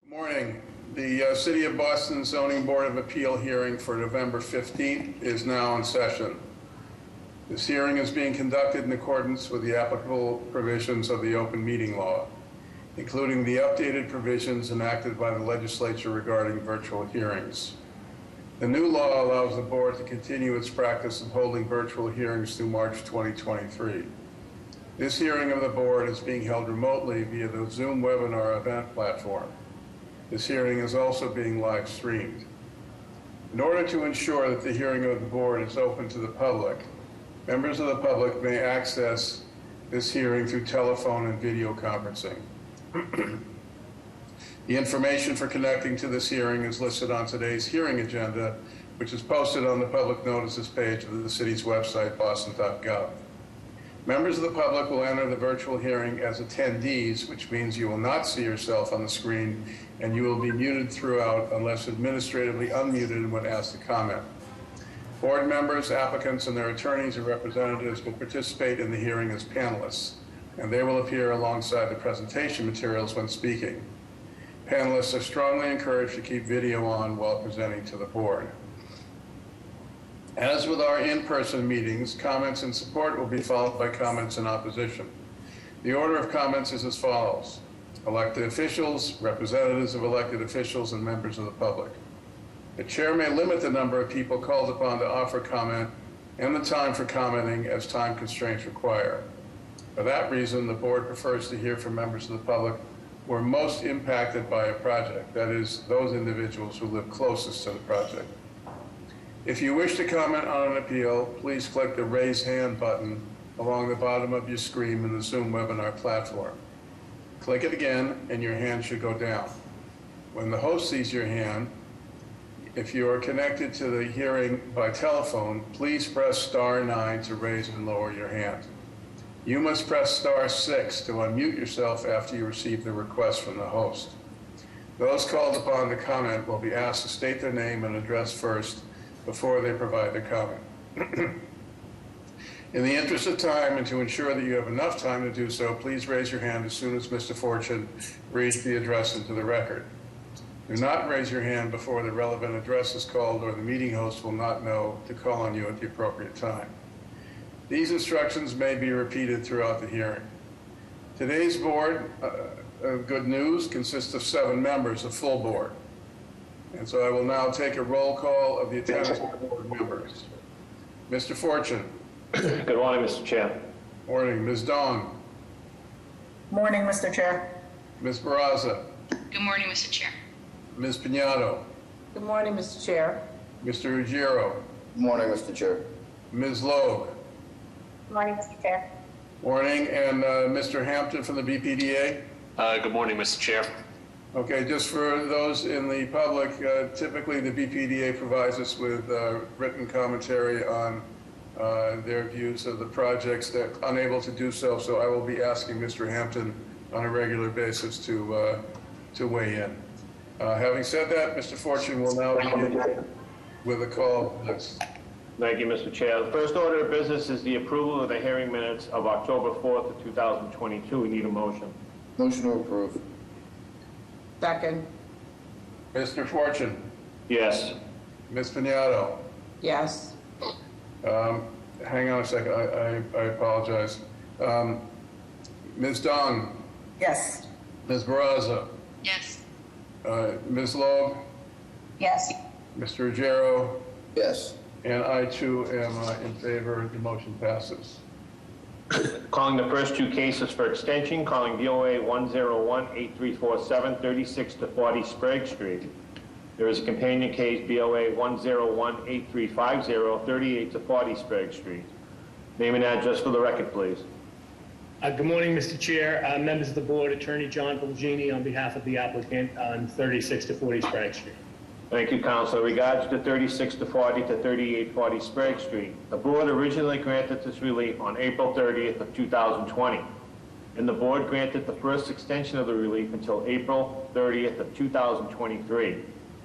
Morning. The City of Boston Zoning Board of Appeal hearing for November 15th is now in session. This hearing is being conducted in accordance with the applicable provisions of the open meeting law, including the updated provisions enacted by the legislature regarding virtual hearings. The new law allows the board to continue its practice of holding virtual hearings through March 2023. This hearing of the board is being held remotely via the Zoom webinar event platform. This hearing is also being live streamed. In order to ensure that the hearing of the board is open to the public, members of the public may access this hearing through telephone and video conferencing. The information for connecting to this hearing is listed on today's hearing agenda, which is posted on the public notices page of the city's website, boston.gov. Members of the public will enter the virtual hearing as attendees, which means you will not see yourself on the screen and you will be muted throughout unless administratively unmuted when asked to comment. Board members, applicants, and their attorneys or representatives will participate in the hearing as panelists, and they will appear alongside the presentation materials when speaking. Panelists are strongly encouraged to keep video on while presenting to the board. As with our in-person meetings, comments in support will be followed by comments in opposition. The order of comments is as follows: elected officials, representatives of elected officials, and members of the public. The chair may limit the number of people called upon to offer comment and the time for commenting as time constraints require. For that reason, the board prefers to hear from members of the public who are most impacted by a project, that is, those individuals who live closest to the project. If you wish to comment on an appeal, please click the raise hand button along the bottom of your screen in the Zoom webinar platform. Click it again and your hand should go down. When the host sees your hand, if you are connected to the hearing by telephone, please press *9 to raise and lower your hand. You must press *6 to unmute yourself after you receive the request from the host. Those called upon to comment will be asked to state their name and address first before they provide their comment. In the interest of time and to ensure that you have enough time to do so, please raise your hand as soon as Mr. Fortune reads the address into the record. Do not raise your hand before the relevant address is called, or the meeting host will not know to call on you at the appropriate time. These instructions may be repeated throughout the hearing. Today's board, good news, consists of 7 members, a full board. And so I will now take a roll call of the attendance board members. Mr. Fortune. Good morning, Mr. Chair. Morning. Ms. Dong. Morning, Mr. Chair. Ms. Barraza. Good morning, Mr. Chair. Ms. Pignatto. Good morning, Mr. Chair. Mr. Ruggiero. Good morning, Mr. Chair. Ms. Logue. Good morning, Mr. Chair. Morning. And Mr. Hampton from the BPDA. Good morning, Mr. Chair. Okay, just for those in the public, typically the BPDA provides us with written commentary on their views of the projects. They're unable to do so, so I will be asking Mr. Hampton on a regular basis to weigh in. Having said that, Mr. Fortune will now begin with a call. Thank you, Mr. Chair. The first order of business is the approval of the hearing minutes of October 4th of 2022. We need a motion. Motion to approve. Second. Mr. Fortune. Yes. Ms. Pignatto. Yes. Hang on a second, I apologize. Ms. Dong. Yes. Ms. Barraza. Yes. Ms. Logue. Yes. Mr. Ruggiero. Yes. And I too am in favor. The motion passes. Calling the first 2 cases for extension, calling BOA 101-8347, 36 to 40 Sprague Street. There is a companion case, BOA 101-8350, 38 to 40 Sprague Street. Name and address for the record, please. Good morning, Mr. Chair, members of the board, Attorney John Bulgini on behalf of the applicant on 36 to 40 Sprague Street. Thank you, Counsel. In regards to 36 to 40 to 3840 Sprague Street, the board originally granted this relief on April 30th of 2020, and the board granted the first extension of the relief until April 30th of 2023.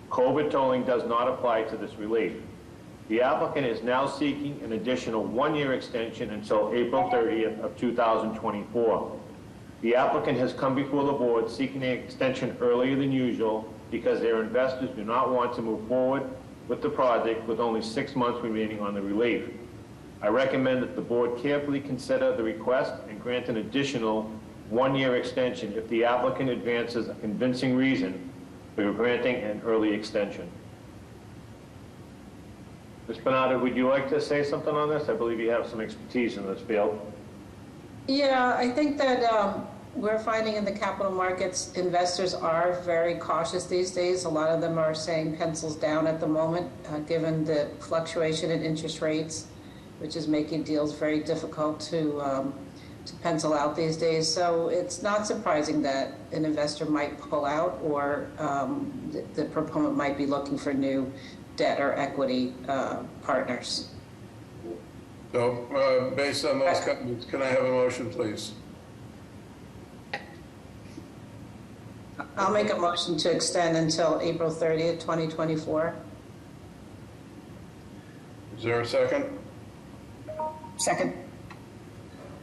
COVID tolling does not apply to this relief. The applicant is now seeking an additional 1-year extension until April 30th of 2024. The applicant has come before the board seeking an extension earlier than usual because their investors do not want to move forward with the project with only 6 months remaining on the relief. I recommend that the board carefully consider the request and grant an additional 1-year extension if the applicant advances a convincing reason for granting an early extension. Ms. Bernardo, would you like to say something on this? I believe you have some expertise in this field. Yeah, I think that we're finding in the capital markets, investors are very cautious these days. A lot of them are saying pencils down at the moment, given the fluctuation in interest rates, which is making deals very difficult to pencil out these days. So it's not surprising that an investor might pull out, or the proponent might be looking for new debt or equity partners. So, based on those comments, can I have a motion, please? I'll make a motion to extend until April 30th, 2024. Is there a second? Second.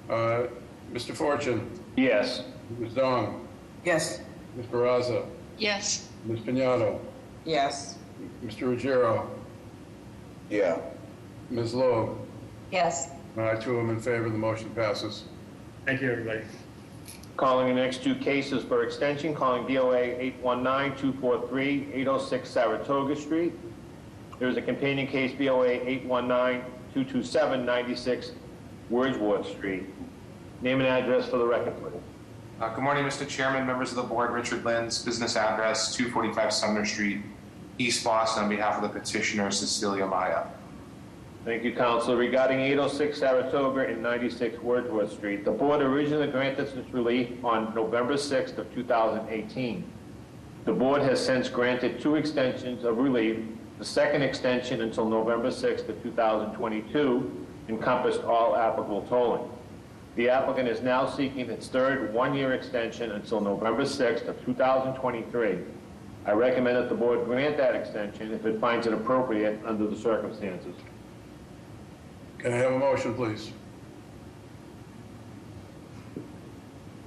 Mr. Fortune? Yes. Ms. Dong? Yes. Ms. Barraza? Yes. Ms. Piñato? Yes. Mr. Ruggiero? Yeah. Ms. Loeb? Yes. I too am in favor. The motion passes. Thank you, everybody. Calling the next 2 cases for extension, calling BOA 819-243-806 Saratoga Street. There is a companion case, BOA 819-227-96 Wordsworth Street. Name and address for the record, please. Good morning, Mr. Chairman, members of the board. Richard Lenz, business address 245 Sumner Street, East Boston, on behalf of the petitioner, Cecilia Maya. Thank you, Counsel. Regarding 806 Saratoga and 96 Wordsworth Street, the board originally granted this relief on November 6th of 2018. The board has since granted 2 extensions of relief. The second extension until November 6th of 2022 encompassed all applicable tolling. The applicant is now seeking its third 1-year extension until November 6th of 2023. I recommend that the board grant that extension if it finds it appropriate under the circumstances. Can I have a motion, please?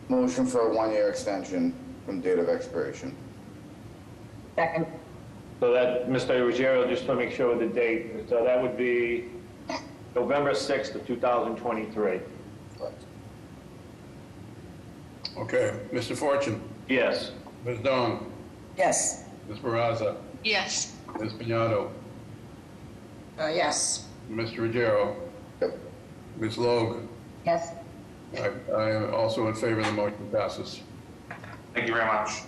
Motion for a 1-year extension from date of expiration. Second. So that, Mr. Ruggiero, just to make sure of the date, so that would be November 6th of 2023. Correct. Okay. Mr. Fortune? Yes. Ms. Dong? Yes. Ms. Barraza? Yes. Ms. Piñato? Yes. Mr. Ruggiero? Yep. Ms. Logue? Yes. I am also in favor. The motion passes. Thank you very much.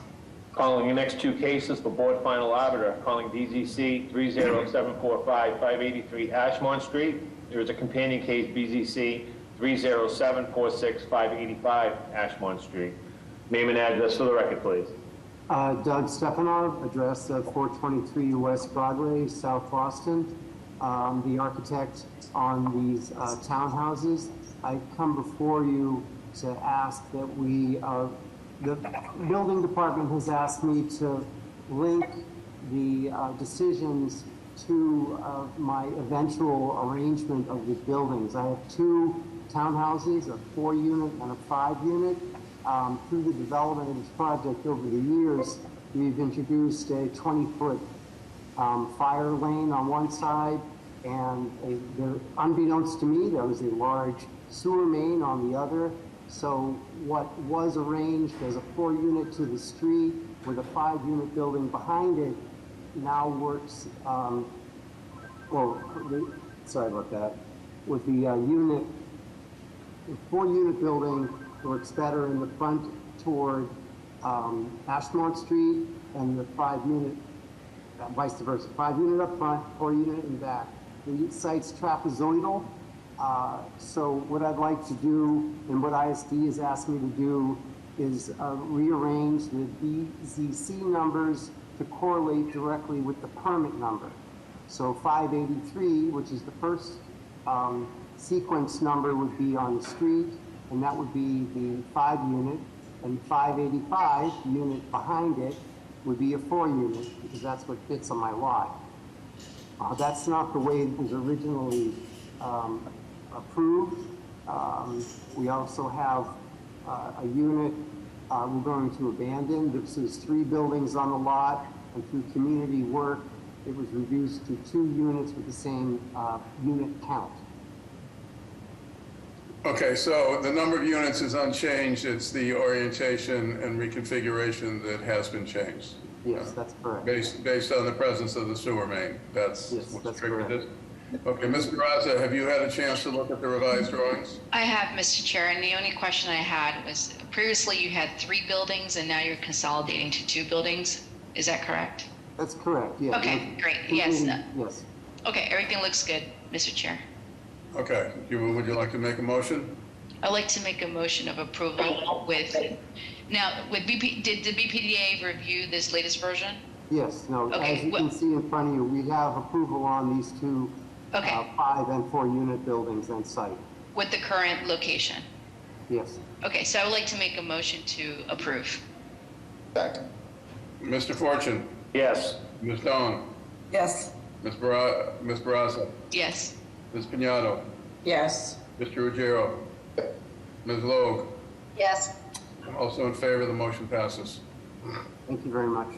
Calling the next 2 cases for board final arbiter, calling DZC 30745-583 Ashmont Street. There is a companion case, BZC 30746-585 Ashmont Street. Name and address for the record, please. Doug Stepanov, address 423 West Broadway, South Boston. The architect on these townhouses. I come before you to ask that the building department has asked me to link the decisions to my eventual arrangement of the buildings. I have 2 townhouses, a 4-unit and a 5-unit. Through the development of this project over the years, we've introduced a 20-foot fire lane on one side, and unbeknownst to me, there was a large sewer main on the other. So what was arranged as a 4-unit to the street with a 5-unit building behind it now works, sorry about that, with the 4-unit building works better in the front toward Ashmont Street, and the 5-unit, vice versa, 5-unit up front, 4-unit in the back. The site's trapezoidal, so what I'd like to do, and what ISD has asked me to do, is rearrange the BZC numbers to correlate directly with the permit number. So 583, which is the first sequence number, would be on the street, and that would be the 5-unit, and 585, unit behind it, would be a 4-unit, because that's what fits on my lot. That's not the way it was originally approved. We also have a unit we're going to abandon. This is 3 buildings on the lot, and through community work, it was reduced to 2 units with the same unit count. Okay, so the number of units is unchanged. It's the orientation and reconfiguration that has been changed. Yes, that's correct. Based on the presence of the sewer main. That's Yes, what's that's triggered correct. this. Okay, Ms. Barraza, have you had a chance to look at the revised drawings? I have, Mr. Chair, and the only question I had was previously you had 3 buildings and now you're consolidating to 2 buildings. Is that correct? That's correct, yes. Okay, great. Yes. Yes. Okay, everything looks good, Mr. Chair. Okay, would you like to make a motion? I'd like to make a motion of approval with, now, did the BPDA review this latest version? Yes, no, Okay, as you can see in front of you, we have approval on these 2 Okay. 5 and 4 unit buildings on site. With the current location? Yes. Okay, so I would like to make a motion to approve. Second. Mr. Fortune, Yes. Ms. Doan, Yes. Ms. Barraza, Yes. Ms. Piñato, Yes. Mr. Ruggiero, Ms. Logue. Yes. Also in favor, the motion passes. Thank you very much.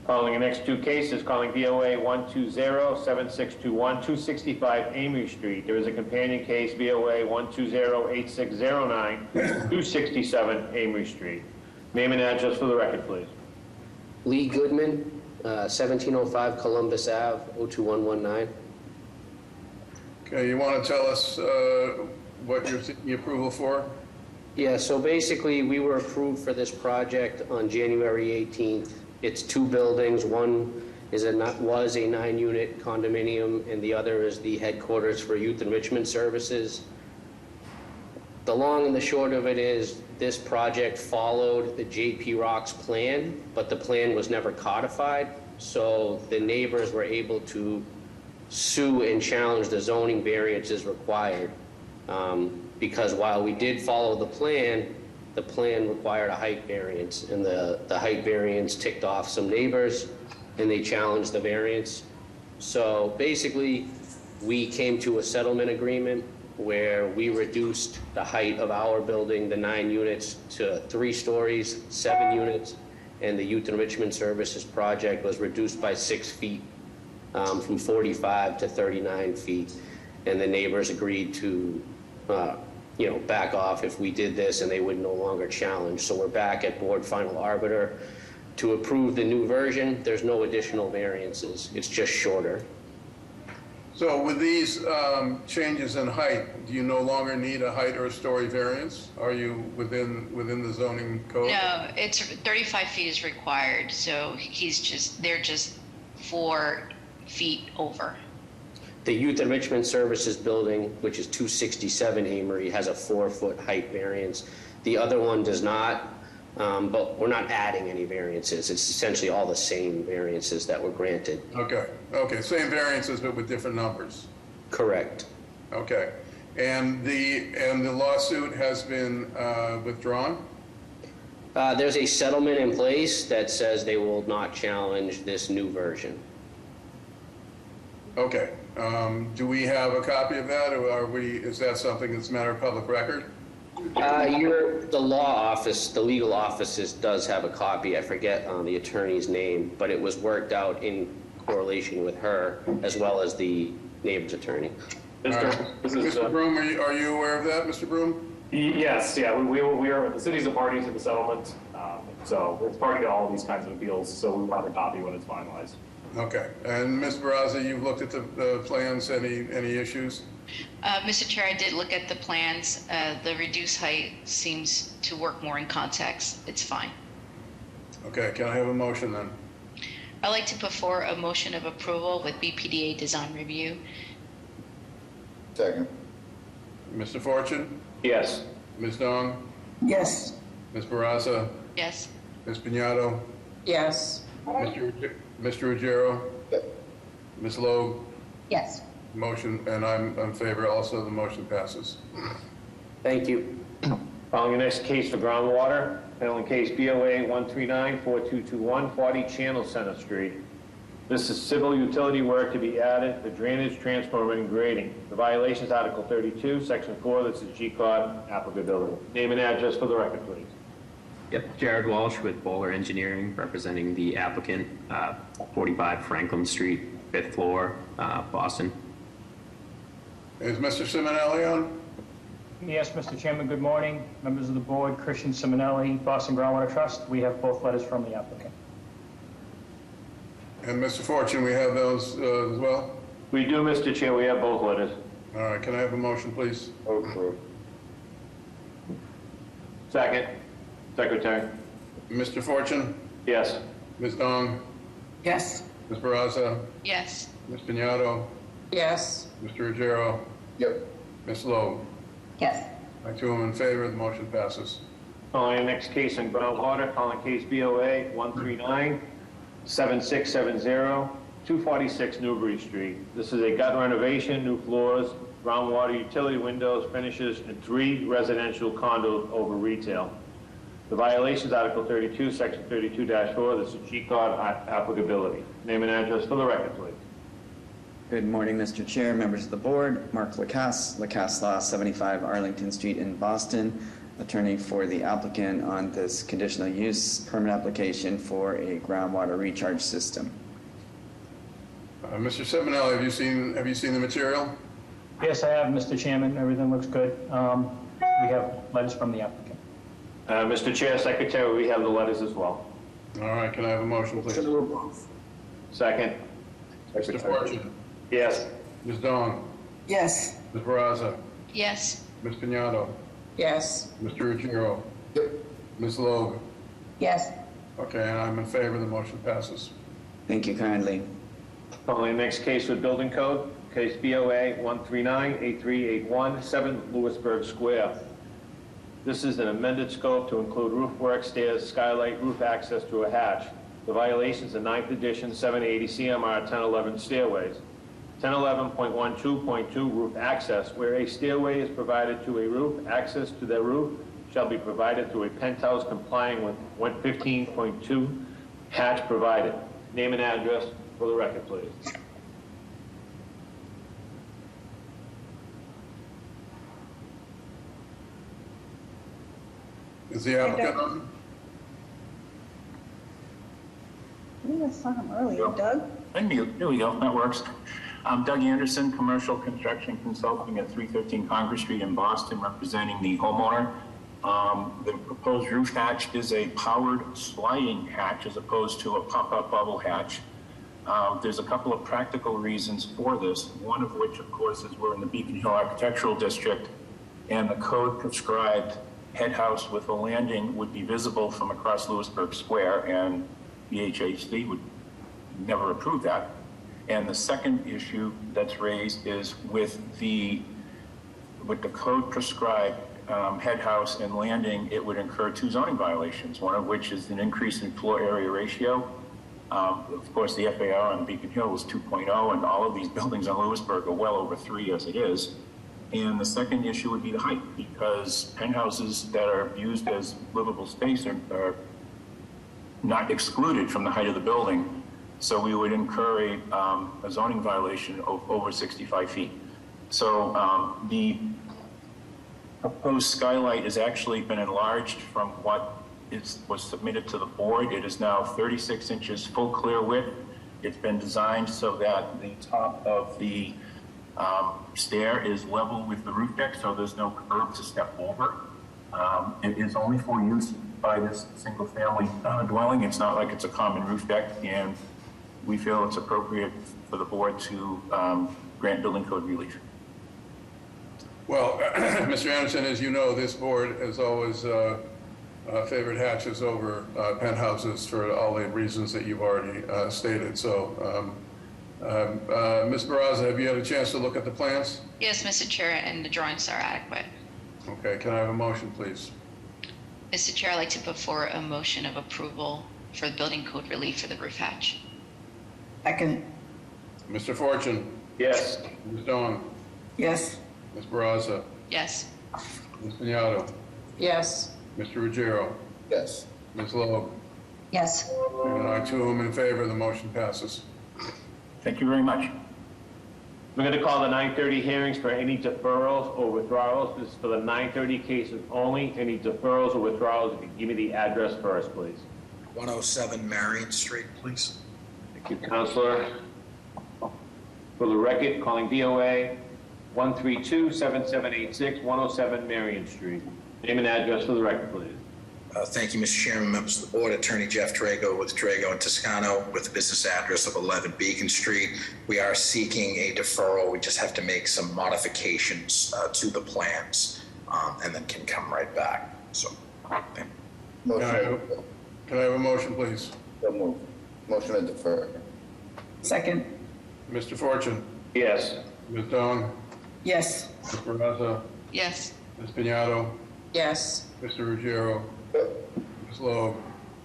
Calling the next 2 cases, calling BOA 120-7621, 265 Amory Street. There is a companion case, BOA 120-8609, 267 Amory Street. Name and address for the record, please. Lee Goodman, 1705 Columbus Ave, 02119. Okay, you want to tell us what you're seeking approval for? Yeah, so basically, we were approved for this project on January 18th. It's 2 buildings. One was a 9-unit condominium, and the other is the headquarters for Youth Enrichment Services. The long and the short of it is this project followed the JP Rocks plan, but the plan was never codified. So the neighbors were able to sue and challenge the zoning variances required. Because while we did follow the plan required a height variance, and the height variance ticked off some neighbors, and they challenged the variance. So basically, we came to a settlement agreement where we reduced the height of our building, the 9 units, to 3 stories, 7 units, and the Youth Enrichment Services project was reduced by 6 feet, from 45 to 39 feet. And the neighbors agreed to, back off if we did this, and they would no longer challenge. So we're back at board final arbiter to approve the new version. There's no additional variances. It's just shorter. So with these changes in height, do you no longer need a height or a story variance? Are you within the zoning code? No, it's 35 feet is required, so they're just 4 feet over. The Youth Enrichment Services building, which is 267 Amory, has a 4-foot height variance. The other one does not, but we're not adding any variances. It's essentially all the same variances that were granted. Okay, same variances but with different numbers. Correct. Okay, and the lawsuit has been withdrawn? There's a settlement in place that says they will not challenge this new version. Okay, do we have a copy of that, or is that something that's a matter of public record? The law office, the legal offices does have a copy. I forget the attorney's name, but it was worked out in correlation with her as well as the neighbor's attorney. Mr. Broom, are you aware of that, Mr. Broom? Yes, yeah, we are, the city's a party to the settlement, so it's party to all these kinds of appeals, so we will have a copy when it's finalized. Okay, and Ms. Barraza, you've looked at the plans, any issues? Mr. Chair, I did look at the plans. The reduced height seems to work more in context. It's fine. Okay, can I have a motion then? I'd like to put forward a motion of approval with BPDA design review. Second. Mr. Fortune? Yes. Ms. Dong? Yes. Ms. Barraza? Yes. Ms. Piñato? Yes. Mr. Ruggiero? Ms. Logue? Yes. Motion, and I'm in favor also, the motion passes. Thank you. Calling the next case for groundwater, handling case BOA 139-4221, 40 Channel Center Street. This is civil utility work to be added for drainage, transformer, and grading. The violations, Article 32, Section 4, this is G-Cod applicability. Name and address for the record, please. Yep, Jared Walsh with Bowler Engineering, representing the applicant, 45 Franklin Street, 5th floor, Boston. Is Mr. Simonelli on? Yes, Mr. Chairman, good morning. Members of the board, Christian Simonelli, Boston Groundwater Trust. We have both letters from the applicant. And Mr. Fortune, we have those as well? We do, Mr. Chair. We have both letters. All right, can I have a motion, please? Approved. Second. Secretary. Mr. Fortune? Yes. Ms. Dong? Yes. Ms. Barraza? Yes. Ms. Piñato? Yes. Mr. Ruggiero? Yep. Ms. Loeb? Yes. I too am in favor. The motion passes. Calling the next case in groundwater, calling case BOA 139-7670, 246 Newbury Street. This is a gut renovation, new floors, groundwater utility windows, finishes, and 3 residential condos over retail. The violations, Article 32, Section 32-4, this is G-Cod applicability. Name and address for the record, please. Good morning, Mr. Chair, members of the board. Mark Lacasse, Lacasse Law, 75 Arlington Street in Boston, attorney for the applicant on this conditional use permit application for a groundwater recharge system. Mr. Simonelli, have you seen the material? Yes, I have, Mr. Chairman. Everything looks good. We have letters from the applicant. Mr. Chair, Secretary, we have the letters as well. All right, can I have a motion, please? Second. Mr. Fortune? Yes. Ms. Dong? Yes. Ms. Barraza? Yes. Ms. Piñato? Yes. Mr. Ruggiero? Yep. Ms. Loeb? Yes. Okay, and I'm in favor. The motion passes. Thank you kindly. Calling the next case with building code, case BOA 139-8381, 7 Lewisburg Square. This is an amended scope to include roof work, stairs, skylight, roof access through a hatch. The violations are 9th edition, 780 CMR 1011 stairways. 1011.12.2 roof access, where a stairway is provided to a roof, access to the roof shall be provided through a penthouse complying with 115.2 hatch provided. Name and address for the record, please. Is the applicant on? I think I saw him earlier. Doug? Unmute. There we go. That works. I'm Doug Anderson, Commercial Construction Consulting at 313 Congress Street in Boston, representing the homeowner. The proposed roof hatch is a powered sliding hatch as opposed to a pop-up bubble hatch. There's a couple of practical reasons for this, one of which, of course, is we're in the Beacon Hill Architectural District, and the code prescribed head house with a landing would be visible from across Lewisburg Square, and the HHC would never approve that. And the second issue that's raised is with the code prescribed head house and landing, it would incur 2 zoning violations, one of which is an increase in floor area ratio. Of course, the FAR on Beacon Hill is 2.0, and all of these buildings on Lewisburg are well over 3 as it is. And the second issue would be the height, because penthouses that are used as livable space are not excluded from the height of the building. So we would incur a zoning violation of over 65 feet. So the proposed skylight has actually been enlarged from what was submitted to the board. It is now 36 inches full clear width. It's been designed so that the top of the stair is level with the roof deck, so there's no curb to step over. It is only for use by this single family dwelling. It's not like it's a common roof deck, and we feel it's appropriate for the board to grant building code relief. Well, Mr. Anderson, as you know, this board has always favored hatches over penthouses for all the reasons that you've already stated. So, Ms. Barraza, have you had a chance to look at the plans? Yes, Mr. Chair, and the drawings are adequate. Okay, can I have a motion, please? Mr. Chair, I'd like to put forward a motion of approval for the building code relief for the roof hatch. Second. Mr. Fortune? Yes. Ms. Dong? Yes. Ms. Barraza? Yes. Ms. Piñato? Yes. Mr. Ruggiero? Yes. Ms. Loeb? Yes. And I too am in favor. The motion passes. Thank you very much. We're going to call the 9:30 hearings for any deferrals or withdrawals. This is for the 9:30 cases only. Any deferrals or withdrawals, if you give me the address first, please. 107 Marion Street, please. Thank you, Counselor. For the record, calling VOA 132-7786, 107 Marion Street. Name and address for the record, please. Thank you, Mr. Chairman, members of the board. Attorney Jeff Drago with Drago and Toscano with the business address of 11 Beacon Street. We are seeking a deferral. We just have to make some modifications to the plans and then can come right back. So, thank you. Can I have a motion, please? So moved. Motion to defer. Second. Mr. Fortune? Yes. Ms. Dong? Yes. Ms. Barraza? Yes. Ms. Piñato? Yes. Mr. Ruggiero? Ms. Loeb?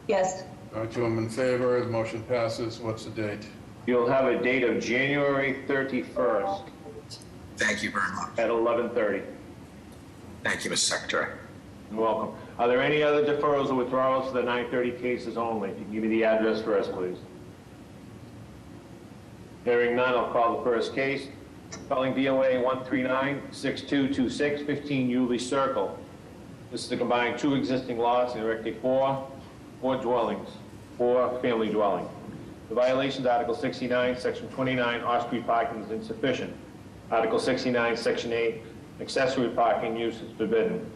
Yes. Two in favor, the motion passes. What's the date? You'll have a date of January 31st. Thank you very much. At 11:30. Thank you, Mr. Secretary. You're welcome. Are there any other deferrals or withdrawals for the 9:30 cases only? If you can give me the address first, please. Hearing none, I'll call the first case. Calling VOA 139-6226, 15 Yulee Circle. This is to combine two existing lots and erect a four family dwelling. The violations, Article 69, Section 29, off-street parking is insufficient. Article 69, Section 8, accessory parking use is forbidden.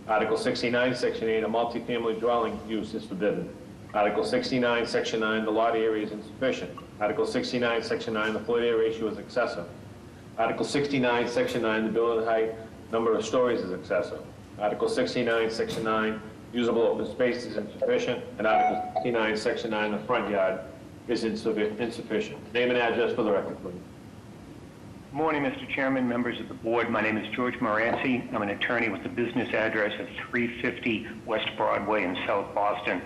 Article 69, Section 8, a multifamily dwelling use is forbidden. Article 69, Section 9, the lot area is insufficient. Article 69, Section 9, the floor area ratio is excessive. Article 69, Section 9, the building height, number of stories is excessive. Article 69, Section 9, usable open space is insufficient. And Article 69, Section 9, the front yard is insufficient. Name and address for the record, please. Good morning, Mr. Chairman, members of the board. My name is George Moranci. I'm an attorney with the business address of 350 West Broadway in South Boston.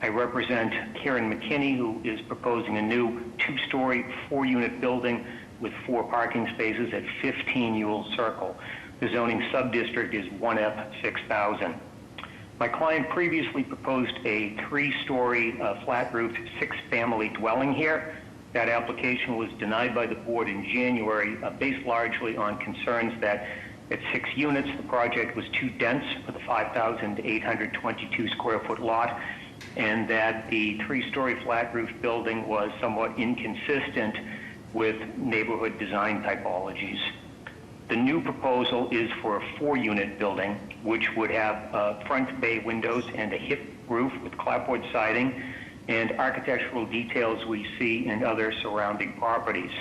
I represent Karen McKinney, who is proposing a new two-story, four-unit building with 4 parking spaces at 15 Ewell Circle. The zoning subdistrict is 1F6000. My client previously proposed a 3-story flat-roofed 6-family dwelling here. That application was denied by the board in January, based largely on concerns that at 6 units, the project was too dense for the 5,822 square foot lot, and that the 3-story flat-roof building was somewhat inconsistent with neighborhood design typologies. The new proposal is for a 4-unit building, which would have front bay windows and a hip roof with clapboard siding and architectural details we see in other surrounding properties.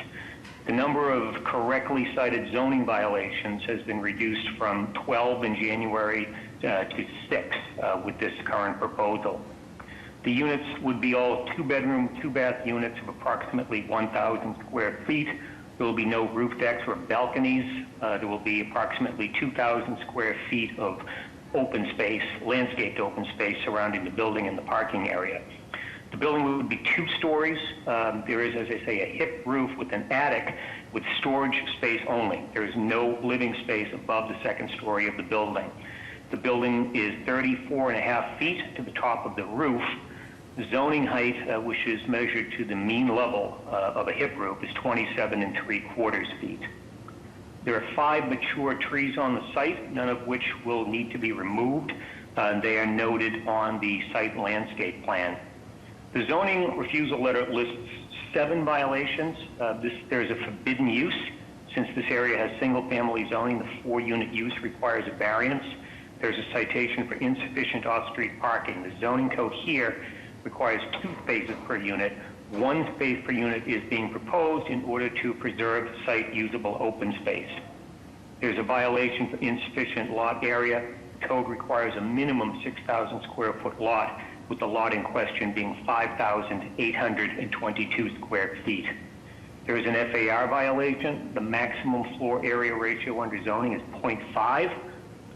The number of correctly cited zoning violations has been reduced from 12 in January to 6 with this current proposal. The units would be all 2-bedroom, 2-bath units of approximately 1,000 square feet. There will be no roof decks or balconies. There will be approximately 2,000 square feet of open space, landscaped open space surrounding the building and the parking area. The building would be 2 stories. There is, as I say, a hip roof with an attic with storage space only. There is no living space above the 2nd story of the building. The building is 34.5 feet to the top of the roof. The zoning height, which is measured to the mean level of a hip roof, is 27.75 feet. There are 5 mature trees on the site, none of which will need to be removed. They are noted on the site landscape plan. The zoning refusal letter lists 7 violations. There's a forbidden use. Since this area has single-family zoning, the 4-unit use requires a variance. There's a citation for insufficient off-street parking. The zoning code here requires 2 spaces per unit. 1 space per unit is being proposed in order to preserve site usable open space. There's a violation for insufficient lot area. The code requires a minimum 6,000 square foot lot, with the lot in question being 5,822 square feet. There is an FAR violation. The maximum floor area ratio under zoning is 0.5.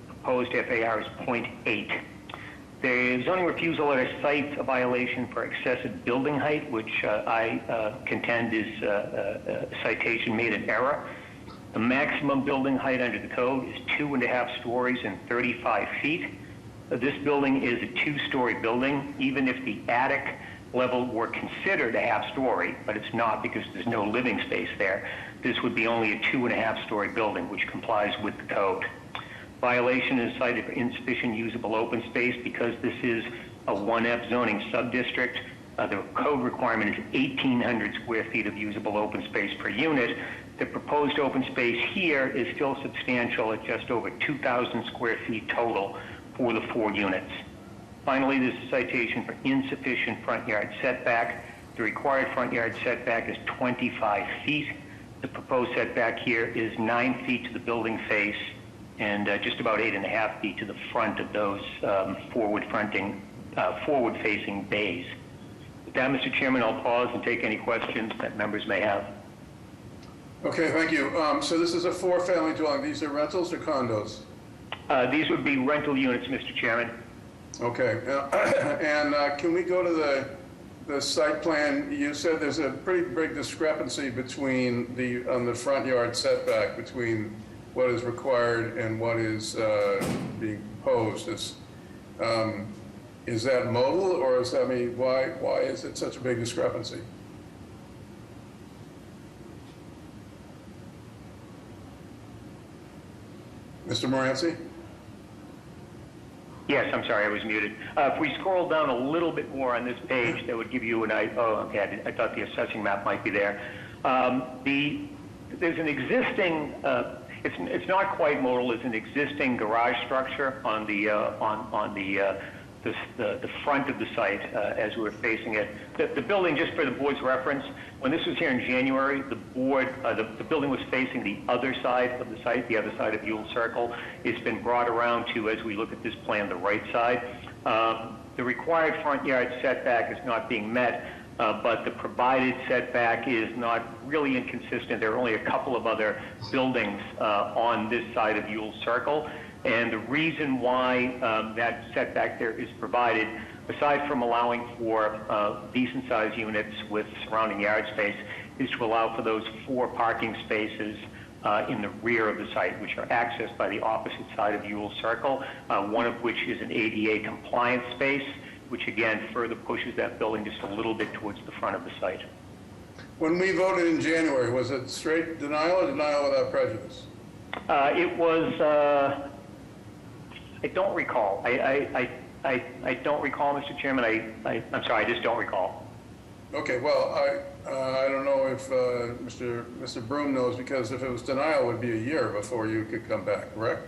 The proposed FAR is 0.8. The zoning refusal letter cites a violation for excessive building height, which I contend is a citation made in error. The maximum building height under the code is 2.5 stories and 35 feet. This building is a 2-story building. Even if the attic level were considered a half-story, but it's not because there's no living space there. This would be only a 2.5-story building, which complies with the code. Violation is cited for insufficient usable open space because this is a 1F zoning subdistrict. The code requirement is 1,800 square feet of usable open space per unit. The proposed open space here is still substantial at just over 2,000 square feet total for the 4 units. Finally, this is a citation for insufficient front yard setback. The required front yard setback is 25 feet. The proposed setback here is 9 feet to the building face and just about 8.5 feet to the front of those forward-facing bays. With that, Mr. Chairman, I'll pause and take any questions that members may have. Okay, thank you. So this is a 4-family dwelling. These are rentals or condos? These would be rental units, Mr. Chairman. Okay, and can we go to the site plan? You said there's a pretty big discrepancy between on the front yard setback between what is required and what is being proposed. Is that modal, or is that, I mean, why is it such a big discrepancy? Mr. Moranci? Yes, I'm sorry, I was muted. If we scroll down a little bit more on this page, that would give you an idea. Oh, okay, I thought the assessing map might be there. There's an existing, it's not quite modal, it's an existing garage structure on the front of the site as we're facing it. The building, just for the board's reference, when this was here in January, the building was facing the other side of the site, the other side of Ewell Circle. It's been brought around to, as we look at this plan, the right side. The required front yard setback is not being met, but the provided setback is not really inconsistent. There are only a couple of other buildings on this side of Ewell Circle. And the reason why that setback there is provided, aside from allowing for decent-sized units with surrounding yard space, is to allow for those 4 parking spaces in the rear of the site, which are accessed by the opposite side of Ewell Circle, one of which is an ADA compliance space, which again further pushes that building just a little bit towards the front of the site. When we voted in January, was it straight denial or denial without prejudice? It was... I don't recall. I don't recall, Mr. Chairman. I'm sorry, I just don't recall. Okay, well, I don't know if Mr. Broom knows, because if it was denial, it would be a year before you could come back, correct?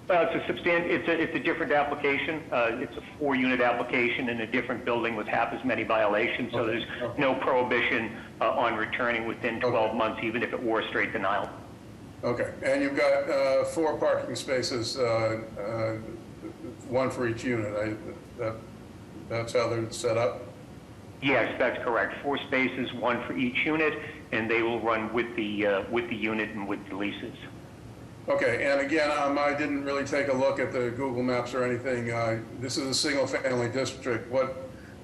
Well, it's a different application. It's a 4-unit application in a different building with half as many violations, so there's no prohibition on returning within 12 months, even if it were a straight denial. Okay, and you've got 4 parking spaces, 1 for each unit. That's how they're set up? Yes, that's correct. 4 spaces, 1 for each unit, and they will run with the unit and with the leases. Okay, and again, I didn't really take a look at the Google Maps or anything. This is a single-family district. What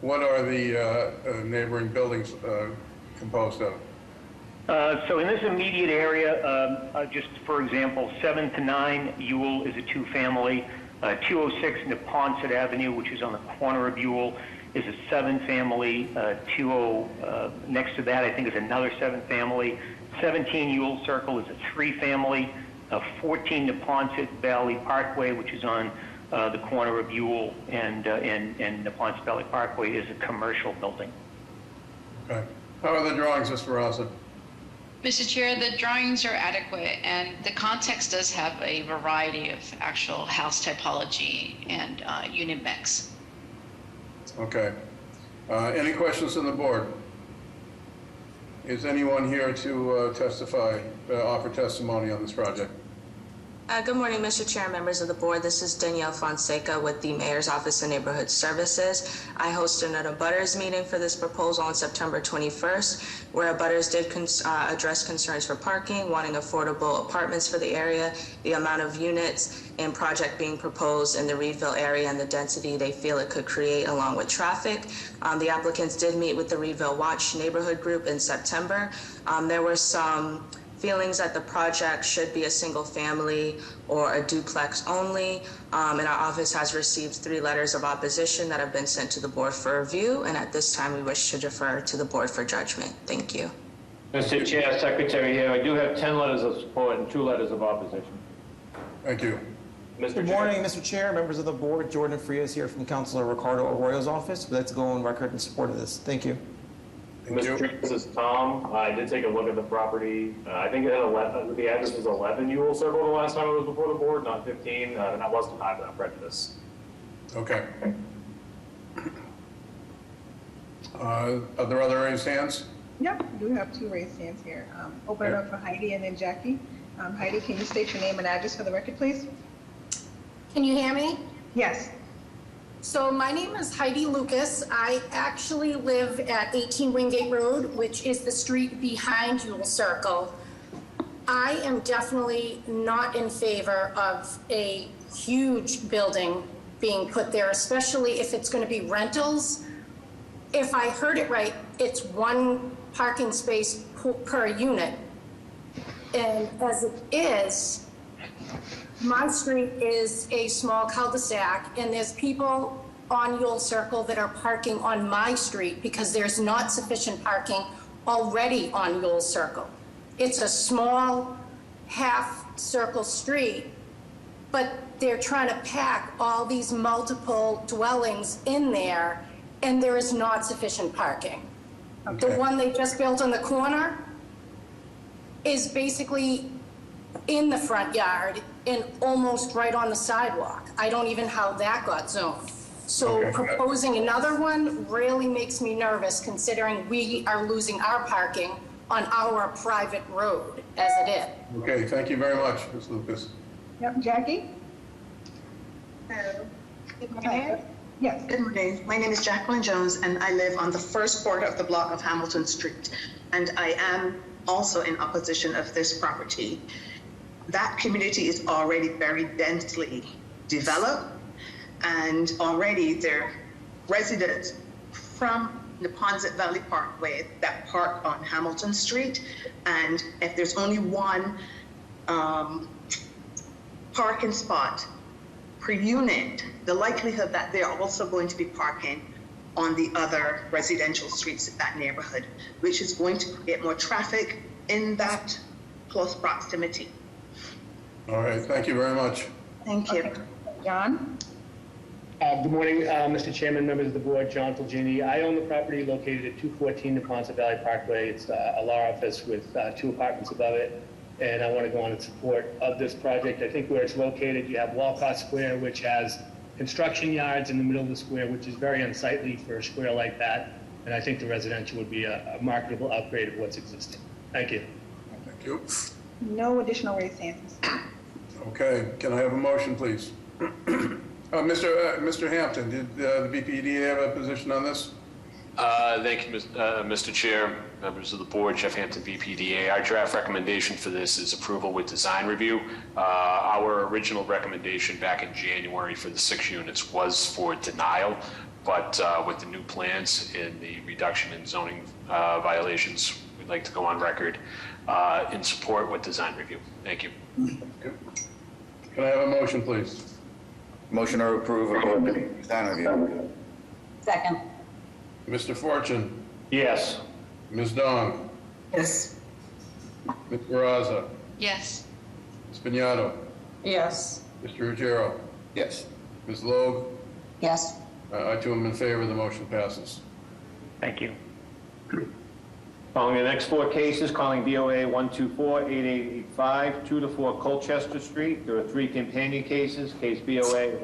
are the neighboring buildings composed of? So in this immediate area, just for example, 7 to 9 Ewell is a 2-family. 206 Neponset Avenue, which is on the corner of Ewell, is a 7-family. Next to that, I think, is another 7-family. 17 Ewell Circle is a 3-family. 14 Neponset Valley Parkway, which is on the corner of Ewell and Neponset Valley Parkway, is a commercial building. Okay. How are the drawings, Mr. Rosa? Mr. Chair, the drawings are adequate, and the context does have a variety of actual house typology and unit mix. Okay. Any questions on the board? Is anyone here to testify, offer testimony on this project? Good morning, Mr. Chair, members of the board. This is Danielle Fonseca with the Mayor's Office of Neighborhood Services. I hosted an abutters meeting for this proposal on September 21st, where abutters did address concerns for parking, wanting affordable apartments for the area, the amount of units and project being proposed in the Reedville area, and the density they feel it could create along with traffic. The applicants did meet with the Reedville Watch neighborhood group in September. There were some feelings that the project should be a single family or a duplex only. And our office has received 3 letters of opposition that have been sent to the board for review. And at this time, we wish to defer to the board for judgment. Thank you. Mr. Chair, Secretary here, I do have 10 letters of support and 2 letters of opposition. Thank you. Good morning, Mr. Chair, members of the board. Jordan Frias here from Councilor Ricardo Arroyo's office. Let's go on record in support of this. Thank you. Mr. Chair, this is Tom. I did take a look at the property. I think it had 11, the address was 11 Ewell Circle the last time I was before the board, not 15, and that was denied without prejudice. Okay. Are there other raised hands? Yep, we do have 2 raised hands here. Open it up for Heidi and then Jackie. Heidi, can you state your name and address for the record, please? Can you hear me? Yes. So my name is Heidi Lucas. I actually live at 18 Wingate Road, which is the street behind Ewell Circle. I am definitely not in favor of a huge building being put there, especially if it's going to be rentals. If I heard it right, it's 1 parking space per unit. And as it is, my street is a small cul-de-sac, and there's people on Ewell Circle that are parking on my street because there's not sufficient parking already on Ewell Circle. It's a small half-circle street, but they're trying to pack all these multiple dwellings in there, and there is not sufficient parking. Okay. The one they just built on the corner is basically in the front yard and almost right on the sidewalk. I don't even know how that got zoned. So proposing another one really makes me nervous, considering we are losing our parking on our private road as it is. Okay, thank you very much, Ms. Lucas. Yep, Jackie? Good morning. Yes. Good morning. My name is Jacqueline Jones, and I live on the first quarter of the block of Hamilton Street. And I am also in opposition of this property. That community is already very densely developed, and already there are residents from the Ponset Valley Parkway that park on Hamilton Street. And if there's only 1 parking spot per unit, the likelihood that they're also going to be parking on the other residential streets of that neighborhood, which is going to create more traffic in that close proximity. All right, thank you very much. Thank you. John? Good morning, Mr. Chairman, members of the board, John Fulgini. I own the property located at 214 Neponset Valley Parkway. It's a law office with 2 apartments above it, and I want to go on in support of this project. I think where it's located, you have Walcott Square, which has construction yards in the middle of the square, which is very unsightly for a square like that, and I think the residential would be a marketable upgrade of what's existing. Thank you. Thank you. No additional raised hands. Okay, can I have a motion, please? Mr. Hampton, did the BPD have a position on this? Thank you, Mr. Chair, members of the board, Jeff Hampton, BPDA. Our draft recommendation for this is approval with design review. Our original recommendation back in January for the 6 units was for denial, but with the new plans and the reduction in zoning violations, we'd like to go on record in support with design review. Thank you. Can I have a motion, please? Motion to approve design review. Second. Mr. Fortune? Yes. Ms. Dong? Yes. Ms. Barraza? Yes. Ms. Piñato? Yes. Mr. Ruggiero? Yes. Ms. Logue? Yes. I too am in favor. The motion passes. Thank you. Calling the next 4 cases, calling BOA 124-8885, 2 to 4 Colchester Street. There are 3 companion cases. Case BOA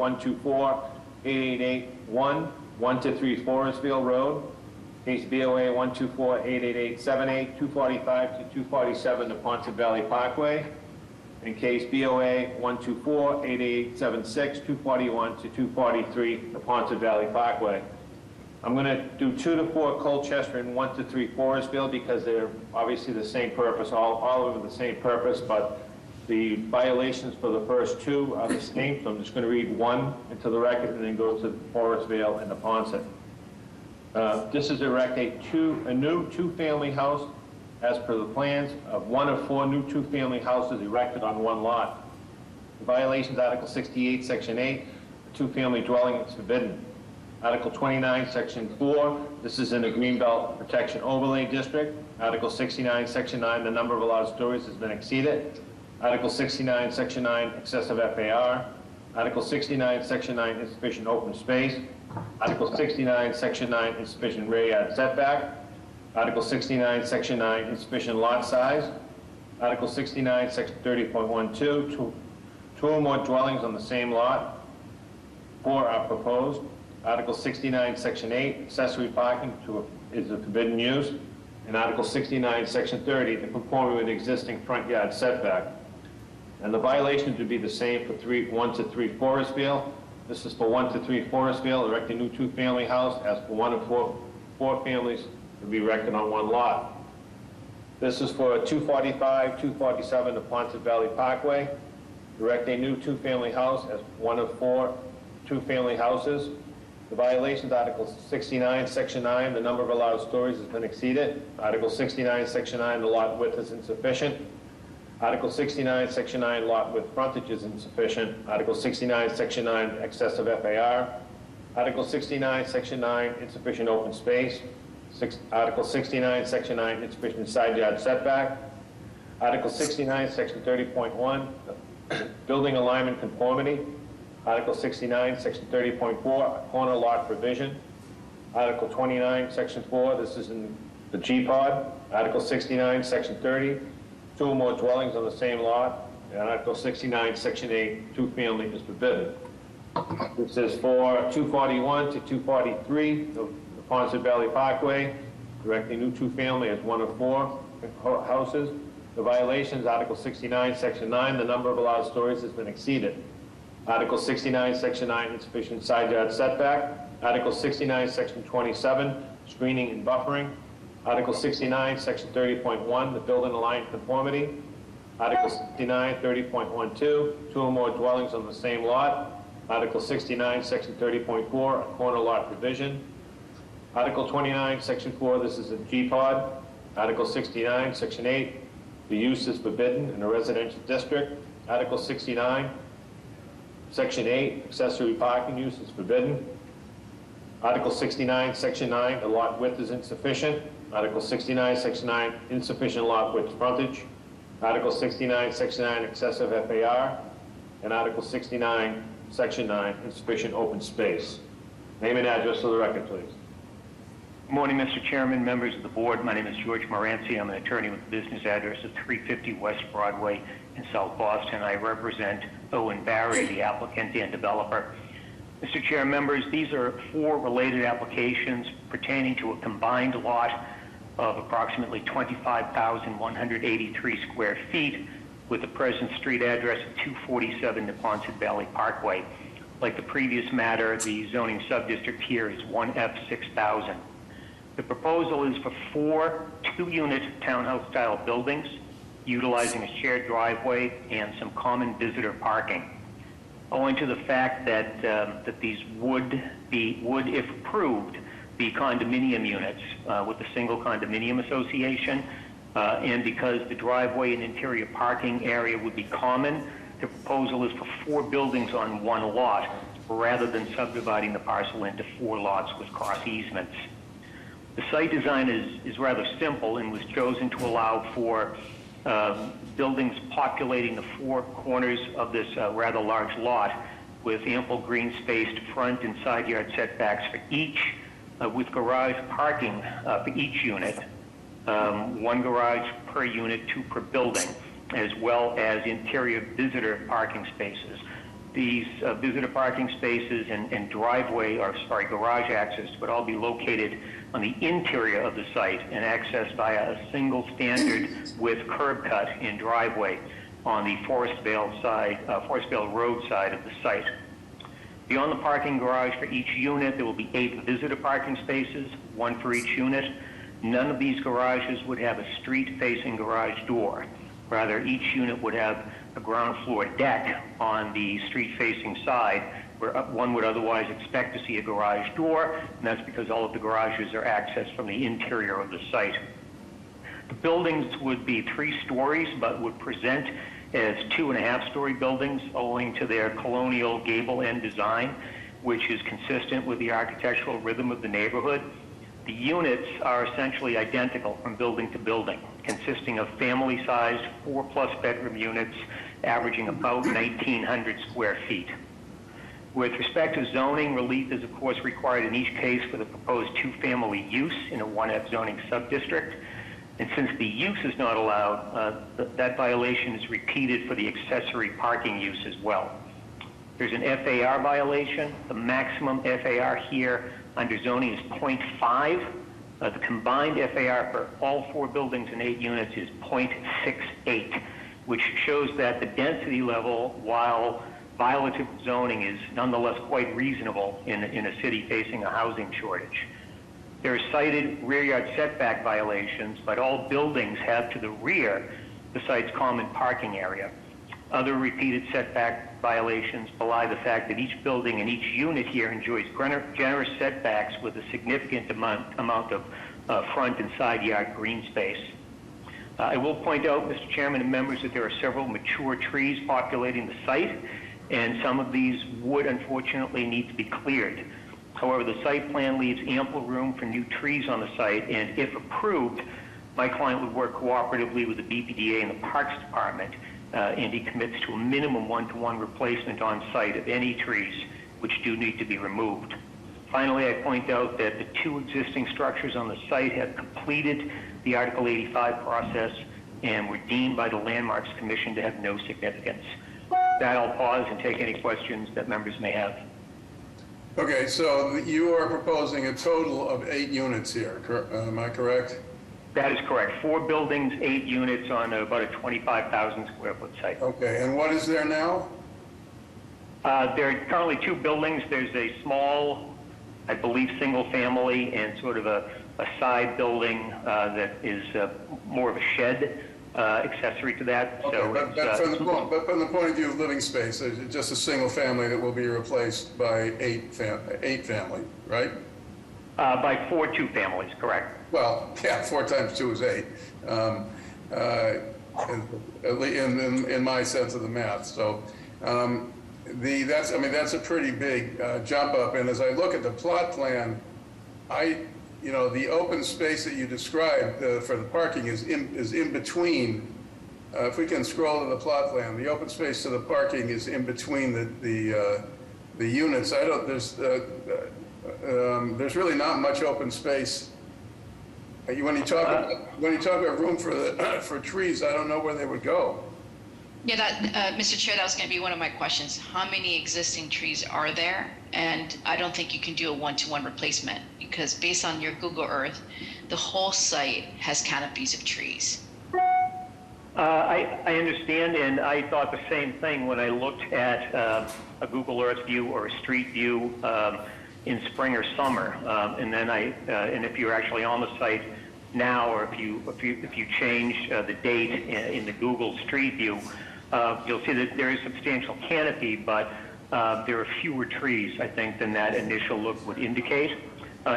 124-8881, 1 to 3 Forestville Road. Case BOA 124-88878, 245 to 247 Neponset Valley Parkway. And case BOA 124-8876, 241 to 243 Neponset Valley Parkway. I'm going to do 2 to 4 Colchester and 1 to 3 Forestville because they're obviously the same purpose, all over the same purpose, but the violations for the first 2 are the same. So I'm just going to read 1 into the record and then go to Forestville and Neponset. This is erect a new 2-family house as per the plans, of one of 4 new 2-family houses erected on one lot. The violations, Article 68, Section 8, a 2-family dwelling is forbidden. Article 29, Section 4, this is in the Greenbelt Protection Overlay District. Article 69, Section 9, the number of allowed stories has been exceeded. Article 69, Section 9, excessive FAR. Article 69, Section 9, insufficient open space. Article 69, Section 9, insufficient rear yard setback. Article 69, Section 9, insufficient lot size. Article 69, Section 30.12, two or more dwellings on the same lot. 4 are proposed. Article 69, Section 8, accessory parking is a forbidden use. And Article 69, Section 30, to conform with an existing front yard setback. And the violations would be the same for 1 to 3 Forestville. This is for 1 to 3 Forestville, erect a new 2-family house, as for 1 of 4 families to be erected on one lot. This is for 245, 247 to Ponset Valley Parkway, erect a new 2-family house as 1 of 4 2-family houses. The violations, Article 69, Section 9, the number of allowed stories has been exceeded. Article 69, Section 9, the lot width is insufficient. Article 69, Section 9, lot width frontage is insufficient. Article 69, Section 9, excessive FAR. Article 69, Section 9, insufficient open space. Article 69, Section 9, insufficient side yard setback. Article 69, Section 30.1, building alignment conformity. Article 69, Section 30.4, corner lot provision. Article 29, Section 4, this is in the G-Pod. Article 69, Section 30, 2 or more dwellings on the same lot. And Article 69, Section 8, 2-family is forbidden. This is for 241 to 243, the Ponset Valley Parkway, erect a new 2-family as 1 of 4 houses. The violations, Article 69, Section 9, the number of allowed stories has been exceeded. Article 69, Section 9, insufficient side yard setback. Article 69, Section 27, screening and buffering. Article 69, Section 30.1, the building alignment conformity. Article 69, 30.12, 2 or more dwellings on the same lot. Article 69, Section 30.4, a corner lot provision. Article 29, Section 4, this is a G-Pod. Article 69, Section 8, the use is forbidden in a residential district. Article 69, Section 8, accessory parking use is forbidden. Article 69, Section 9, the lot width is insufficient. Article 69, Section 9, insufficient lot width frontage. Article 69, Section 9, excessive FAR. And Article 69, Section 9, insufficient open space. Name and address for the record, please. Good morning, Mr. Chairman, members of the board. My name is George Moranci. I'm an attorney with the business address of 350 West Broadway in South Boston. I represent Owen Barry, the applicant and developer. Mr. Chair, members, these are 4 related applications pertaining to a combined lot of approximately 25,183 square feet with the present street address of 247 Neponset Valley Parkway. Like the previous matter, the zoning subdistrict here is 1F6000. The proposal is for 4 2-unit townhouse-style buildings utilizing a shared driveway and some common visitor parking. Owing to the fact that these would, if approved, be condominium units with a single condominium association, and because the driveway and interior parking area would be common, the proposal is for 4 buildings on one lot rather than subdividing the parcel into 4 lots with cross easements. The site design is rather simple and was chosen to allow for buildings populating the 4 corners of this rather large lot with ample green spaced front and side yard setbacks for each, with garage parking for each unit, 1 garage per unit, 2 per building, as well as interior visitor parking spaces. These visitor parking spaces and garage access would all be located on the interior of the site and accessed via a single standard with curb cut and driveway on the Forestville Road side of the site. Beyond the parking garage for each unit, there will be 8 visitor parking spaces, 1 for each unit. None of these garages would have a street-facing garage door. Rather, each unit would have a ground floor deck on the street-facing side where one would otherwise expect to see a garage door, and that's because all of the garages are accessed from the interior of the site. The buildings would be 3 stories, but would present as 2.5-story buildings owing to their colonial gable end design, which is consistent with the architectural rhythm of the neighborhood. The units are essentially identical from building to building, consisting of family-sized 4+ bedroom units averaging about 1,900 square feet. With respect to zoning, relief is of course required in each case for the proposed 2-family use in a 1F zoning subdistrict. And since the use is not allowed, that violation is repeated for the accessory parking use as well. There's an FAR violation. The maximum FAR here under zoning is 0.5. The combined FAR for all 4 buildings and 8 units is 0.68, which shows that the density level, while violative zoning, is nonetheless quite reasonable in a city facing a housing shortage. There are cited rear yard setback violations, but all buildings have to the rear the site's common parking area. Other repeated setback violations belie the fact that each building and each unit here enjoys generous setbacks with a significant amount of front and side yard green space. I will point out, Mr. Chairman and members, that there are several mature trees populating the site, and some of these would unfortunately need to be cleared. However, the site plan leaves ample room for new trees on the site, and if approved, my client would work cooperatively with the BPDA and the Parks Department, and he commits to a minimum 1-to-1 replacement on site of any trees which do need to be removed. Finally, I point out that the 2 existing structures on the site have completed the Article 85 process and were deemed by the Landmarks Commission to have no significance. With that, I'll pause and take any questions that members may have. Okay, so you are proposing a total of 8 units here, am I correct? That is correct. 4 buildings, 8 units on about a 25,000 square foot site. Okay, and what is there now? There are currently 2 buildings. There's a small, I believe, single family and sort of a side building that is more of a shed accessory to that. Okay, So but from the point of view of living space, it's just a single family that will be replaced by 8 family, right? By 4 2-families, correct. Well, yeah, 4 times 2 is 8. In my sense of the math. So that's a pretty big jump up. And as I look at the plot plan, the open space that you described for the parking is in between. If we can scroll to the plot plan, the open space to the parking is in between the units. There's really not much open space. When you talk about room for trees, I don't know where they would go. Yeah, Mr. Chair, that was going to be one of my questions. How many existing trees are there? And I don't think you can do a 1-to-1 replacement because based on your Google Earth, the whole site has canopies of trees. I understand, and I thought the same thing when I looked at a Google Earth view or a street view in spring or summer. And then and if you're actually on the site now, or if you change the date in the Google Street View, you'll see that there is substantial canopy, but there are fewer trees, I think, than that initial look would indicate.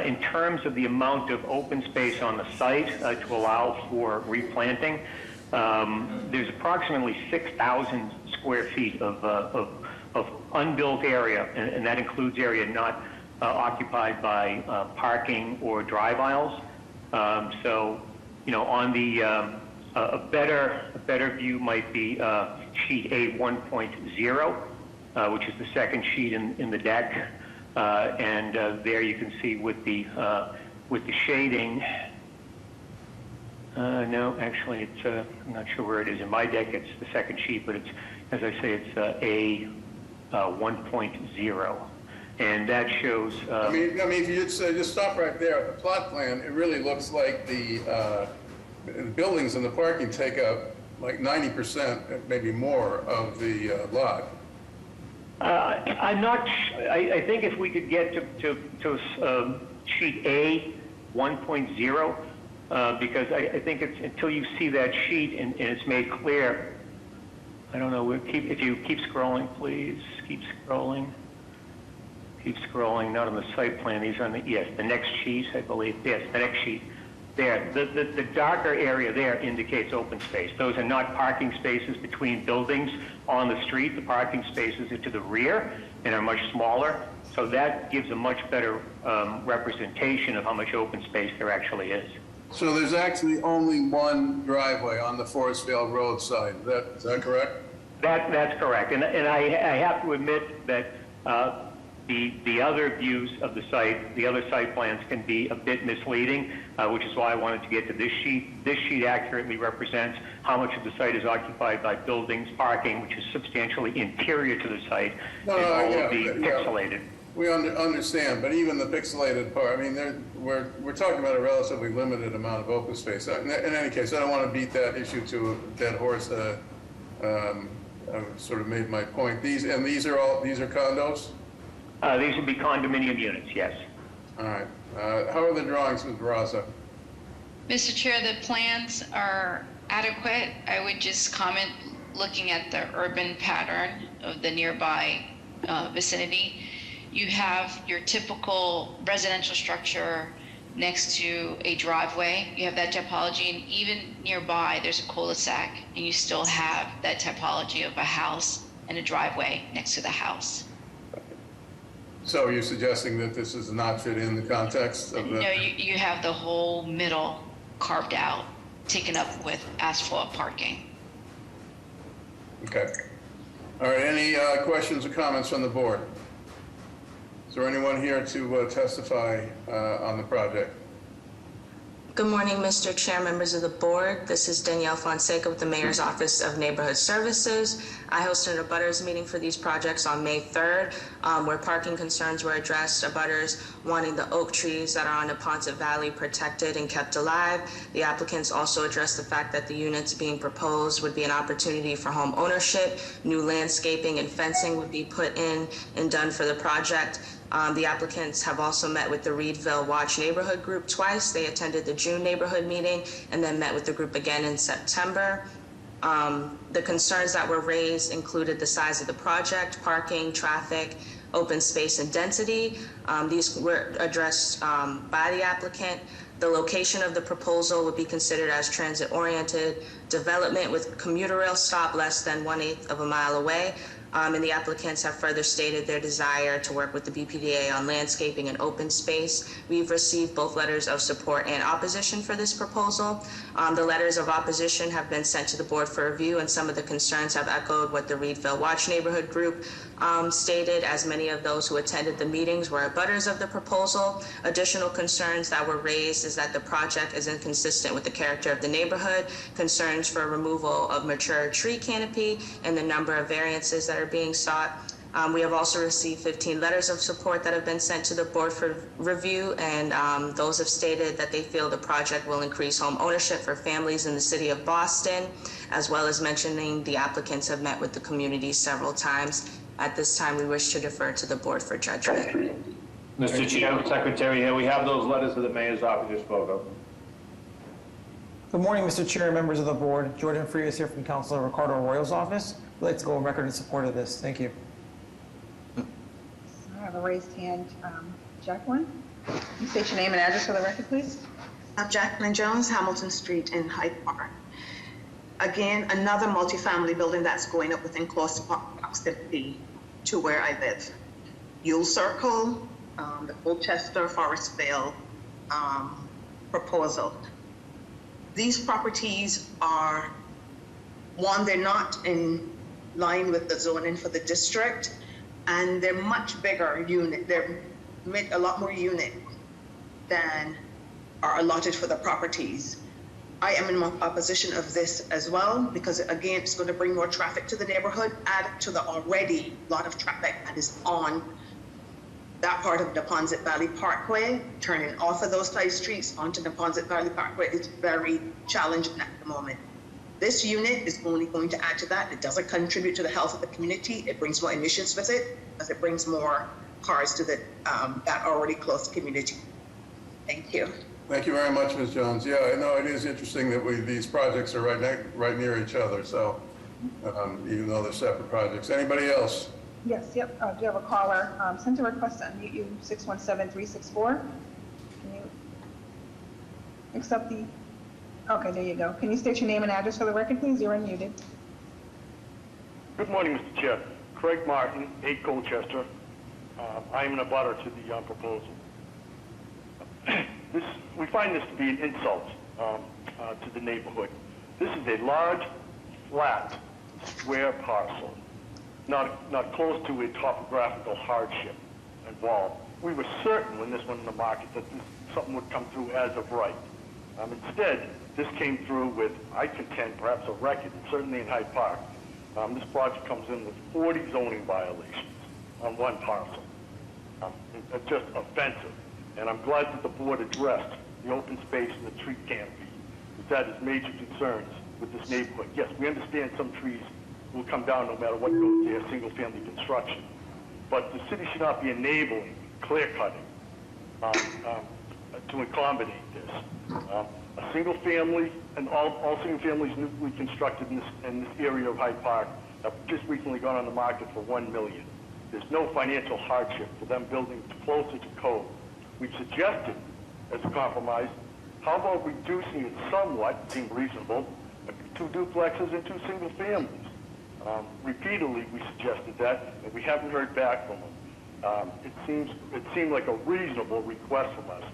In terms of the amount of open space on the site to allow for replanting, there's approximately 6,000 square feet of unbuilt area, and that includes area not occupied by parking or drive aisles. So, on the a better view might be sheet A 1.0, which is the second sheet in the deck, and there you can see with the shading. No, actually, it's I'm not sure where it is in my deck. It's the second sheet, but it's, as I say, it's A 1.0. And that shows. I mean, if you just stop right there at the plot plan, it really looks like the buildings and the parking take up like 90%, maybe more, of the lot. I'm not. I think if we could get to sheet A 1.0, because I think it's until you see that sheet and it's made clear. I don't know. If you keep scrolling, please keep scrolling. Keep scrolling, not on the site plan. These are on the, yes, the next sheet, I believe. Yes, the next sheet. There, the darker area there indicates open space. Those are not parking spaces between buildings on the street. The parking spaces are to the rear and are much smaller. So that gives a much better representation of how much open space there actually is. So there's actually only one driveway on the Forestvale Road side. Is that correct? That's correct. And I have to admit that the other views of the site, the other site plans can be a bit misleading, which is why I wanted to get to this sheet. This sheet accurately represents how much of the site is occupied by buildings, parking, which is substantially interior to the site, and all of the pixelated. We understand, but even the pixelated part, I mean, we're talking about a relatively limited amount of open space. In any case, I don't want to beat that issue to a dead horse. I've sort of made my point. These are condos? These would be condominium units, yes. All right. How are the drawings, Ms. Barraza? Mr. Chair, the plans are adequate. I would just comment, looking at the urban pattern of the nearby vicinity. You have your typical residential structure next to a driveway. You have that typology, and even nearby there's a cul-de-sac, and you still have that typology of a house and a driveway next to the house. So you're suggesting that this does not fit in the context of the... No, you have the whole middle carved out, taken up with asphalt parking. Okay. All right, any questions or comments from the board? Is there anyone here to testify on the project? Good morning, Mr. Chair, members of the board. This is Danielle Fonseca with the Mayor's Office of Neighborhood Services. I hosted a abutters meeting for these projects on May 3rd, where parking concerns were addressed. Abutters wanting the oak trees that are on the Ponce Valley protected and kept alive. The applicants also addressed the fact that the units being proposed would be an opportunity for home ownership. New landscaping and fencing would be put in and done for the project. The applicants have also met with the Reedville Watch Neighborhood Group twice. They attended the June neighborhood meeting and then met with the group again in September. The concerns that were raised included the size of the project, parking, traffic, open space, and density. These were addressed by the applicant. The location of the proposal would be considered as transit-oriented development with commuter rail stop less than 1/8 of a mile away. And the applicants have further stated their desire to work with the BPDA on landscaping and open space. We've received both letters of support and opposition for this proposal. The letters of opposition have been sent to the board for review, and some of the concerns have echoed what the Reedville Watch Neighborhood Group stated, as many of those who attended the meetings were abutters of the proposal. Additional concerns that were raised is that the project is inconsistent with the character of the neighborhood, concerns for removal of mature tree canopy, and the number of variances that are being sought. We have also received 15 letters of support that have been sent to the board for review, and those have stated that they feel the project will increase home ownership for families in the city of Boston, as well as mentioning the applicants have met with the community several times. At this time, we wish to defer to the board for judgment. Mr. Chair, Secretary, here we have those letters that the mayor's office just spoke of. Good morning, Mr. Chair, members of the board. Jordan Frias here from Councilor Ricardo Arroyo's office. I'd like to go on record in support of this. Thank you. I have a raised hand. Jacqueline, can you state your name and address for the record, please? I'm Jacqueline Jones, Hamilton Street in Hyde Park. Again, another multifamily building that's going up within close proximity to where I live. Yule Circle, the Colchester Forestvale proposal. These properties are, one, they're not in line with the zoning for the district, and they're much bigger unit. They're a lot more unit than are allotted for the properties. I am in opposition of this as well, because again, it's going to bring more traffic to the neighborhood, add to the already lot of traffic that is on that part of the Ponce Valley Parkway. Turning off of those side streets onto the Ponce Valley Parkway is very challenging at the moment. This unit is only going to add to that. It doesn't contribute to the health of the community. It brings more emissions with it, as it brings more cars to the that already close community. Thank you. Thank you very much, Ms. Jones. Yeah, I know it is interesting that these projects are right near each other, so even though they're separate projects. Anybody else? Yes, yep. Do you have a caller? Sent a request to unmute you, 617-364. Can you? accept the, okay, there you go. Can you state your name and address for the record, please? You're unmuted. Good morning, Mr. Chair. Craig Martin, 8 Colchester. I am an abutter to the proposal. We find this to be an insult to the neighborhood. This is a large, flat, square parcel, not close to a topographical hardship involved. We were certain when this went in the market that something would come through as of right. Instead, this came through with, I contend, perhaps a record, certainly in Hyde Park. This project comes in with 40 zoning violations on one parcel. It's just offensive. And I'm glad that the board addressed the open space and the tree canopy, because that is major concerns with this neighborhood. Yes, we understand some trees will come down no matter what goes there, single-family construction. But the city should not be enabling clear cutting to accommodate this. A single family and all single families newly constructed in this area of Hyde Park have just recently gone on the market for $1 million. There's no financial hardship for them building closer to code. We've suggested as a compromise, how about reducing it somewhat, it seemed reasonable, 2 duplexes and 2 single families. Repeatedly we suggested that, and we haven't heard back from them. It seemed like a reasonable request from us,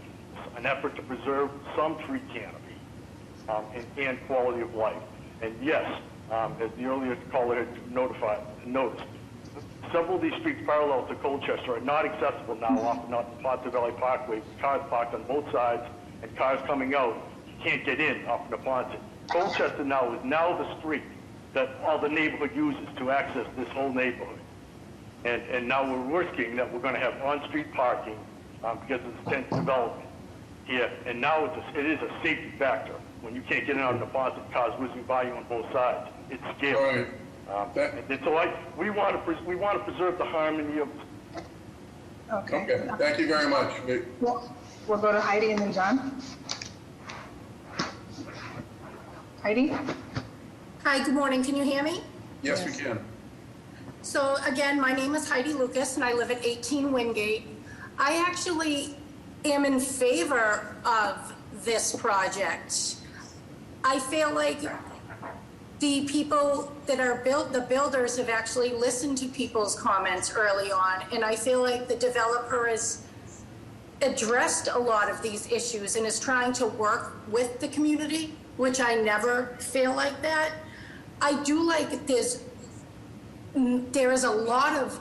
an effort to preserve some tree canopy and quality of life. And yes, as the earlier caller had noticed, several of these streets parallel to Colchester are not accessible now off the Ponce Valley Parkway, with cars parked on both sides and cars coming out. You can't get in off the Ponce. Colchester now is the street that all the neighborhood uses to access this whole neighborhood. And now we're risking that we're going to have on-street parking because of this dense development here. And now it is a safety factor. When you can't get in out of the Ponce, cars whizzing by you on both sides. It's scary. And so we want to preserve the harmony of. Okay. Thank you very much. We'll go to Heidi and then John. Heidi? Hi, good morning. Can you hear me? Yes, we can. So again, my name is Heidi Lucas and I live at 18 Wingate. I actually am in favor of this project. I feel like the people that are the builders have actually listened to people's comments early on, and I feel like the developer has addressed a lot of these issues and is trying to work with the community, which I never feel like that. I do like there is a lot of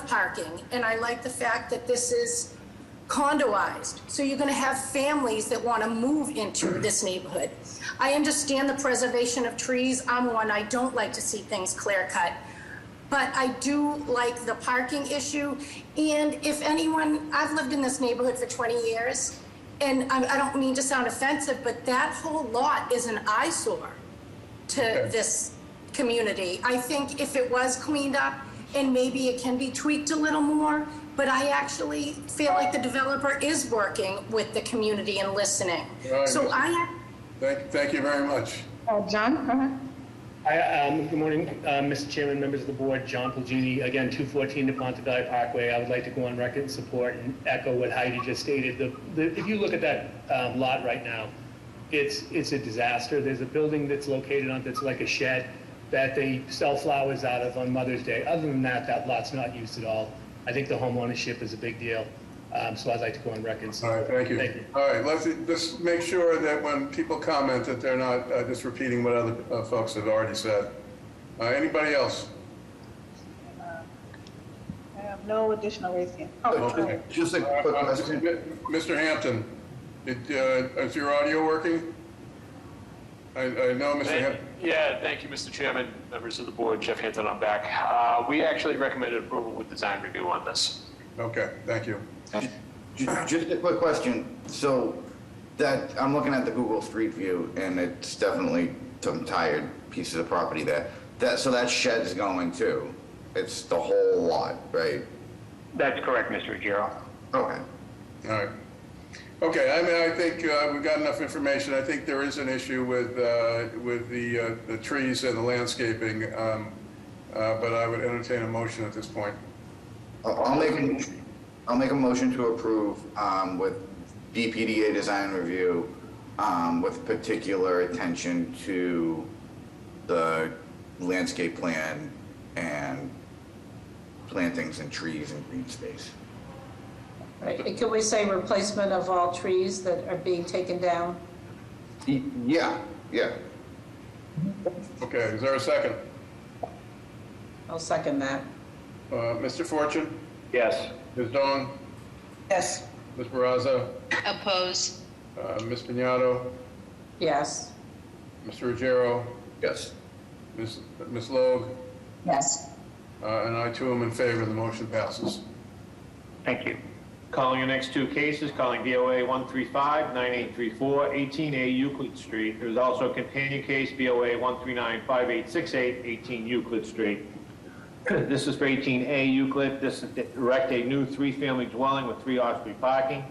parking, and I like the fact that this is condoized. So you're going to have families that want to move into this neighborhood. I understand the preservation of trees. I'm one, I don't like to see things clear cut. But I do like the parking issue. And if anyone, I've lived in this neighborhood for 20 years, and I don't mean to sound offensive, but that whole lot is an eyesore to this community. I think if it was cleaned up and maybe it can be tweaked a little more, but I actually feel like the developer is working with the community and listening. Right. So Thank you very much. John, go ahead. Good morning, Mr. Chairman, members of the board. John Pulgini, again, 214 Ponce Valley Parkway. I would like to go on record in support and echo what Heidi just stated. If you look at that lot right now, it's a disaster. There's a building that's located on that's like a shed that they sell flowers out of on Mother's Day. Other than that, that lot's not used at all. I think the home ownership is a big deal. So I'd like to go on record. All right, thank you. All right, let's just make sure that when people comment that they're not just repeating what other folks have already said. Anybody else? I have no additional raised hand. Oh, Just a quick question. Mr. Hampton, is your audio working? I know Mr. Hampton. Yeah, thank you, Mr. Chairman, members of the board. Jeff Hampton, I'm back. We actually recommended approval with design review on this. Okay, thank you. Just a quick question. So that I'm looking at the Google Street View, and it's definitely some tired pieces of property there. So that shed's going too. It's the whole lot, right? That's correct, Mr. Ruggiero. Okay. All right. Okay, I mean, I think we've got enough information. I think there is an issue with the trees and the landscaping, but I would entertain a motion at this point. I'll make a motion to approve with BPDA design review with particular attention to the landscape plan and plantings and trees and green space. Right, and can we say replacement of all trees that are being taken down? Yeah. Okay, is there a second? I'll second that. Mr. Fortune? Yes. Ms. Dawn? Yes. Ms. Barraza? Oppose. Ms. Piñato? Yes. Mr. Ruggiero? Yes. Ms. Logue? Yes. And I too am in favor. The motion passes. Thank you. Calling your next two cases, calling BOA 135-9834, 18A Euclid Street. There's also a companion case, BOA 139-5868, 18 Euclid Street. This is for 18A Euclid. This is to erect a new three-family dwelling with 3 off-street parking.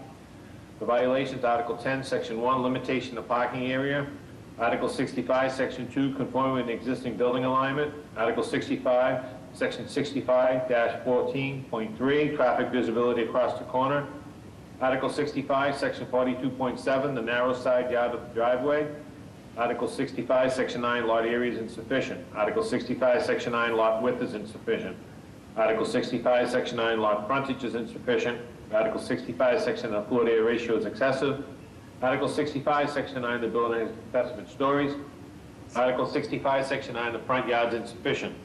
The violations, Article 10, Section 1, limitation of parking area. Article 65, Section 2, conforming with an existing building alignment. Article 65, Section 65-14.3, traffic visibility across the corner. Article 65, Section 42.7, the narrow side yard of the driveway. Article 65, Section 9, lot area is insufficient. Article 65, Section 9, lot width is insufficient. Article 65, Section 9, lot frontage is insufficient. Article 65, Section 9, floor area ratio is excessive. Article 65, Section 9, the building has excessive stories. Article 65, Section 9, the front yard is insufficient.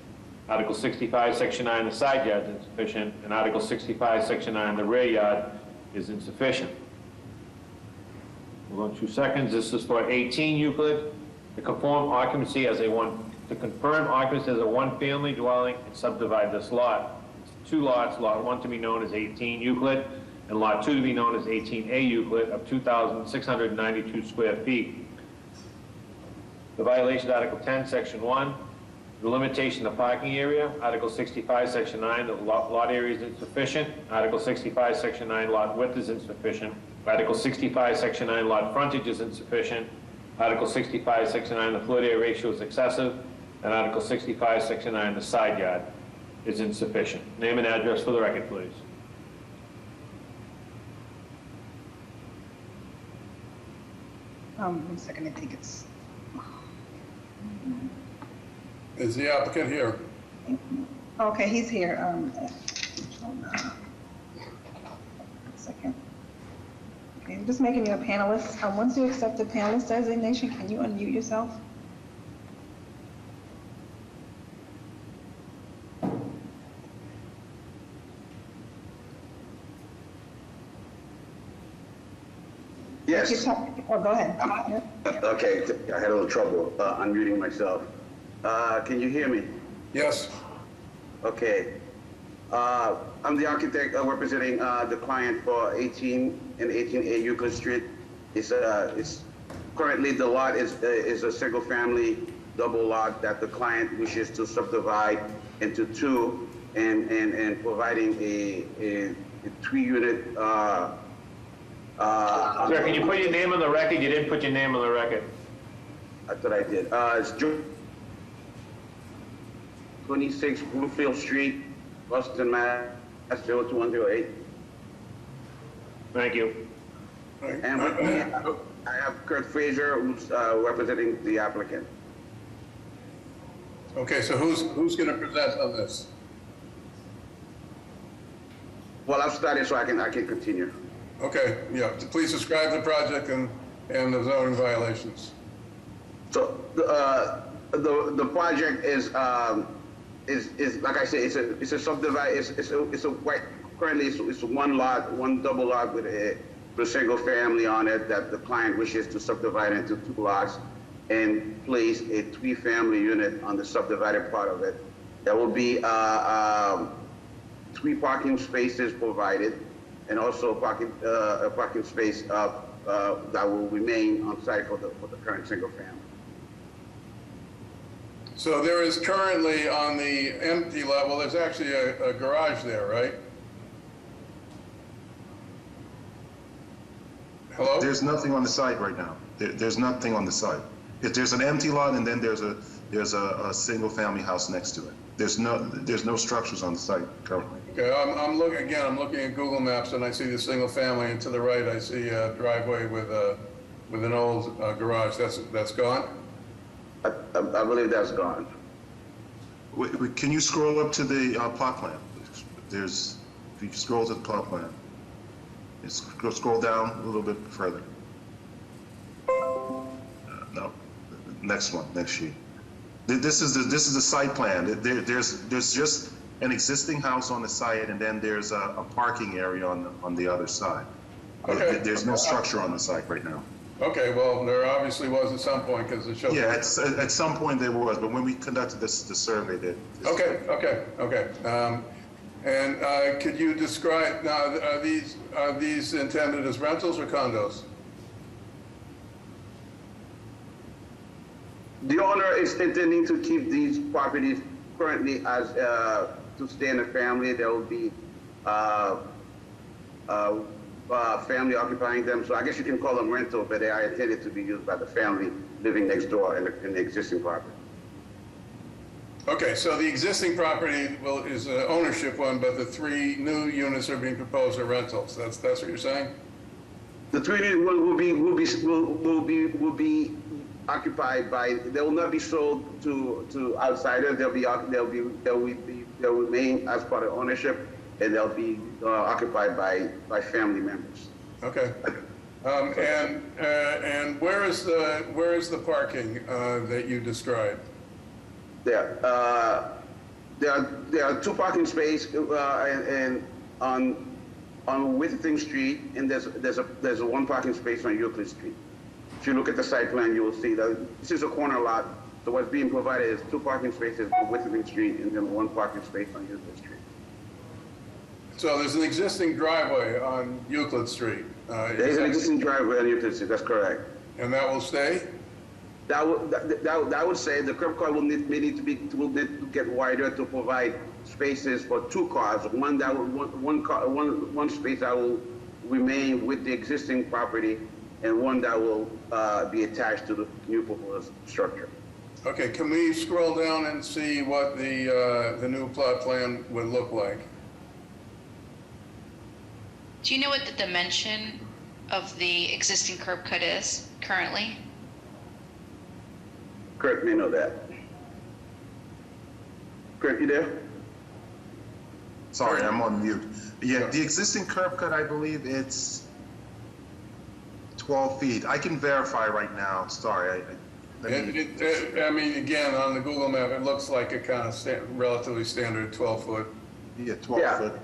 Article 65, Section 9, the side yard is insufficient. And Article 65, Section 9, the rear yard is insufficient. Hold on 2 seconds. This is for 18 Euclid. To confirm occupancy as a one-family dwelling and subdivide this lot. It's 2 lots, lot 1 to be known as 18 Euclid, and lot 2 to be known as 18A Euclid of 2,692 square feet. The violation, Article 10, Section 1, the limitation of parking area. Article 65, Section 9, the lot area is insufficient. Article 65, Section 9, lot width is insufficient. Article 65, Section 9, lot frontage is insufficient. Article 65, Section 9, the floor area ratio is excessive. And Article 65, Section 9, the side yard is insufficient. Name and address for the record, please. One second, I think it's. Is the applicant here? Okay, he's here. Hold on. 1 second. Okay, I'm just making you a panelist. Once you accept the panelist designation, can you unmute yourself? Yes. Oh, go ahead. Okay, I had a little trouble unmuting myself. Can you hear me? Yes. Okay. I'm the architect representing the client for 18 and 18A Euclid Street. It's currently the lot is a single family double lot that the client wishes to subdivide into 2 and providing a 3-unit Sir, can you put your name on the record? You didn't put your name on the record. I thought I did. It's 26 Bloomfield Street, Boston, Mass. 02108. Thank you. And with me, I have Kurt Frazier, who's representing the applicant. Okay, so who's going to present on this? Well, I've started, so I can continue. Okay, yeah. Please describe the project and the zoning violations. So the project is like I said, it's a subdivide. Currently it's 1 lot, 1 double lot with a single family on it that the client wishes to subdivide into 2 lots and place a 3-family unit on the subdivided part of it. There will be 3 parking spaces provided, and also a parking space that will remain on site for the current single family. So there is currently on the empty level, there's actually a garage there, right? Hello? There's nothing on the site right now. There's nothing on the site. There's an empty lot, and then there's a single family house next to it. There's no structures on the site currently. Okay, I'm looking at Google Maps and I see the single family, and to the right I see a driveway with an old garage. That's gone? I believe that's gone. Can you scroll up to the plot plan? If you scroll to the plot plan, scroll down a little bit further. No, next one, next sheet. This is the site plan. There's just an existing house on the site, and then there's a parking area on the other side. Okay. There's no structure on the site right now. Okay, well, there obviously was at some point because it shows. Yeah, at some point there was, but when we conducted the survey, Okay. And could you describe, now, are these intended as rentals or condos? The owner is intending to keep these properties currently as to stay in a family. There will be family occupying them. So I guess you can call them rental, but they are intended to be used by the family living next door in the existing property. Okay, so the existing property is an ownership one, but the 3 new units are being proposed are rentals. That's what you're saying? The 3 units will be occupied by. They will not be sold to outsiders. They'll remain as part of ownership, and they'll be occupied by family members. Okay. And where is the parking that you described? There are 2 parking spaces and on Withington Street, and there's a 1 parking space on Euclid Street. If you look at the site plan, you will see that this is a corner lot. So what's being provided is 2 parking spaces on Withington Street and then 1 parking space on Euclid Street. So there's an existing driveway on Euclid Street. There's an existing driveway on Euclid Street. That's correct. And that will stay? That would say the curb cut will need to get wider to provide spaces for 2 cars. One space that will remain with the existing property, and 1 that will be attached to the new proposed structure. Okay, can we scroll down and see what the new plot plan would look like? Do you know what the dimension of the existing curb cut is currently? Kurt may know that. Kurt, you there? Sorry, I'm on mute. Yeah, the existing curb cut, I believe it's 12 feet. I can verify right now. Sorry. I mean, again, on the Google map, it looks like a kind of relatively standard 12-foot. Yeah, 12 foot.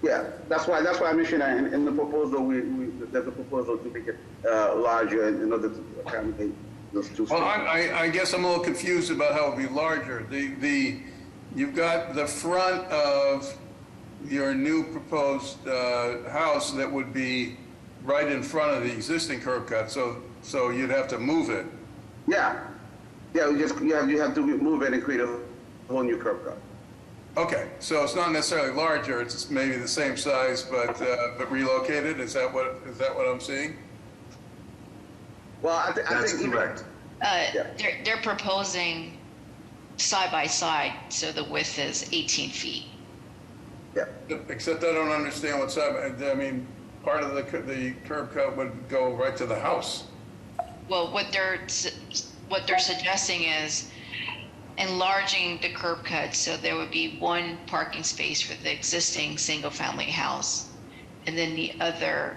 Yeah, that's why I mentioned that in the proposal. There's a proposal to make it larger in order to accommodate those 2 Well, I guess I'm a little confused about how it would be larger. You've got the front of your new proposed house that would be right in front of the existing curb cut, so you'd have to move it. Yeah, you have to move it and create a whole new curb cut. Okay, so it's not necessarily larger; it's maybe the same size, but relocated. Is that what I'm seeing? Well, I think that's correct. They're proposing side by side, so the width is 18 feet. Yeah. Except I don't understand what side. I mean, part of the curb cut would go right to the house. Well, what they're suggesting is enlarging the curb cut so there would be 1 parking space for the existing single-family house, and then the other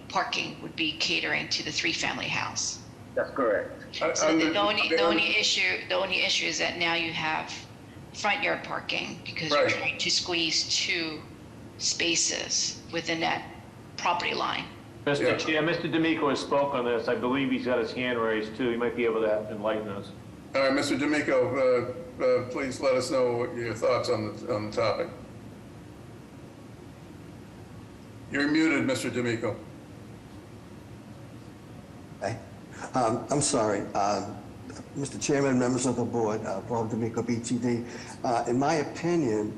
parking would be catering to the 3-family house. That's correct. So the only issue is that now you have front yard parking because you're trying to squeeze 2 spaces within that property line. Mr. Chair, Mr. D'Amico has spoke on this. I believe he's got his hand raised too. He might be able to enlighten us. All right, Mr. D'Amico, please let us know your thoughts on the topic. You're muted, Mr. D'Amico. Hi. I'm sorry. Mr. Chairman, members of the board, Paul D'Amico, BTD. In my opinion,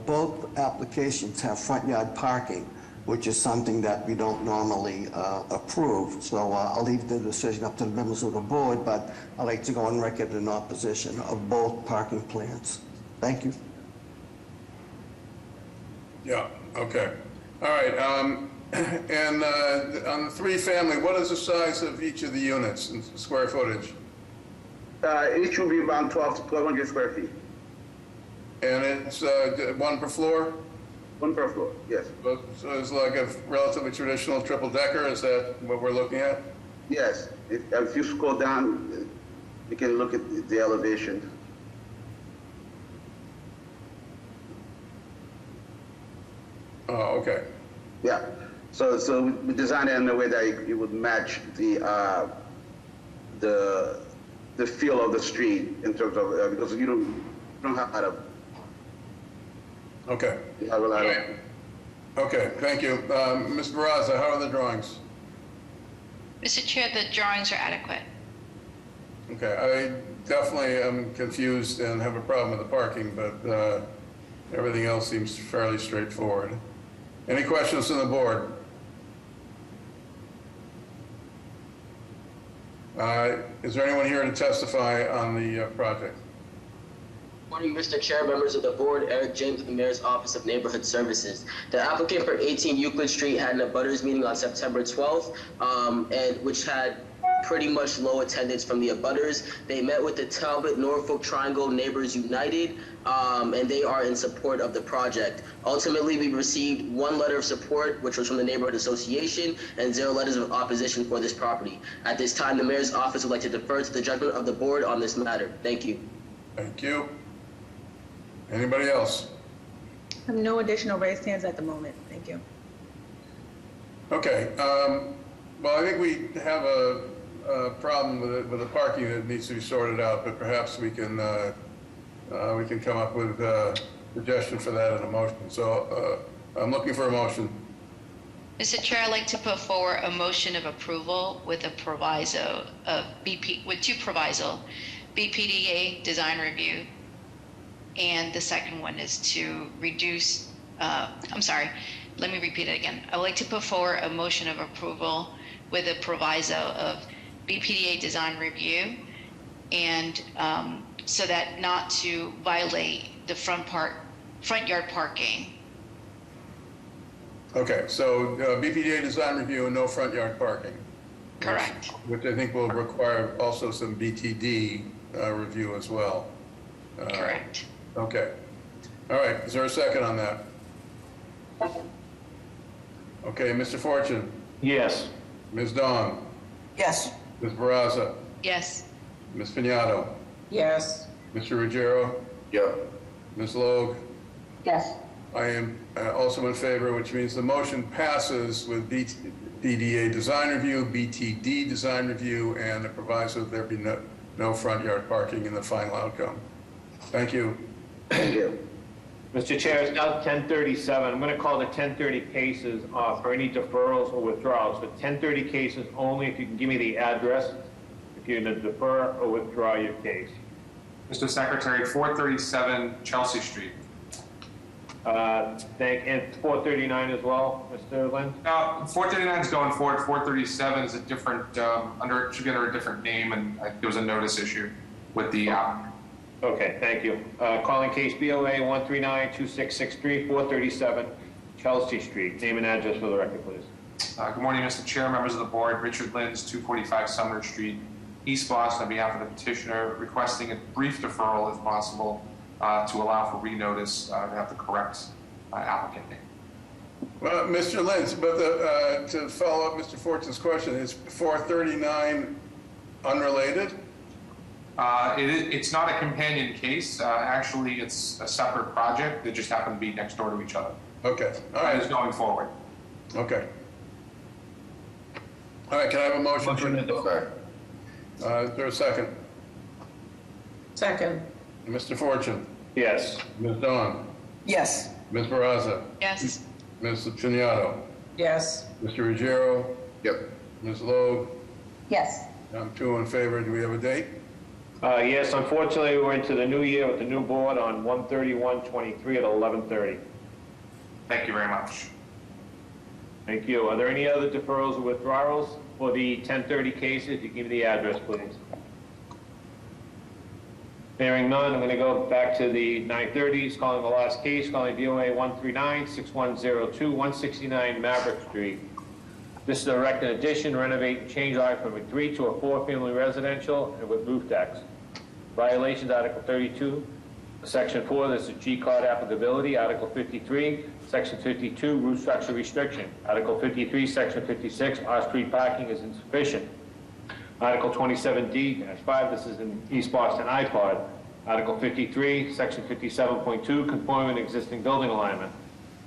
both applications have front yard parking, which is something that we don't normally approve. So I'll leave the decision up to the members of the board, but I'd like to go on record in opposition of both parking plans. Thank you. Yeah, okay. All right, and on the three-family, what is the size of each of the units in square footage? It should be around 1,200 square feet. And it's one per floor? One per floor, yes. So it's like a relatively traditional triple-decker, is that what we're looking at? Yes. If you scroll down, you can look at the elevation. Oh, okay. Yeah. So we designed it in a way that it would match the feel of the street in terms of because you don't have a. Okay. You have a lot of. Okay, thank you. Ms. Barraza, how are the drawings? Mr. Chair, the drawings are adequate. Okay, I definitely am confused and have a problem with the parking, but everything else seems fairly straightforward. Any questions from the board? Is there anyone here to testify on the project? Morning, Mr. Chair, members of the board. Eric James with the Mayor's Office of Neighborhood Services. The applicant for 18 Euclid Street had an abutters meeting on September 12th, and which had pretty much low attendance from the abutters. They met with the Talbot Norfolk Triangle Neighbors United, and they are in support of the project. Ultimately, we received one letter of support, which was from the Neighborhood Association, and 0 letters of opposition for this property. At this time, the Mayor's Office would like to defer to the judgment of the board on this matter. Thank you. Thank you. Anybody else? No additional raised hands at the moment. Thank you. Okay. Well, I think we have a problem with the parking that needs to be sorted out, but perhaps we can come up with a suggestion for that in a motion. So I'm looking for a motion. Mr. Chair, I'd like to put forward a motion of approval with a proviso of with two proviso, BPDA design review, and the second one is to reduce, I'm sorry, let me repeat it again. I would like to put forward a motion of approval with a proviso of BPDA design review, and so that not to violate the front yard parking. Okay, so BPDA design review and no front yard parking. Correct. Which I think will require also some BTD review as well. Correct. Okay. All right, is there a second on that? Okay, Mr. Fortune? Yes. Ms. Dawn? Yes. Ms. Barraza? Yes. Ms. Piñato? Yes. Mr. Ruggiero? Yep. Ms. Logue? Yes. I am also in favor, which means the motion passes with BPDA design review, BTD design review, and the proviso that there be no front yard parking in the final outcome. Thank you. Thank you. Mr. Chair, it's now 10:37. I'm going to call the 10:30 cases for any deferrals or withdrawals. For 10:30 cases only, if you can give me the address, if you're going to defer or withdraw your case. Mr. Secretary, 437 Chelsea Street. And 439 as well, Mr. Lynn? 439 is going forward. 437 is a different, it should be under a different name, and there was a notice issue with the applicant. Okay, thank you. Calling case BOA 139-2663, 437 Chelsea Street. Name and address for the record, please. Good morning, Mr. Chair, members of the board. Richard Lins, 245 Sumner Street, East Boston, on behalf of the petitioner, requesting a brief deferral if possible to allow for renotice to have the correct applicant name. Well, Mr. Lynch, but to follow up Mr. Fortune's question, is 439 unrelated? It's not a companion case. Actually, it's a separate project. They just happen to be next door to each other. Okay. All right. It's going forward. Okay. All right. Can I have a motion to defer? Is there a second? Second. Mr. Fortune? Yes. Ms. Dawn? Yes. Ms. Barraza? Yes. Ms. Piñato? Yes. Mr. Ruggiero? Yep. Ms. Logue? Yes. I'm 2 in favor. Do we have a date? Yes, unfortunately, we're into the new year with the new board on 1/31/23 at 11:30. Thank you very much. Thank you. Are there any other deferrals or withdrawals for the 10:30 cases? You give me the address, please. Hearing none, I'm going to go back to the 930s, calling the last case, calling BOA 139-6102, 169 Maverick Street. This is a erect an addition, renovate, and change lot from a 3 to a 4-family residential and with roof decks. Violations, Article 32, Section 4, this is G-card applicability. Article 53, Section 52, roof structure restriction. Article 53, Section 56, off-street parking is insufficient. Article 27D-5, this is in East Boston iPod. Article 53, Section 57.2, conforming existing building alignment.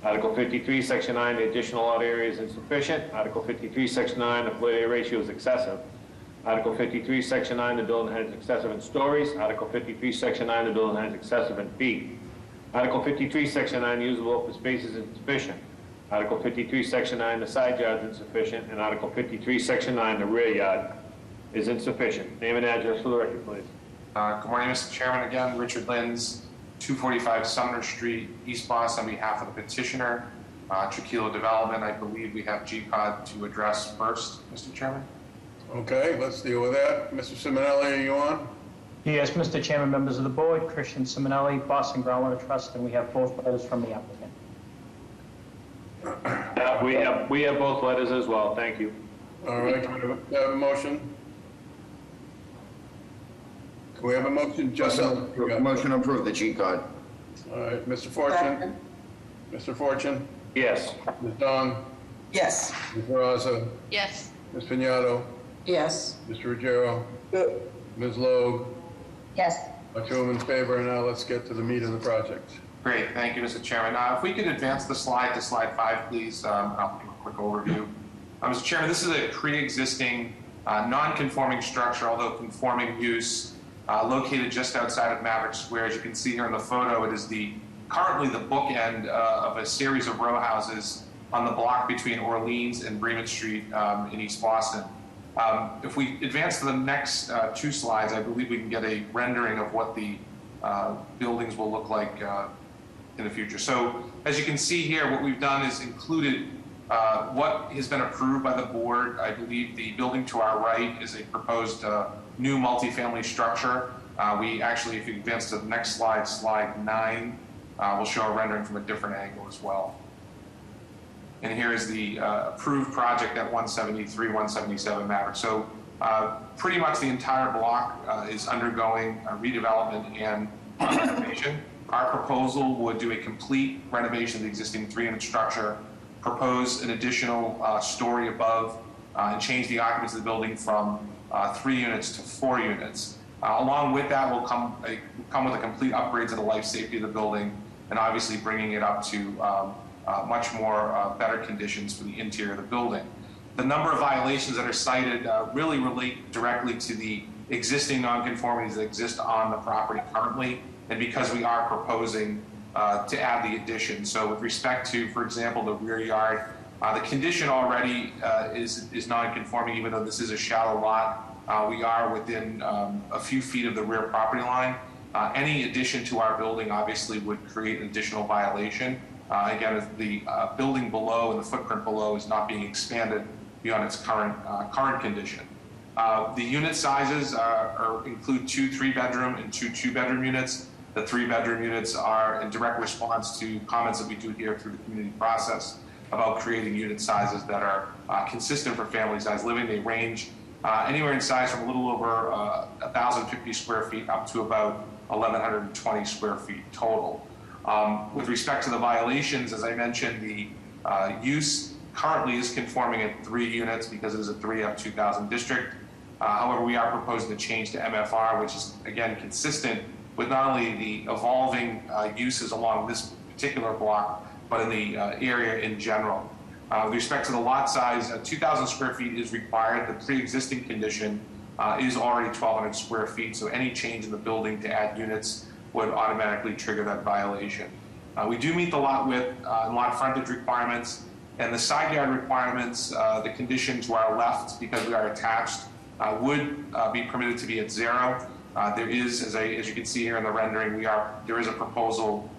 Article 53, Section 9, the additional lot area is insufficient. Article 53, Section 9, the floor area ratio is excessive. Article 53, Section 9, the building height is excessive in stories. Article 53, Section 9, the building height is excessive in feet. Article 53, Section 9, usable open space is insufficient. Article 53, Section 9, the side yard is insufficient. And Article 53, Section 9, the rear yard is insufficient. Name and address for the record, please. Good morning, Mr. Chairman. Again, Richard Lins, 245 Sumner Street, East Boston, on behalf of the petitioner, Trujillo Development. I believe we have G-Pod to address first, Mr. Chairman. Okay, let's deal with that. Mr. Simonelli, are you on? Yes, Mr. Chairman, members of the board, Christian Simonelli, Boston Groundwater Trust, and we have both letters from the applicant. We have both letters as well. Thank you. All right, can we have a motion? Can we have a motion? Motion to approve the G-card. All right, Mr. Fortune? Mr. Fortune? Yes. Ms. Dong? Yes. Ms. Raza? Yes. Ms. Piñato? Yes. Mr. Ruggiero? Ms. Logue? Yes. Two of them in favor, and now let's get to the meat of the project. Great, thank you, Mr. Chairman. If we could advance the slide to slide 5, please. I'll give a quick overview. Mr. Chairman, this is a pre-existing non-conforming structure, although conforming use, located just outside of Maverick Square. As you can see here in the photo, it is currently the bookend of a series of row houses on the block between Orleans and Bremen Street in East Boston. If we advance to the next 2 slides, I believe we can get a rendering of what the buildings will look like in the future. So as you can see here, what we've done is included what has been approved by the board. I believe the building to our right is a proposed new multifamily structure. We actually, if you advance to the next slide, slide 9, we'll show a rendering from a different angle as well. And here is the approved project at 173, 177 Maverick. So pretty much the entire block is undergoing redevelopment and renovation. Our proposal would do a complete renovation of the existing 3-unit structure, propose an additional story above, and change the occupancy of the building from 3 units to 4 units. Along with that will come with a complete upgrade to the life safety of the building, and obviously bringing it up to much more better conditions for the interior of the building. The number of violations that are cited really relate directly to the existing nonconformities that exist on the property currently, and because we are proposing to add the addition. So with respect to, for example, the rear yard, the condition already is non-conforming, even though this is a shallow lot. We are within a few feet of the rear property line. Any addition to our building obviously would create an additional violation. Again, if the building below and the footprint below is not being expanded beyond its current condition. The unit sizes include 2 3-bedroom and 2 2-bedroom units. The 3-bedroom units are in direct response to comments that we do here through the community process about creating unit sizes that are consistent for family size living. They range anywhere in size from a little over 1,050 square feet up to about 1,120 square feet total. With respect to the violations, as I mentioned, the use currently is conforming at 3 units because it is a 3 up 2,000 district. However, we are proposing to change to MFR, which is, again, consistent with not only the evolving uses along this particular block, but in the area in general. With respect to the lot size, 2,000 square feet is required. The pre-existing condition is already 1,200 square feet, so any change in the building to add units would automatically trigger that violation. We do meet the lot width and lot frontage requirements, and the side yard requirements, the condition to our left, because we are attached, would be permitted to be at 0. There is, as you can see here in the rendering, there is a proposal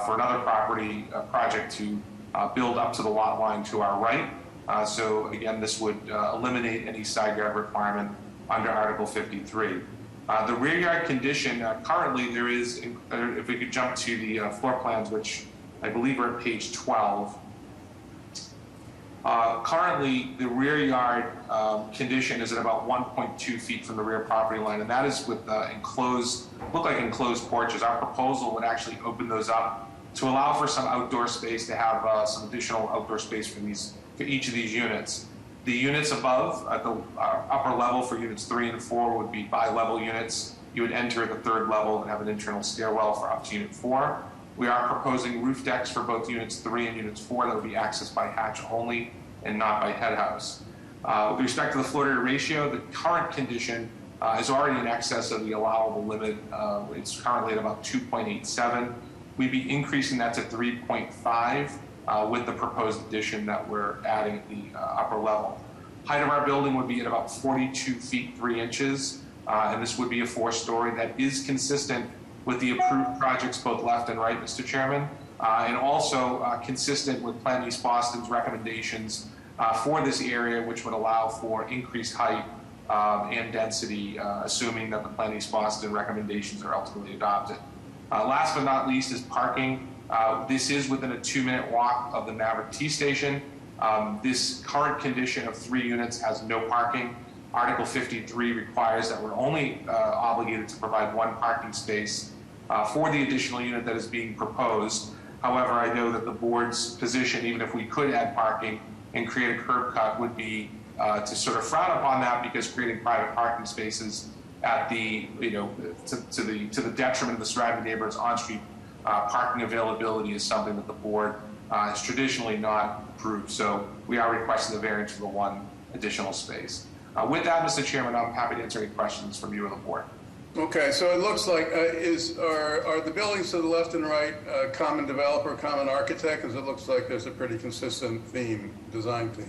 for another property project to build up to the lot line to our right. So again, this would eliminate any side yard requirement under Article 53. The rear yard condition, currently there is, if we could jump to the floor plans, which I believe are at page 12. Currently, the rear yard condition is at about 1.2 feet from the rear property line, and that is with look like enclosed porches. Our proposal would actually open those up to allow for some outdoor space, to have some additional outdoor space for each of these units. The units above, at the upper level for units 3 and 4, would be bi-level units. You would enter at the 3rd level and have an internal stairwell for up to unit 4. We are proposing roof decks for both units 3 and units 4 that would be accessed by hatch only and not by head house. With respect to the floor area ratio, the current condition is already in excess of the allowable limit. It's currently at about 2.87. We'd be increasing that to 3.5 with the proposed addition that we're adding at the upper level. Height of our building would be at about 42 feet 3 inches, and this would be a 4-story. That is consistent with the approved projects both left and right, Mr. Chairman, and also consistent with Plan East Boston's recommendations for this area, which would allow for increased height and density, assuming that the Plan East Boston recommendations are ultimately adopted. Last but not least is parking. This is within a 2-minute walk of the Maverick T station. This current condition of 3 units has no parking. Article 53 requires that we're only obligated to provide 1 parking space for the additional unit that is being proposed. However, I know that the board's position, even if we could add parking and create a curb cut, would be to sort of frown upon that, because creating private parking spaces at the, to the detriment of the surrounding neighborhoods on-street parking availability is something that the board has traditionally not approved. So we are requesting the variance for the 1 additional space. With that, Mr. Chairman, I'm happy to answer any questions from you or the board. Okay, so it looks like, are the buildings to the left and right common developer, common architect? Because it looks like there's a pretty consistent design theme.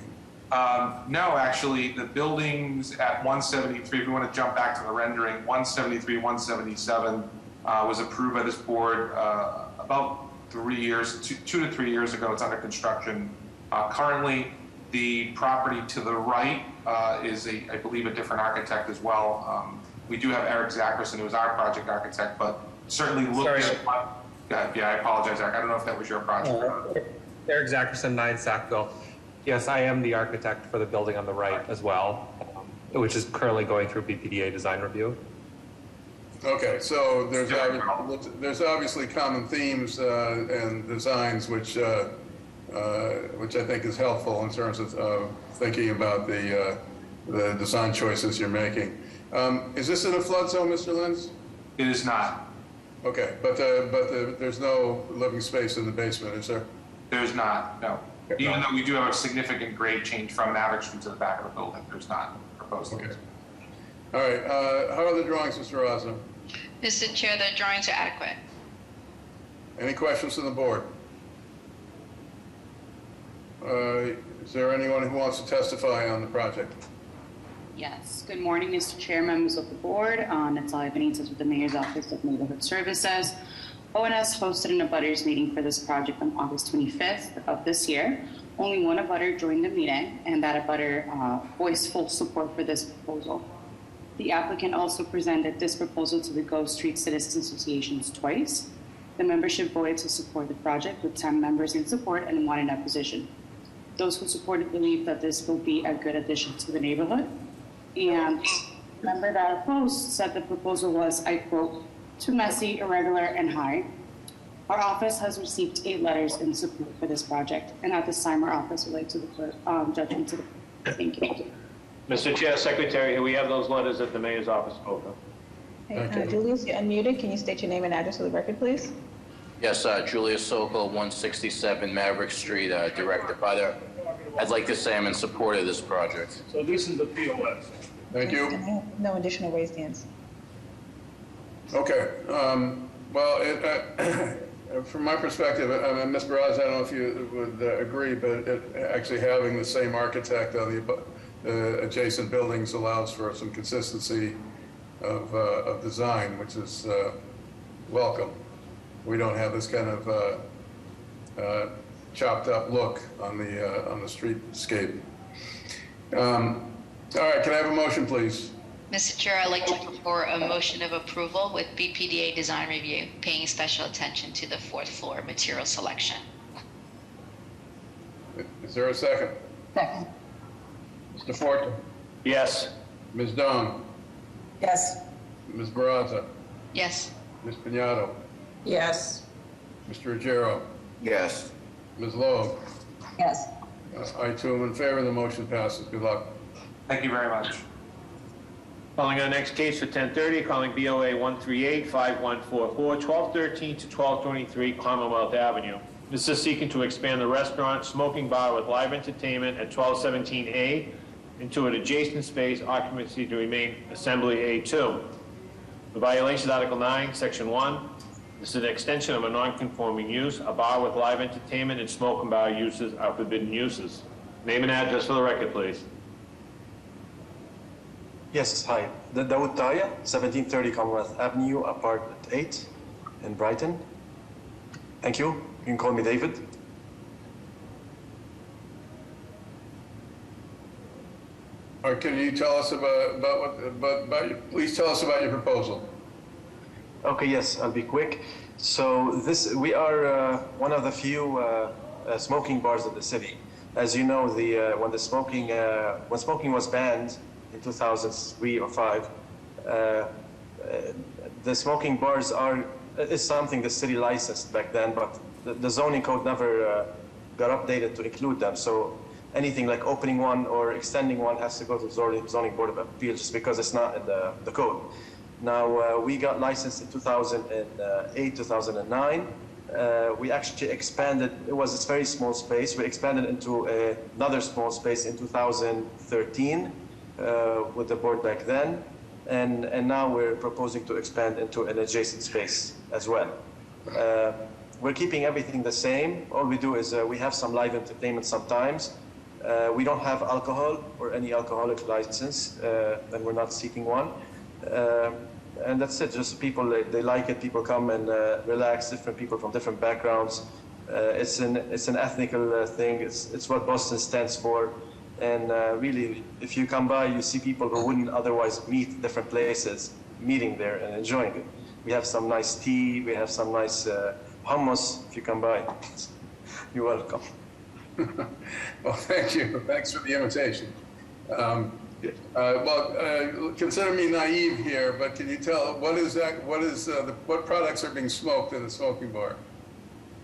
No, actually, the buildings at 173, if we want to jump back to the rendering, 173, 177 was approved by this board about 3 years, 2 to 3 years ago. It's under construction. Currently, the property to the right is, I believe, a different architect as well. We do have Eric Zackerson, who is our project architect, but certainly look at yeah, I apologize, Eric. I don't know if that was your project or not. Eric Zackerson, 9 Sackville. Yes, I am the architect for the building on the right as well, which is currently going through BPDA design review. Okay, so there's obviously common themes and designs, which I think is helpful in terms of thinking about the design choices you're making. Is this in a flood zone, Mr. Lenz? It is not. Okay, but there's no living space in the basement, is there? There's not, no. Okay. Even though we do have a significant grade change from Maverick Street to the back of the building, there's not proposed. Okay. All right, how are the drawings, Mr. Raza? Mr. Chair, the drawings are adequate. Any questions from the board? Is there anyone who wants to testify on the project? Yes. Good morning, Mr. Chair, members of the board. Natalia Benitez with the Mayor's Office of Neighborhood Services. ONS hosted an abutters meeting for this project on August 25th of this year. Only one abutter joined the meeting, and that abutter voiced full support for this proposal. The applicant also presented this proposal to the Gove Street Citizens Associations twice. The membership voted to support the project, with 10 members in support and 1 in opposition. Those who supported believe that this will be a good addition to the neighborhood. And the member that opposed said the proposal was, I quote, too messy, irregular, and high. Our office has received 8 letters in support for this project, and at this time, our office would like to declare judgment to the. Thank you. Mr. Chair, Secretary, we have those letters at the Mayor's office open. Hey, Julius, you're unmuted. Can you state your name and address for the record, please? Yes, Julius Sokol, 167 Maverick Street, direct abutter. I'd like to say I'm in support of this project. So this is the POS. Thank you. No additional raised hands. Okay. From my perspective, Ms. Baraz, I don't know if you would agree, but actually having the same architect on the adjacent buildings allows for some consistency of design, which is welcome. We don't have this kind of chopped up look on the streetscape. All right, can I have a motion, please? Mr. Chair, I'd like to put forward a motion of approval with BPDA design review, paying special attention to the fourth floor material selection. Is there a second? Second. Mr. Forte? Yes. Ms. Doan? Yes. Ms. Barraza? Yes. Ms. Piñato? Yes. Mr. Ruggiero? Yes. Ms. Loeb? Yes. I too am in favor. The motion passes. Good luck. Thank you very much. Calling our next case for 10:30, calling BOA 138-5144, 1213 to 1223 Commonwealth Avenue. This is seeking to expand the restaurant, smoking bar with live entertainment at 1217A into an adjacent space, occupancy to remain Assembly A2. The violation is Article 9, Section 1. This is an extension of a non-conforming use. A bar with live entertainment and smoking bar uses are forbidden uses. Name and address for the record, please. Yes, hi. Dawood Taya, 1730 Commonwealth Avenue, apartment 8 in Brighton. Thank you. You can call me David. Can you tell us please tell us about your proposal. Okay, yes, I'll be quick. So we are one of the few smoking bars in the city. As you know, when smoking was banned in 2003 or 5, the smoking bars is something the city licensed back then, but the zoning code never got updated to include them. So anything like opening one or extending one has to go to the zoning board of appeals just because it's not in the code. Now, we got licensed in 2008, 2009. We actually expanded. It was a very small space. We expanded into another small space in 2013 with the board back then. And now we're proposing to expand into an adjacent space as well. We're keeping everything the same. All we do is we have some live entertainment sometimes. We don't have alcohol or any alcoholic license, and we're not seeking one. And that's it. Just people, they like it. People come and relax. Different people from different backgrounds. It's an ethnical thing. It's what Boston stands for. And really, if you come by, you see people who wouldn't otherwise meet different places, meeting there and enjoying it. We have some nice tea. We have some nice hummus. If you come by, you're welcome. Well, thank you. Thanks for the invitation. Consider me naive here, but can you tell what products are being smoked in the smoking bar?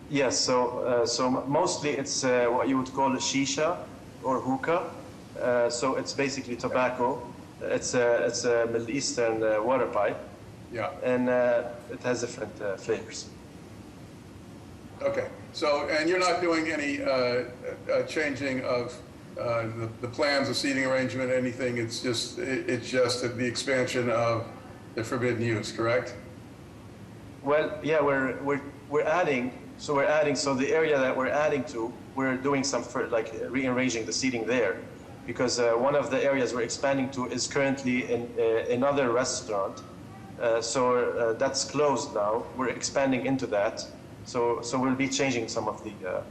Yes, so mostly it's what you would call a shisha or hookah. So it's basically tobacco. It's a Middle Eastern water pipe. Yeah. And it has different flavors. Okay. So, and you're not doing any changing of the plans, the seating arrangement, anything. It's just the expansion of the forbidden use, correct? Well, yeah, we're adding. So we're adding. So the area that we're adding to, we're doing some like rearranging the seating there, because one of the areas we're expanding to is currently in another restaurant. So that's closed now. We're expanding into that. So we'll be changing some of the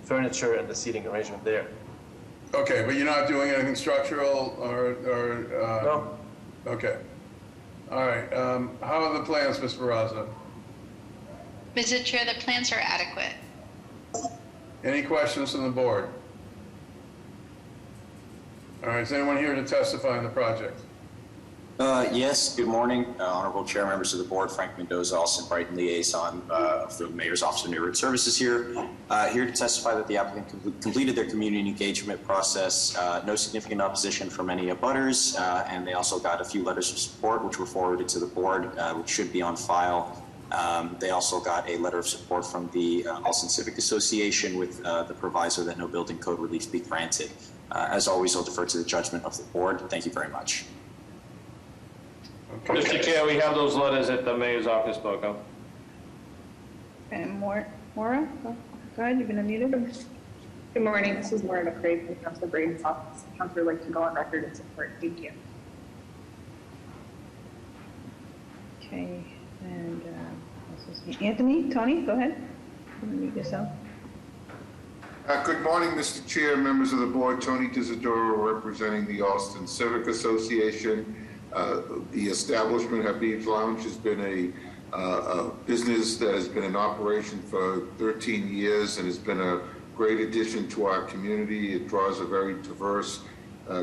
furniture and the seating arrangement there. Okay, but you're not doing anything structural or no. Okay. All right. How are the plans, Ms. Barraza? Mr. Chair, the plans are adequate. Any questions from the board? All right. Is anyone here to testify on the project? Yes, good morning, Honorable Chair, members of the board. Frank Mendoza, Austin Brighton liaison of the Mayor's Office of Neighborhood Services here. Here to testify that the applicant completed their community engagement process, no significant opposition from any abutters, and they also got a few letters of support which were forwarded to the board, which should be on file. They also got a letter of support from the Austin Civic Association with the proviso that no building code relief be granted. As always, I'll defer to the judgment of the board. Thank you very much. Okay. Mr. Chair, we have those letters at the Mayor's office spoke of. And Maura, go ahead, you've been unmuted. Good morning, this is Maura McCrae from Councilor Braden's office. Councilor would like to go on record in support. Thank you. Okay, and Anthony, Tony, go ahead. Unmute yourself. Good morning, Mr. Chair, members of the board. Tony Tisadoro representing the Austin Civic Association. The establishment, Habib's Lounge, has been a business that has been in operation for 13 years and has been a great addition to our community. It draws a very diverse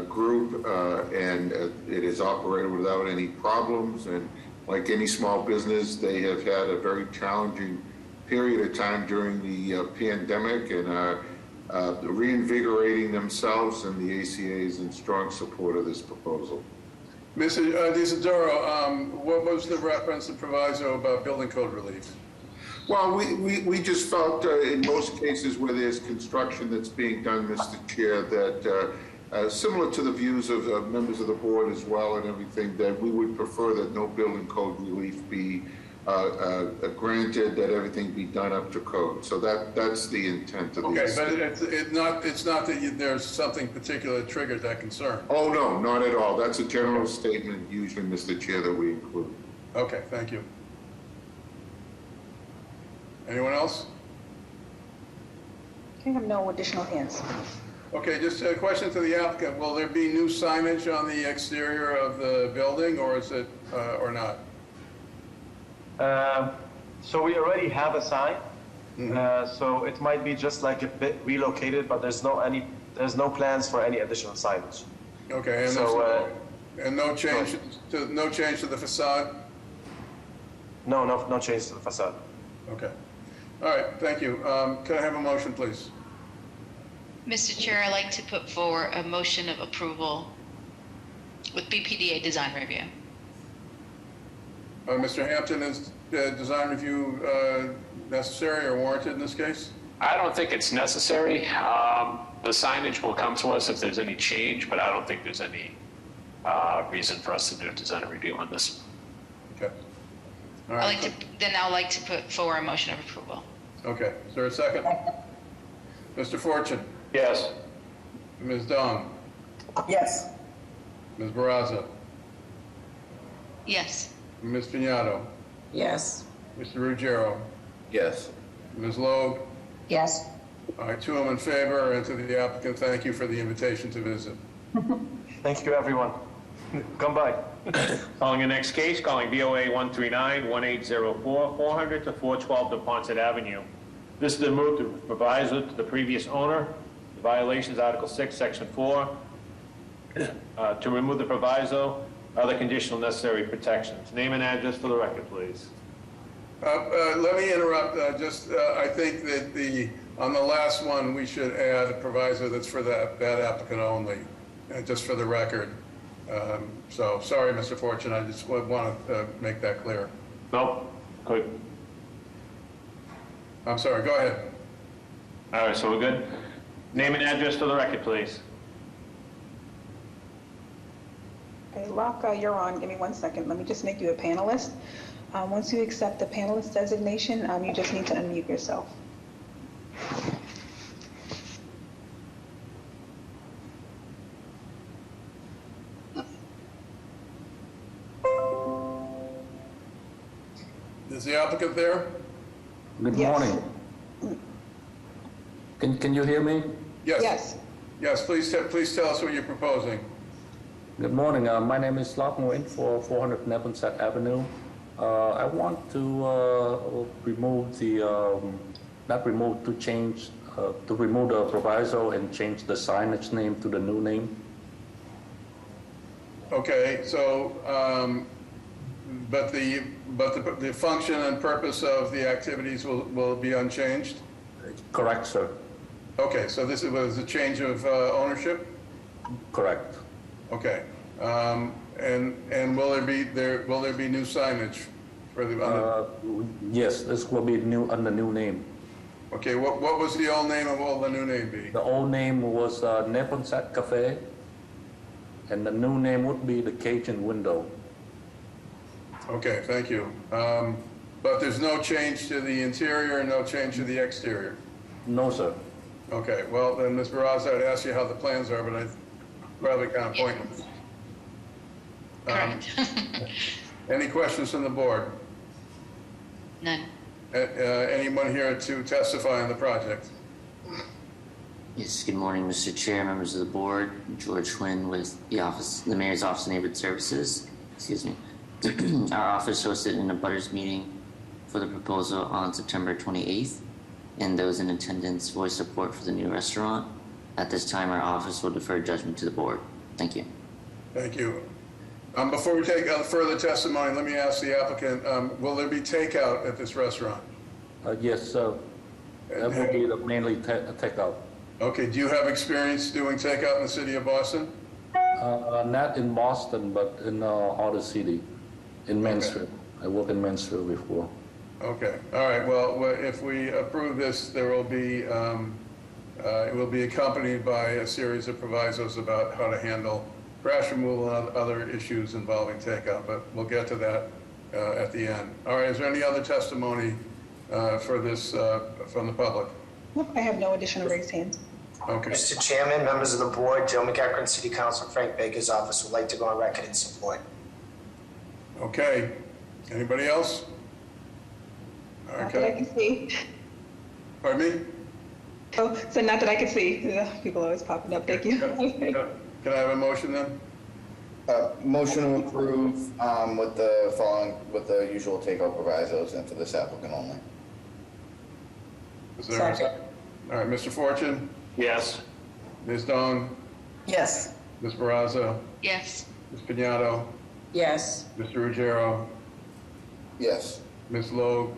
group, and it is operated without any problems. And like any small business, they have had a very challenging period of time during the pandemic, and are reinvigorating themselves, and the ACA is in strong support of this proposal. Mr. DiSidoro, what was the reference to proviso about building code relief? Well, we just felt in most cases where there's construction that's being done, Mr. Chair, that similar to the views of members of the board as well and everything, that we would prefer that no building code relief be granted, that everything be done up to code. So that's the intent of the Okay, but it's not that there's something particular that triggered that concern. Oh, no, not at all. That's a general statement, usually, Mr. Chair, that we include. Okay, thank you. Anyone else? Okay, I have no additional hands. Okay, just a question to the applicant. Will there be new signage on the exterior of the building, or is it, or not? So we already have a sign. So it might be just like a bit relocated, but there's no plans for any additional signage. Okay, and so and no change to the facade? No change to the facade. Okay. All right, thank you. Can I have a motion, please? Mr. Chair, I'd like to put forward a motion of approval with BPDA design review. Mr. Hampton, is design review necessary or warranted in this case? I don't think it's necessary. The signage will come to us if there's any change, but I don't think there's any reason for us to do a design review on this. Okay. All right. I'd like to put forward a motion of approval. Okay. Is there a second? Mr. Fortune? Yes. Ms. Dong? Yes. Ms. Barraza? Yes. Ms. Piñato? Yes. Mr. Ruggiero? Yes. Ms. Loeb? Yes. All right, 2 in favor, and to the applicant, thank you for the invitation to visit. Thank you, everyone. Come by. Calling the next case, calling BOA 139-1804, 400 to 412 DePonset Avenue. This is the move to proviso to the previous owner. The violations, Article 6, Section 4. To remove the proviso, other conditional necessary protections. Name and address for the record, please. Let me interrupt. I think that on the last one, we should add a proviso that's for that applicant only, just for the record. So sorry, Mr. Fortune, I just want to make that clear. Nope. Good. I'm sorry, go ahead. All right, so we're good. Name and address for the record, please. Okay, Locke, you're on. Give me 1 second. Let me just make you a panelist. Once you accept the panelist designation, you just need to unmute yourself. Is the applicant there? Good Yes. morning. Can you hear me? Yes. Yes. Yes, please tell us what you're proposing. Good morning. My name is Locke Nguyen for 400 Neponset Avenue. I want to remove to remove the proviso and change the signage name to the new name. Okay, so, but the function and purpose of the activities will be unchanged? Correct, sir. Okay, so this was a change of ownership? Correct. Okay, and will there be new signage for the? Yes, this will be new under new name. Okay, what was the old name and what will the new name be? The old name was Neponset Cafe, and the new name would be the Cajun Window. Okay, thank you. But there's no change to the interior and no change to the exterior? No, sir. Okay, well, then, Ms. Barraza, I'd ask you how the plans are, but I probably kind of pointless. Correct. Any questions from the board? None. Anyone here to testify on the project? Yes, good morning, Mr. Chair, members of the board. George Quinn with the Mayor's Office of Neighborhood Services. excuse me, our office hosted an abutters meeting for the proposal on September 28th, and those in attendance voiced support for the new restaurant. At this time, our office will defer judgment to the board. Thank you. Thank you. Before we take further testimony, let me ask the applicant, will there be takeout at this restaurant? Yes, sir. That will be mainly takeout. Okay, do you have experience doing takeout in the city of Boston? Not in Boston, but in other city, in Mansfield. I worked in Mansfield before. Okay, all right, well, if we approve this, there will be, it will be accompanied by a series of provisos about how to handle trash removal and other issues involving takeout, but we'll get to that at the end. All right, is there any other testimony for this from the public? Nope, I have no additional raised hands. Okay. Mr. Chairman, members of the board, Joe McEachran, City Council, Frank Baker's office would like to go on record in support. Okay, anybody else? Not that I can see. Pardon me? Oh, so not that I can see. Ugh, people always popping up. Thank you. Can I have a motion then? Motion to approve with the following, with the usual takeout provisos and for this applicant only. Is there a second? All right, Mr. Fortune? Yes. Ms. Dong? Yes. Ms. Barraza? Yes. Ms. Piñato? Yes. Mr. Ruggiero? Yes. Ms. Logue?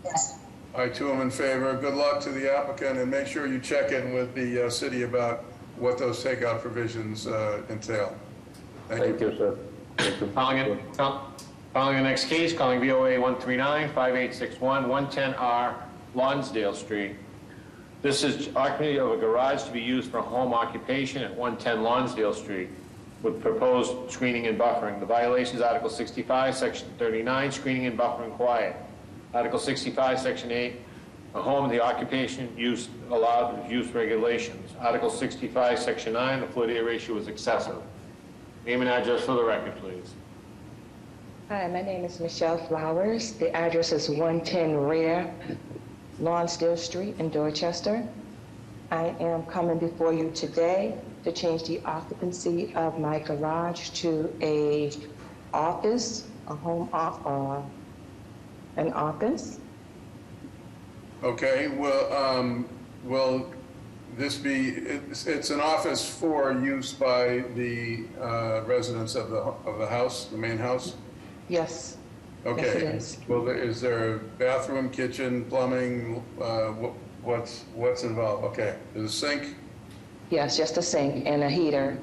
Yes. I too am in favor. Good luck to the applicant, and make sure you check in with the city about what those takeout provisions entail. Thank you, sir. Thank you. Following the next case, calling VOA 139-5861, 110R Lonsdale Street. This is occupancy of a garage to be used for home occupation at 110 Lonsdale Street with proposed screening and buffering. The violations, Article 65, Section 39, screening and buffering required. Article 65, Section 8, a home, the occupation use allowed use regulations. Article 65, Section 9, the floor-to-area ratio is excessive. Name and address for the record, please. Hi, my name is Michelle Flowers. The address is 110 Rare Lonsdale Street in Dorchester. I am coming before you today to change the occupancy of my garage to a office, a home an office. Okay, well, will this be, it's an office for use by the residents of the house, the main house? Yes. Okay. Yes, it is. Well, is there a bathroom, kitchen, plumbing? What's involved? Okay. There's a sink? Yes, just a sink and a heater.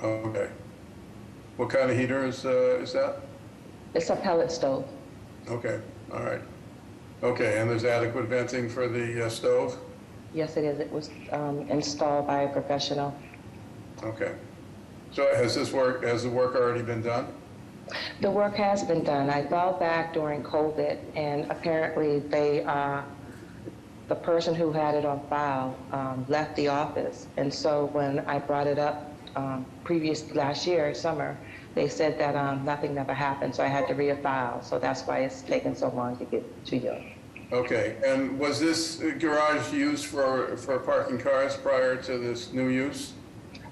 Okay. What kind of heater is that? It's a pellet stove. Okay. All right. Okay. And there's adequate venting for the stove? Yes, it is. It was installed by a professional. Okay. So has the work already been done? The work has been done. I fell back during COVID, and apparently the person who had it on file left the office. And so when I brought it up last year, summer, they said that nothing never happened, so I had to refile. So that's why it's taken so long to get to you. Okay. And was this garage used for parking cars prior to this new use?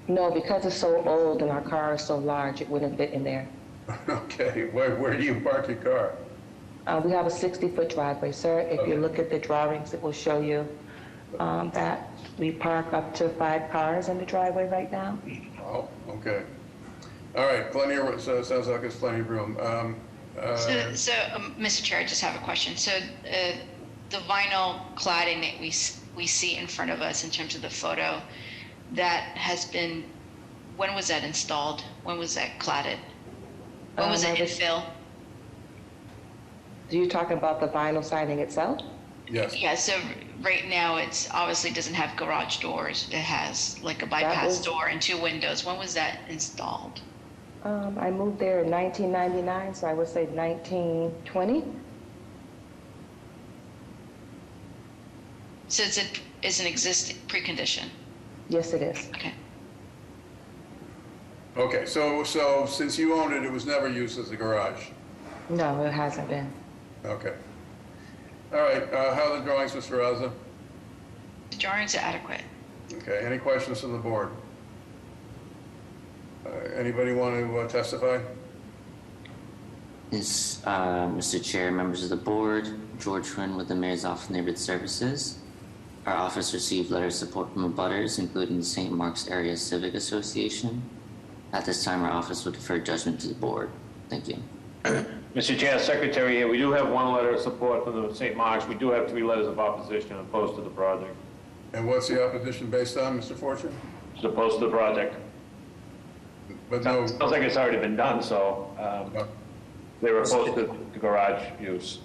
No, because it's so old and our car is so large, it wouldn't fit in there. Okay, where do you park your car? We have a 60-foot driveway, sir. If you look at the drawings, it will show you that we park up to 5 cars in the driveway right now. Oh, okay. All right, plenty of, so it sounds like there's plenty of room. Mr. Chair, I just have a question. So the vinyl cladding that we see in front of us in terms of the photo, that has been, when was that installed? When was that cladded? When was it infill? Do you talking about the vinyl siding itself? Yes. Yeah, so right now it's obviously doesn't have garage doors. It has like a bypass door and 2 windows. When was that installed? I moved there in 1999, so I would say 1920. So it's an existing precondition? Yes, it is. Okay. Okay, so since you owned it, it was never used as a garage? No, it hasn't been. Okay. All right, how are the drawings, Mr. Raza? The drawings are adequate. Okay, any questions from the board? Anybody want to testify? Is Mr. Chair, members of the board, George Quinn with the Mayor's Office of Neighborhood Services. Our office received letters of support from abutters, including the St. Mark's Area Civic Association. At this time, our office will defer judgment to the board. Thank you. Mr. Chair, Secretary here, we do have one letter of support from the St. Mark's. We do have 3 letters of opposition opposed to the project. And what's the opposition based on, Mr. Fortune? It's opposed to the project. But no. Sounds like it's already been done, so they were opposed to the garage use.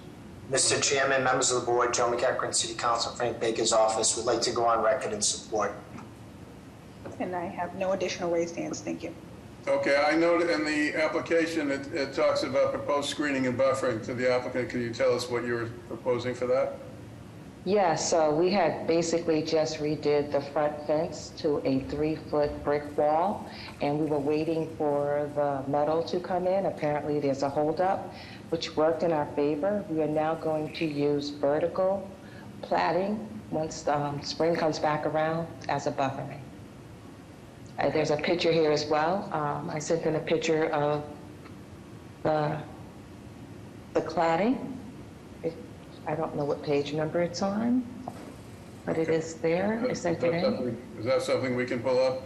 Mr. Chairman, members of the board, Joe McEachran, City Council, Frank Baker's office would like to go on record in support. And I have no additional raised hands. Thank you. Okay, I noted in the application, it talks about proposed screening and buffering to the applicant. Can you tell us what you were proposing for that? Yeah, so we had basically just redid the front fence to a 3-foot brick wall, and we were waiting for the metal to come in. Apparently there's a holdup, which worked in our favor. We are now going to use vertical platting once spring comes back around as a buffering. There's a picture here as well. I sent in a picture of the cladding. I don't know what page number it's on, but it is there. I sent it in. Is that something we can pull up?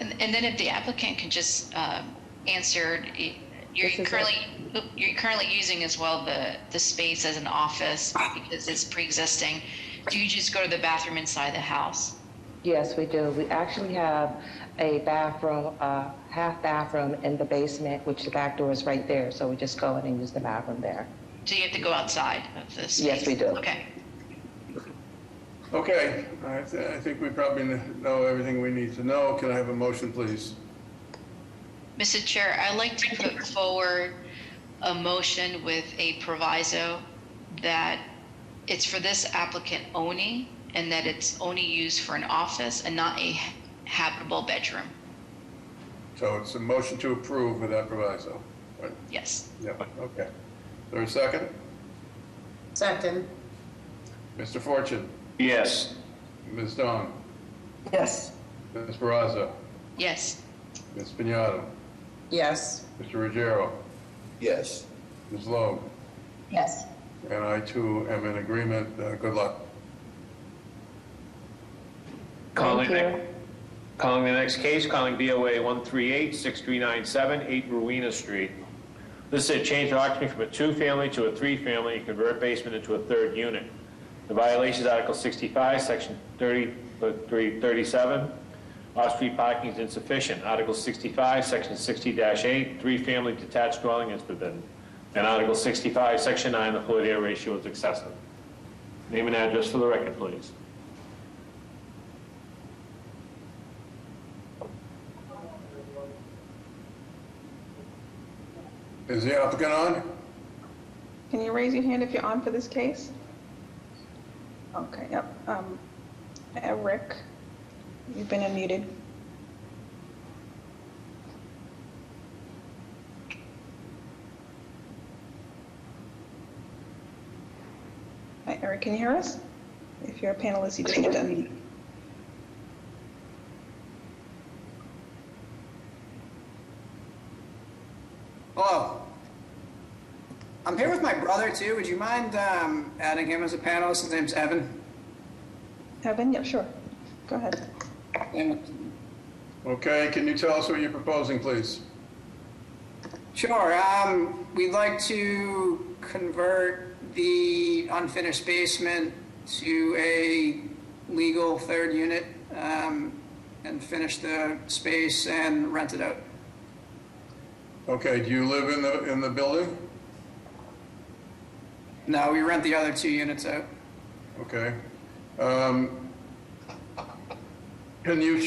And then if the applicant can just answer, you're currently using as well the space as an office because it's pre-existing. Do you just go to the bathroom inside the house? Yes, we do. We actually have a bathroom, half bathroom in the basement, which the back door is right there. So we just go in and use the bathroom there. So you have to go outside of the space? Yes, we do. Okay. Okay, I think we probably know everything we need to know. Can I have a motion, please? Mr. Chair, I'd like to put forward a motion with a proviso that it's for this applicant only, and that it's only used for an office and not a habitable bedroom. So it's a motion to approve with that proviso, right? Yes. Yeah, okay. Is there a second? Second. Mr. Fortune? Yes. Ms. Dawn? Yes. Ms. Barraza? Yes. Ms. Piñato? Yes. Mr. Ruggiero? Yes. Ms. Loeb? Yes. And I too am in agreement. Good luck. Calling the next case, calling BOA 138-6397, 8 Rowena Street. This is a change of occupancy from a 2-family to a 3-family and convert basement into a 3rd unit. The violation is Article 65, Section 37. Off-street parking is insufficient. Article 65, Section 60-8, 3-family detached dwelling is forbidden. And Article 65, Section 9, the floor-to-area ratio is excessive. Name and address for the record, please. Is the applicant on? Can you raise your hand if you're on for this case? Okay, yep. Rick, you've been unmuted. Hi, Eric, can you hear us? If you're a panelist, you just need to unmute. Hello. I'm here with my brother, too. Would you mind adding him as a panelist? His name's Evan. Evan, yeah, sure. Go ahead. Okay, can you tell us what you're proposing, please? Sure. We'd like to convert the unfinished basement to a legal 3rd unit and finish the space and rent it out. Okay, do you live in the building? No, we rent the other 2 units out. Okay. Can we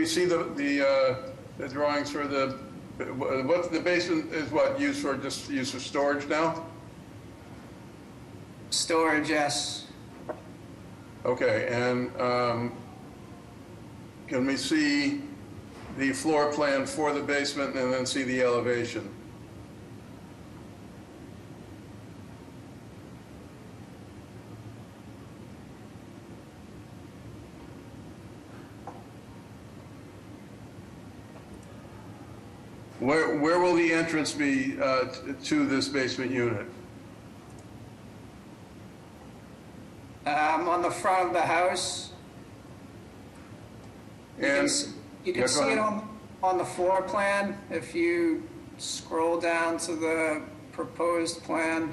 see the drawings for what the basement is used for storage now? Storage, yes. Okay, and can we see the floor plan for the basement and then see the elevation? Where will the entrance be to this basement unit? On the front of the house. And you can see it on the floor plan if you scroll down to the proposed plan.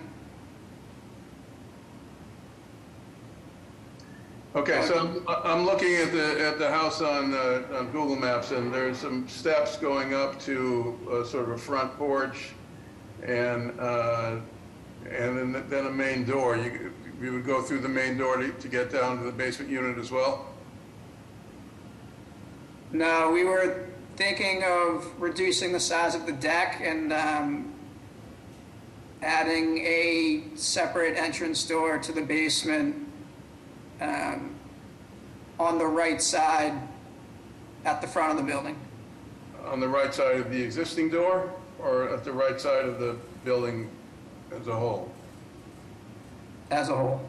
Okay, so I'm looking at the house on Google Maps, and there's some steps going up to sort of a front porch, and then a main door. You would go through the main door to get down to the basement unit as well? No, we were thinking of reducing the size of the deck and adding a separate entrance door to the basement on the right side at the front of the building. On the right side of the existing door, or at the right side of the building as a whole? As a whole.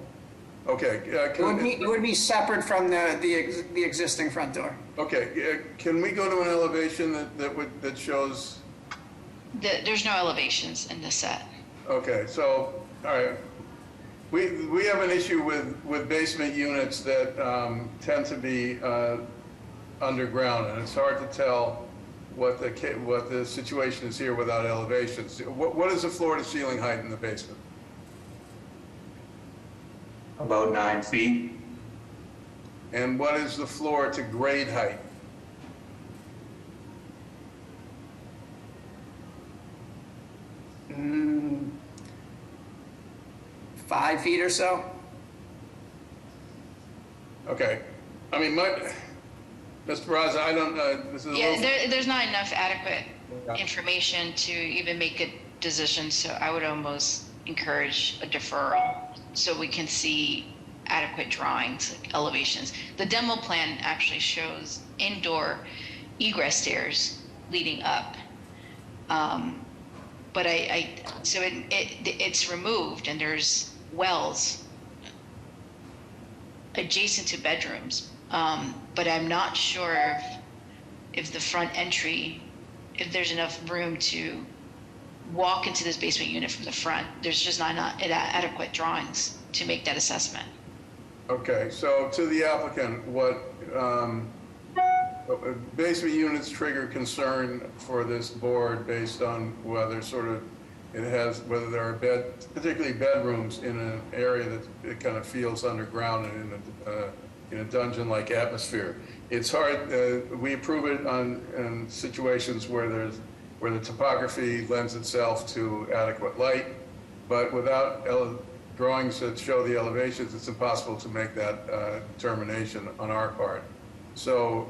Okay. It would be separate from the existing front door. Okay. Can we go to an elevation that shows? There's no elevations in this set. Okay. So, all right. We have an issue with basement units that tend to be underground, and it's hard to tell what the situation is here without elevations. What is the floor to ceiling height in the basement? About 9 feet. And what is the floor to grade height? Mm, 5 feet or so. Okay. I mean, Mr. Raza, I don't know. There's not enough adequate information to even make a decision, so I would almost encourage a deferral so we can see adequate drawings, elevations. The demo plan actually shows indoor egress stairs leading up. But so it's removed, and there's wells adjacent to bedrooms. But I'm not sure if the front entry, if there's enough room to walk into this basement unit from the front. There's just not adequate drawings to make that assessment. Okay, so to the applicant, what basement units trigger concern for this board based on whether whether there are particularly bedrooms in an area that it kind of feels underground and in a dungeon-like atmosphere. It's hard. We approve it in situations where the topography lends itself to adequate light, but without drawings that show the elevations, it's impossible to make that determination on our part. So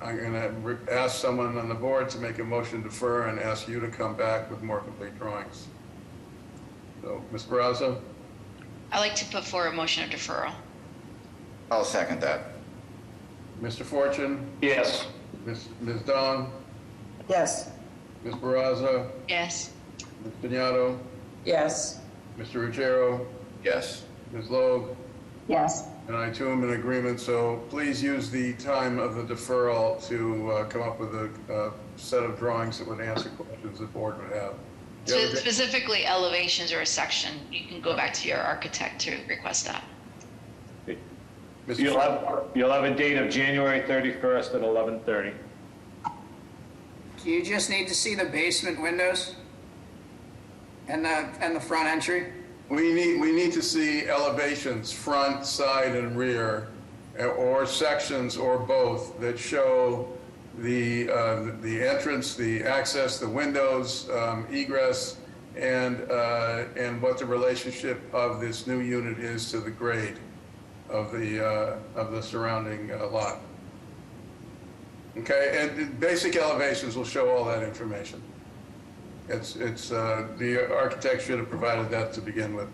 I'm going to ask someone on the board to make a motion to defer and ask you to come back with more complete drawings. So, Ms. Barraza? I'd like to put forward a motion of deferral. I'll second that. Mr. Fortune? Yes. Ms. Dawn? Yes. Ms. Barraza? Yes. Ms. Piñato? Yes. Mr. Ruggiero? Yes. Ms. Loeb? Yes. And I too am in agreement, so please use the time of the deferral to come up with a set of drawings that would answer questions the board would have. So specifically elevations or a section, you can go back to your architect to request that. You'll have a date of January 31st at 11:30. Do you just need to see the basement windows and the front entry? We need to see elevations, front, side, and rear, or sections, or both, that show the entrance, the access, the windows, egress, and what the relationship of this new unit is to the grade of the surrounding lot. Okay, and basic elevations will show all that information. It's the architect should have provided that to begin with.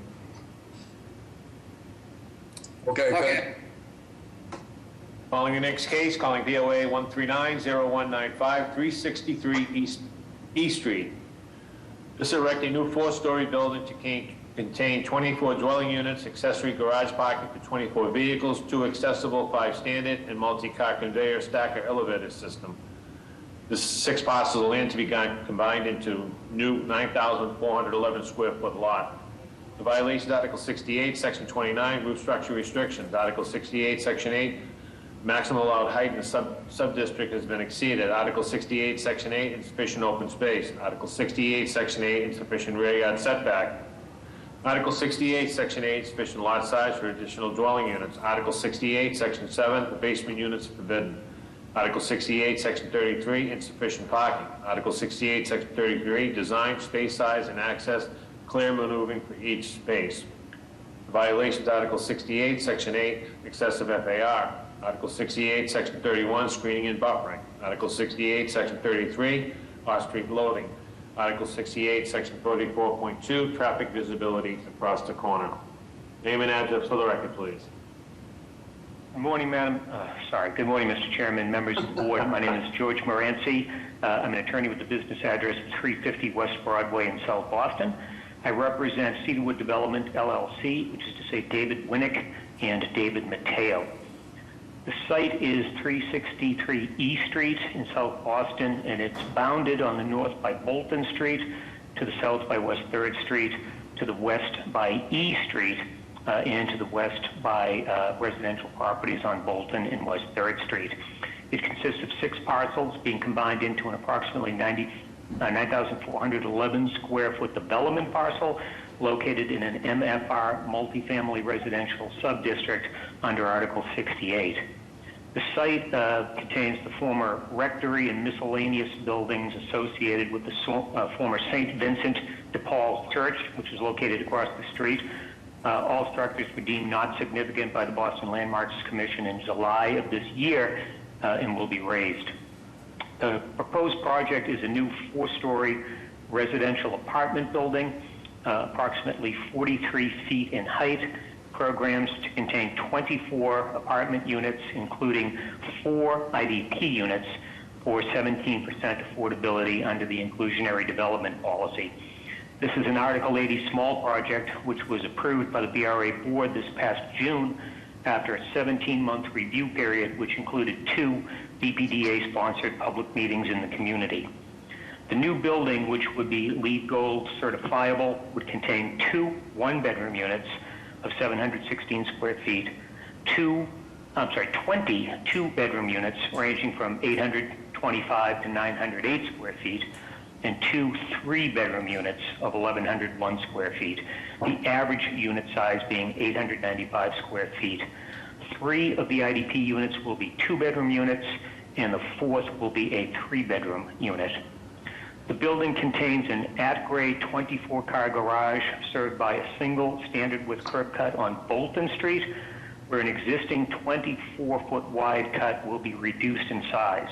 Okay. Calling the next case, calling BOA 139-0195, 363 East Street. This is erecting a new 4-story building to contain 24 dwelling units, accessory garage parking for 24 vehicles, 2 accessible, 5 standard, and multi-car conveyor stacker elevator system. This 6 parcels of land to be combined into new 9,411 square foot lot. The violation, Article 68, Section 29, roof structure restrictions. Article 68, Section 8, maximum allowed height in the sub-district has been exceeded. Article 68, Section 8, insufficient open space. Article 68, Section 8, insufficient rear yard setback. Article 68, Section 8, sufficient lot size for additional dwelling units. Article 68, Section 7, the basement units are forbidden. Article 68, Section 33, insufficient parking. Article 68, Section 33, design, space size, and access, clear maneuvering for each space. The violations, Article 68, Section 8, excessive FAR. Article 68, Section 31, screening and buffering. Article 68, Section 33, off-street loading. Article 68, Section 44.2, traffic visibility across the corner. Name and address for the record, please. Good morning, Good morning, Mr. Chairman, members of the board. My name is George Moranci. I'm an attorney with the business address of 350 West Broadway in South Boston. I represent Cedarwood Development, LLC, which is to say David Winnick and David Mateo. The site is 363 E Street in South Boston, and it's bounded on the north by Bolton Street, to the south by West 3rd Street, to the west by E Street, and to the west by residential properties on Bolton and West 3rd Street. It consists of 6 parcels being combined into an approximately 9,411 square foot development parcel located in an MFR multifamily residential subdistrict under Article 68. The site contains the former rectory and miscellaneous buildings associated with the former St. Vincent de Paul Church, which is located across the street. All structures were deemed not significant by the Boston Landmarks Commission in July of this year and will be raised. The proposed project is a new 4-story residential apartment building, approximately 43 feet in height, programs to contain 24 apartment units, including 4 IDP units for 17% affordability under the inclusionary development policy. This is an Article 80 small project which was approved by the BRA board this past June after a 17-month review period which included 2 BPDA-sponsored public meetings in the community. The new building, which would be LEED Gold certifiable, would contain 2 one-bedroom units of 716 square feet, 20 two-bedroom units ranging from 825 to 908 square feet, and 2 three-bedroom units of 1,101 square feet, the average unit size being 895 square feet. 3 of the IDP units will be 2-bedroom units, and the 4th will be a 3-bedroom unit. The building contains an at-grade 24-car garage served by a single standard width curb cut on Bolton Street, where an existing 24-foot wide cut will be reduced in size.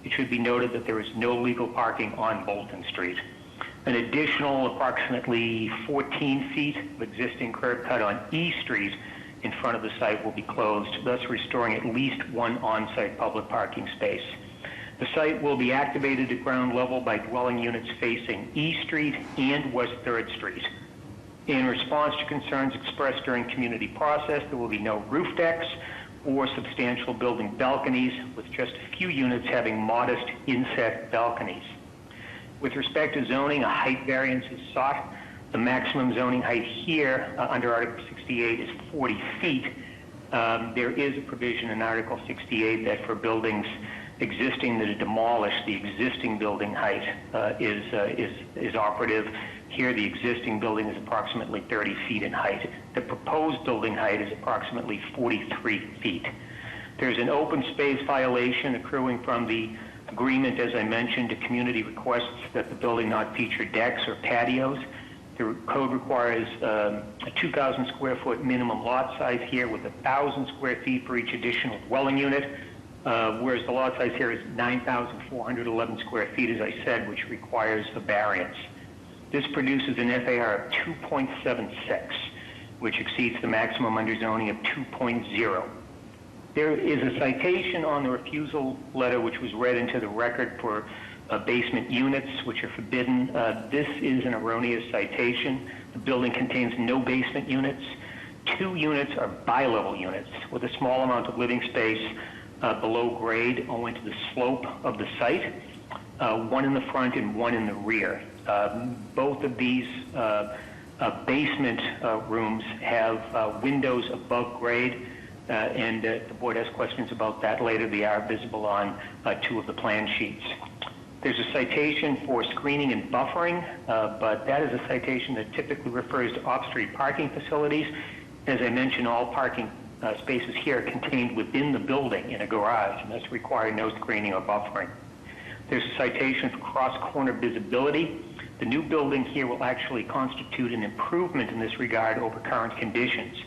It should be noted that there is no legal parking on Bolton Street. An additional approximately 14 feet of existing curb cut on E Street in front of the site will be closed, thus restoring at least 1 on-site public parking space. The site will be activated at ground level by dwelling units facing E Street and West 3rd Street. In response to concerns expressed during community process, there will be no roof decks or substantial building balconies, with just a few units having modest inset balconies. With respect to zoning, a height variance is sought. The maximum zoning height here under Article 68 is 40 feet. There is a provision in Article 68 that for buildings existing that are demolished, the existing building height is operative. Here, the existing building is approximately 30 feet in height. The proposed building height is approximately 43 feet. There's an open space violation accruing from the agreement, as I mentioned. A community requests that the building not feature decks or patios. The code requires a 2,000 square foot minimum lot size here with 1,000 square feet for each additional dwelling unit, whereas the lot size here is 9,411 square feet, as I said, which requires a variance. This produces an FAR of 2.76, which exceeds the maximum under zoning of 2.0. There is a citation on the refusal letter which was read into the record for basement units, which are forbidden. This is an erroneous citation. The building contains no basement units. 2 units are bi-level units with a small amount of living space below grade owing to the slope of the site. one in the front and one in the rear. Both of these basement rooms have windows above grade, and the board has questions about that later. They are visible on two of the plan sheets. There's a citation for screening and buffering, but that is a citation that typically refers to off-street parking facilities. As I mentioned, all parking spaces here are contained within the building in a garage, and thus require no screening or buffering. There's a citation for cross-corner visibility. The new building here will actually constitute an improvement in this regard over current conditions.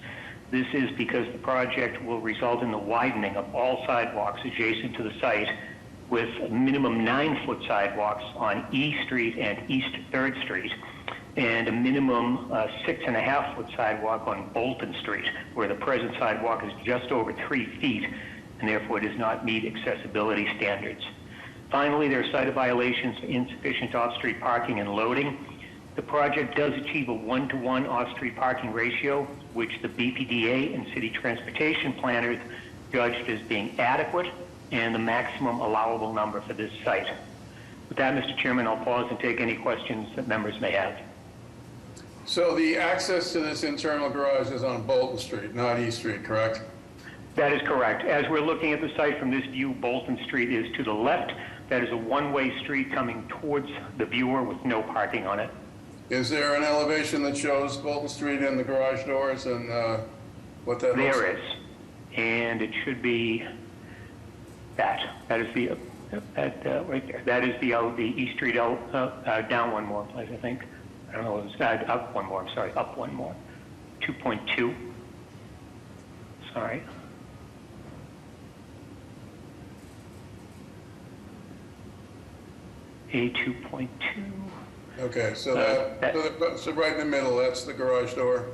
This is because the project will result in the widening of all sidewalks adjacent to the site, with minimum 9-foot sidewalks on E Street and East 3rd Street, and a minimum 6.5-foot sidewalk on Bolton Street, where the present sidewalk is just over 3 feet, and therefore does not meet accessibility standards. Finally, there are site violations for insufficient off-street parking and loading. The project does achieve a 1-to-1 off-street parking ratio, which the BPDA and city transportation planners judged as being adequate and the maximum allowable number for this site. With that, Mr. Chairman, I'll pause and take any questions that members may have. So the access to this internal garage is on Bolton Street, not E Street, correct? That is correct. As we're looking at the site from this view, Bolton Street is to the left. That is a one-way street coming towards the viewer with no parking on it. Is there an elevation that shows Bolton Street and the garage doors and what that looks like? There is, and it should be that. That is the right there. That is the E Street down one more, please. I think. I don't know. It was up one more. I'm sorry, up one more. 2.2. Sorry. A 2.2. Okay, so so right in the middle, that's the garage door?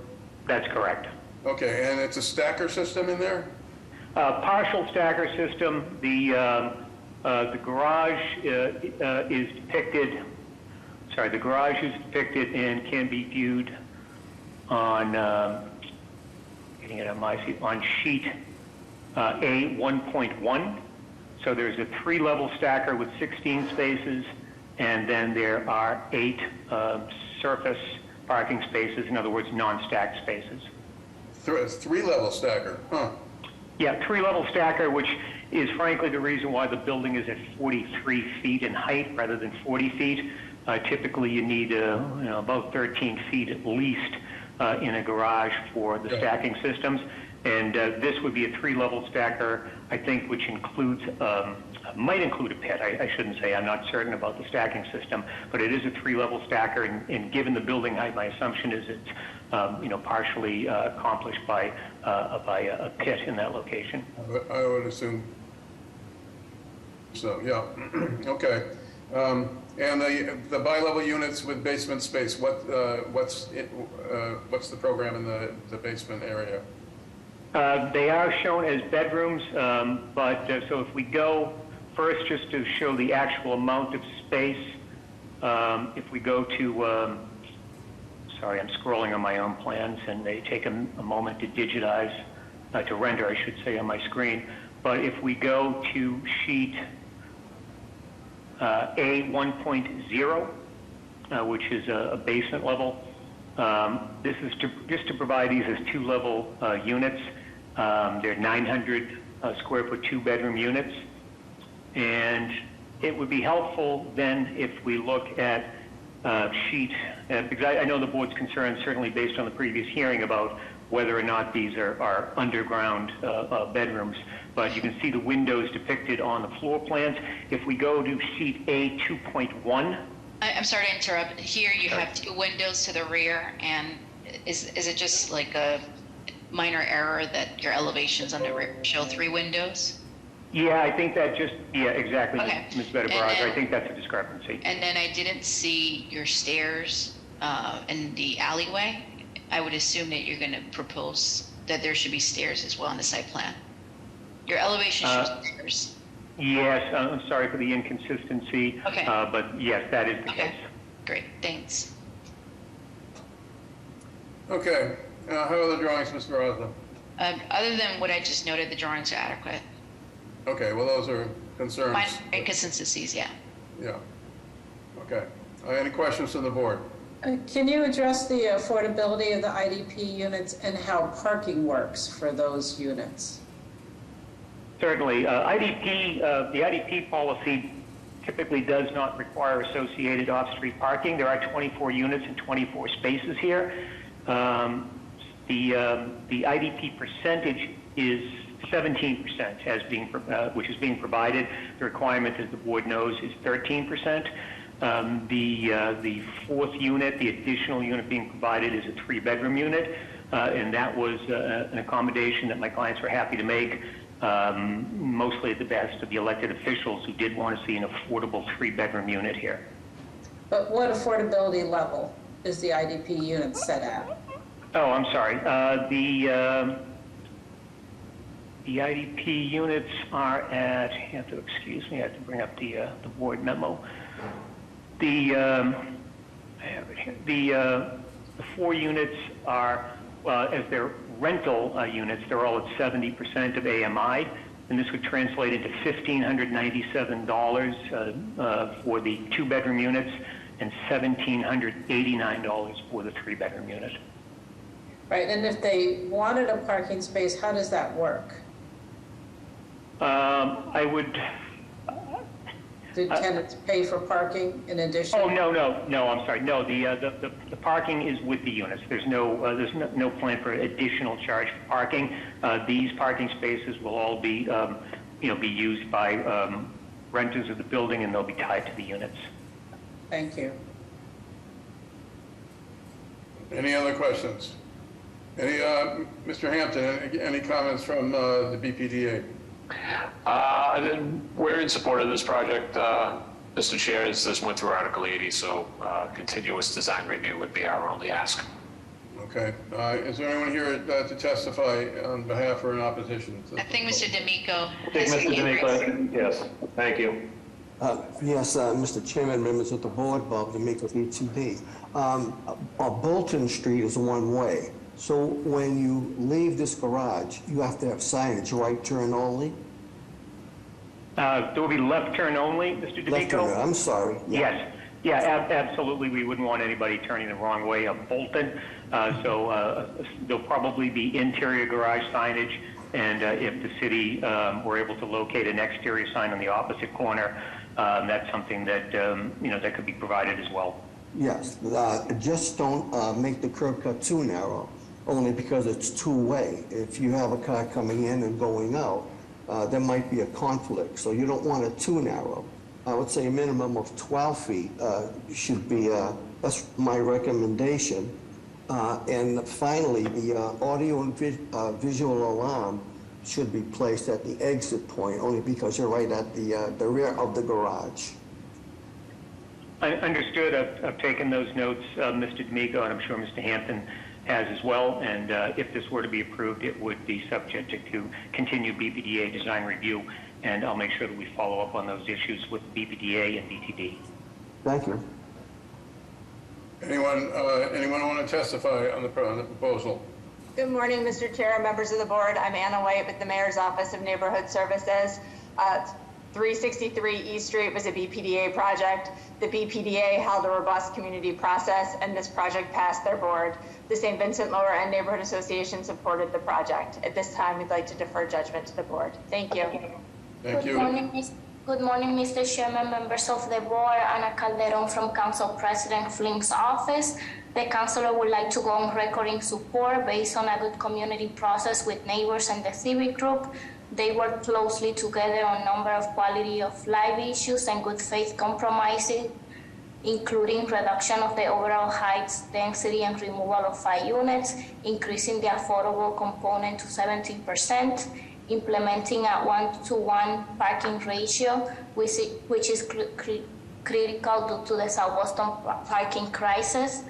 That's correct. Okay, and it's a stacker system in there? Partial stacker system. The garage is depicted. Sorry, the garage is depicted and can be viewed on getting it on my sheet, on sheet A 1.1. So there's a 3-level stacker with 16 spaces, and then there are 8 surface parking spaces, in other words, non-stacked spaces. 3-level stacker, huh? Yeah, 3-level stacker, which is frankly the reason why the building is at 43 feet in height rather than 40 feet. Typically, you need about 13 feet at least in a garage for the stacking systems. And this would be a 3-level stacker, I think, which includes, might include a pit. I shouldn't say, I'm not certain about the stacking system, but it is a 3-level stacker, and given the building height, my assumption is it's, partially accomplished by a pit in that location. I would assume so, yeah. Okay. And the bi-level units with basement space, what's the program in the basement area? They are shown as bedrooms, but so if we go first just to show the actual amount of space, if we go to, sorry, I'm scrolling on my own plans and they take a moment to digitize, to render, I should say, on my screen. But if we go to sheet A 1.0, which is a basement level, this is just to provide these as 2-level units. They're 900 square foot 2-bedroom units. And it would be helpful then if we look at sheet, because I know the board's concerned, certainly based on the previous hearing, about whether or not these are underground bedrooms. But you can see the windows depicted on the floor plans. If we go to sheet A 2.1. I'm sorry to interrupt. Here you have 2 windows to the rear, and is it just like a minor error that your elevations on the rear show 3 windows? Yeah, I think that just, yeah, exactly, Okay. Ms. Better-Barage. I think that's a discrepancy. And then I didn't see your stairs in the alleyway. I would assume that you're going to propose that there should be stairs as well in the site plan. Your elevation shows stairs. Yes, I'm sorry for the inconsistency. Okay. But yes, that is the case. Great, thanks. Okay, how are the drawings, Mr. Osborne? Other than what I just noted, the drawings are adequate. Okay, well, those are concerns. Minor inconsistencies, yeah. Yeah. Okay. Any questions from the board? Can you address the affordability of the IDP units and how parking works for those units? Certainly. The IDP policy typically does not require associated off-street parking. There are 24 units and 24 spaces here. The IDP percentage is 17%, which is being provided. The requirement, as the board knows, is 13%. The fourth unit, the additional unit being provided, is a 3-bedroom unit, and that was an accommodation that my clients were happy to make, mostly at the behest of the elected officials who did want to see an affordable 3-bedroom unit here. But what affordability level is the IDP unit set at? Oh, I'm sorry. The IDP units are at, you have to excuse me, I have to bring up the board memo. I have it here. The 4 units are, as they're rental units, they're all at 70% of AMI, and this would translate into $1,597 for the 2-bedroom units and $1,789 for the 3-bedroom unit. Right, and if they wanted a parking space, how does that work? Do tenants pay for parking in addition? Oh, no, I'm sorry. No, the parking is with the units. There's no plan for additional charge for parking. These parking spaces will all be, be used by renters of the building, and they'll be tied to the units. Thank you. Any other questions? Mr. Hampton, any comments from the BPDA? We're in support of this project, Mr. Chair, as this went through Article 80, so continuous design review would be our only ask. Okay. Is there anyone here to testify on behalf or in opposition? I think Mr. D'Amico. Mr. D'Amico, yes. Thank you. Yes, Mr. Chairman, members of the board, Bob D'Amico, ETD. Bolton Street is one way. So when you leave this garage, you have to have signage, right turn only? There will be left turn only, Mr. D'Amico? Left turn, I'm sorry. Yeah. Yes, absolutely. We wouldn't want anybody turning the wrong way up Bolton. So there'll probably be interior garage signage, and if the city were able to locate an exterior sign on the opposite corner, that's something that, that could be provided as well. Yes, just don't make the curb cut too narrow, only because it's two-way. If you have a car coming in and going out, there might be a conflict, so you don't want it too narrow. I would say a minimum of 12 feet should be, that's my recommendation. And finally, the audio and visual alarm should be placed at the exit point, only because you're right at the rear of the garage. I understood. I've taken those notes, Mr. D'Amico, and I'm sure Mr. Hampton has as well. And if this were to be approved, it would be subject to continued BPDA design review, and I'll make sure that we follow up on those issues with BPDA and BTD. Thank you. Anyone want to testify on the proposal? Good morning, Mr. Chair, members of the board. I'm Anna White with the Mayor's Office of Neighborhood Services. 363 East Street was a BPDA project. The BPDA held a robust community process, and this project passed their board. The St. Vincent Lower End Neighborhood Association supported the project. At this time, we'd like to defer judgment to the board. Thank you. Thank you. Good morning, Mr. Chairman, members of the board. Ana Calderon from Council President Flink's office. The councilor would like to go on record in support based on a good community process with neighbors and the civic group. They work closely together on a number of quality of life issues and good faith compromises, including reduction of the overall heights, density, and removal of 5 units, increasing the affordable component to 17%, implementing a 1-to-1 parking ratio, which is critical due to the South Boston parking crisis,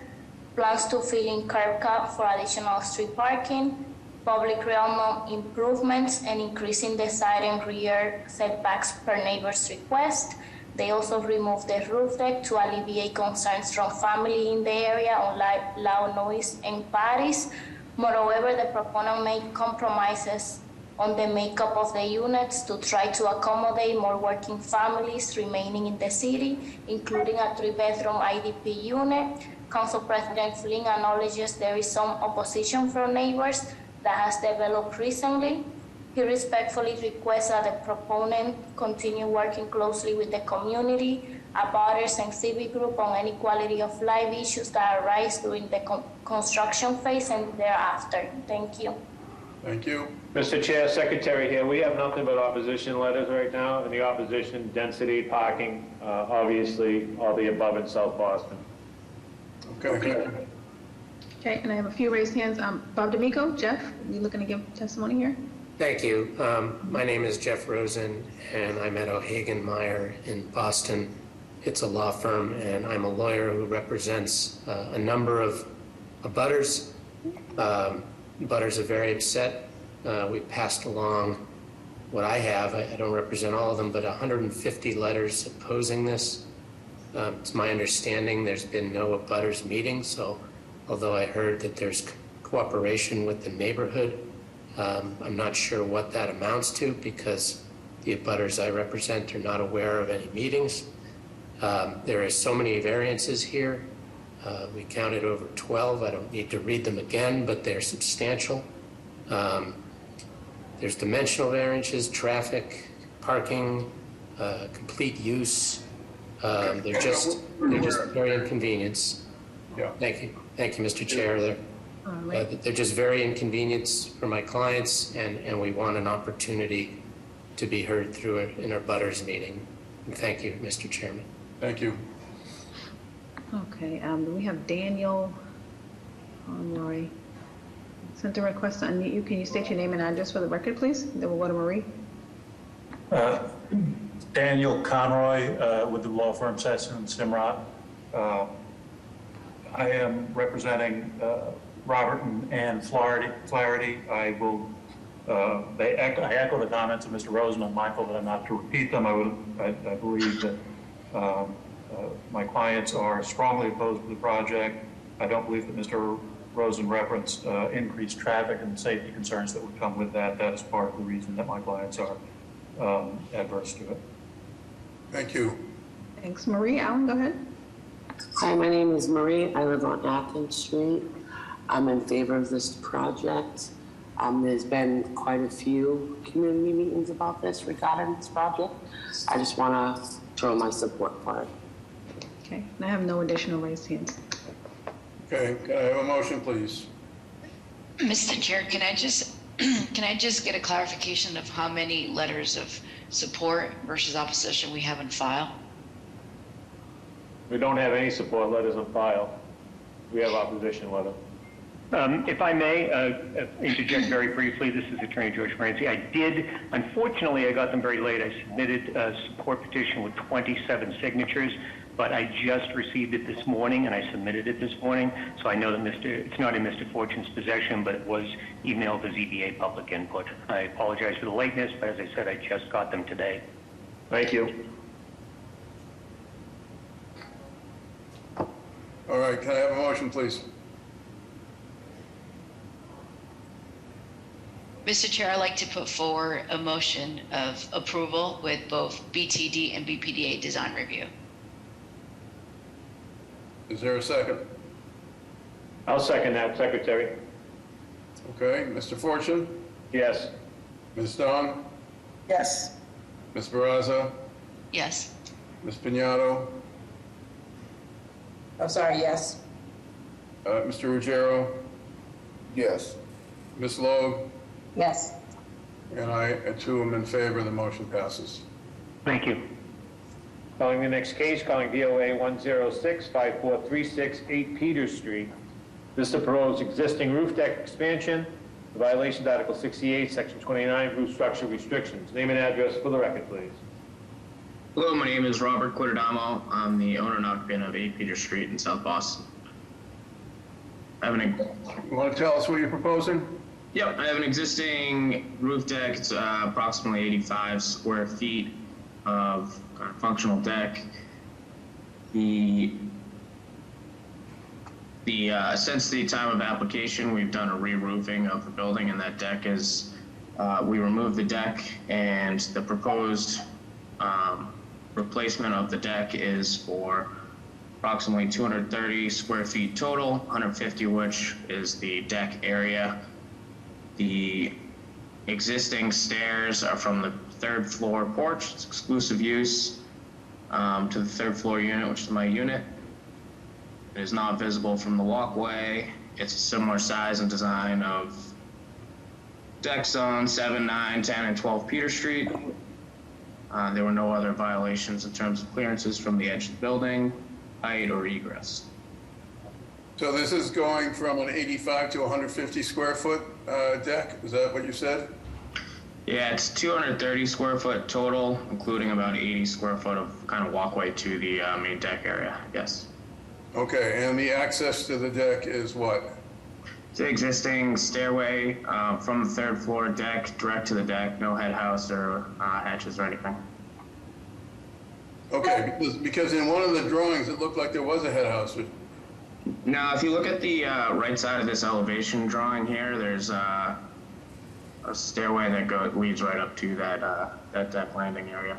plans to fill in curb cut for additional street parking, public realm improvements, and increasing the side and rear setbacks per neighbor's request. They also removed the roof deck to alleviate concerns from family in the area on loud noise and parties. Moreover, the proponent made compromises on the makeup of the units to try to accommodate more working families remaining in the city, including a 3-bedroom IDP unit. Council President Flynn acknowledges there is some opposition from neighbors that has developed recently. He respectfully requests that the proponent continue working closely with the community, abutters, and civic group on any quality of life issues that arise during the construction phase and thereafter. Thank you. Thank you. Mr. Chair, Secretary here, we have nothing but opposition letters right now, and the opposition, density, parking, obviously, all the above in South Boston. Okay. Okay, and I have a few raised hands. Bob D'Amico, Jeff, are you looking to give testimony here? Thank you. My name is Jeff Rosen, and I'm at O'Hagan Meyer in Boston. It's a law firm, and I'm a lawyer who represents a number of abutters. Abutters are very upset. We passed along what I have. I don't represent all of them, but 150 letters opposing this. It's my understanding there's been no abutters meeting, so although I heard that there's cooperation with the neighborhood, I'm not sure what that amounts to because the abutters I represent are not aware of any meetings. There are so many variances here. We counted over 12. I don't need to read them again, but they're substantial. There's dimensional variances, traffic, parking, complete use. They're just very inconvenience. Yeah. Thank you, Mr. Chair. They're just very inconvenience for my clients, and we want an opportunity to be heard through it in our butters meeting. And thank you, Mr. Chairman. Thank you. Okay, we have Daniel Conroy. Sent a request to unmute you. Can you state your name and address for the record, please? Then we'll go to Marie. Daniel Conroy with the law firm Sesson and Simrot. I am representing Robert and Ann Flaherty. I echo the comments of Mr. Rosen. I'm mindful that I'm not to repeat them. I believe that my clients are strongly opposed to the project. I don't believe that Mr. Rosen referenced increased traffic and safety concerns that would come with that. That's part of the reason that my clients are adverse to it. Thank you. Thanks. Marie, Allen, go ahead. Hi, my name is Marie. I live on Athens Street. I'm in favor of this project. There's been quite a few community meetings about this regarding this project. I just want to throw my support for it. Okay, and I have no additional raised hands. Okay, can I have a motion, please? Mr. Chair, can I just get a clarification of how many letters of support versus opposition we have in file? We don't have any support letters on file. We have opposition letter. If I may interject very briefly, this is Attorney George Morenzi. Unfortunately, I got them very late. I submitted a support petition with 27 signatures, but I just received it this morning, and I submitted it this morning. So I know that it's not in Mr. Fortune's possession, but it was emailed to ZBA public input. I apologize for the lateness, but as I said, I just got them today. Thank you. All right, can I have a motion, please? Mr. Chair, I'd like to put forward a motion of approval with both BTD and BPDA design review. Is there a second? I'll second that, Secretary. Okay, Mr. Fortune? Yes. Ms. Dong? Yes. Ms. Barraza? Yes. Ms. Piñato? I'm sorry, yes. Mr. Ruggiero? Yes. Ms. Logue? Yes. And I, too, am in favor. The motion passes. Thank you. Calling the next case, calling DOA 106-5436, 8 Peters Street. This is the proposed existing roof deck expansion, the violation of Article 68, Section 29, roof structure restrictions. Name and address for the record, please. Hello, my name is Robert Quintadamo. I'm the owner and occupant of 8 Peters Street in South Boston. You want to tell us what you're proposing? Yep, I have an existing roof deck. It's approximately 85 square feet of kind of functional deck. Since the time of application, we've done a re-roofing of the building, and that deck is We removed the deck, and the proposed replacement of the deck is for approximately 230 square feet total, 150 which is the deck area. The existing stairs are from the third floor porch, it's exclusive use, to the third floor unit, which is my unit. It is not visible from the walkway. It's a similar size and design of decks on 7, 9, 10, and 12 Peter Street. There were no other violations in terms of clearances from the edge of the building, height, or egress. So this is going from an 85 to 150 square foot deck? Is that what you said? Yeah, it's 230 square foot total, including about 80 square foot of kind of walkway to the main deck area, yes. Okay, and the access to the deck is what? It's an existing stairway from the third floor deck, direct to the deck, no head house or hatches or anything. Okay, because in one of the drawings, it looked like there was a head house. Now, if you look at the right side of this elevation drawing here, there's a stairway that leads right up to that deck landing area.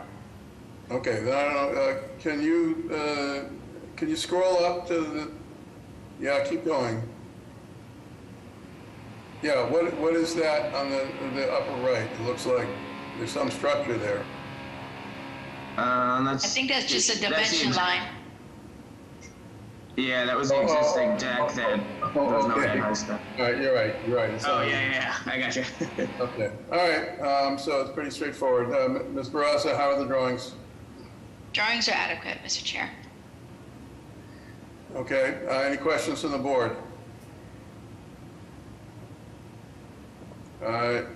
Okay, then I don't know, can you scroll up to the, yeah, keep going. Yeah, what is that on the upper right? It looks like there's some structure there. I think that's just a dimension line. Yeah, that was the existing deck that there was no head house there. All right, you're right. It's yeah, I got you. Okay, all right, so it's pretty straightforward. Ms. Barraza, how are the drawings? Drawings are adequate, Mr. Chair. Okay, any questions from the board?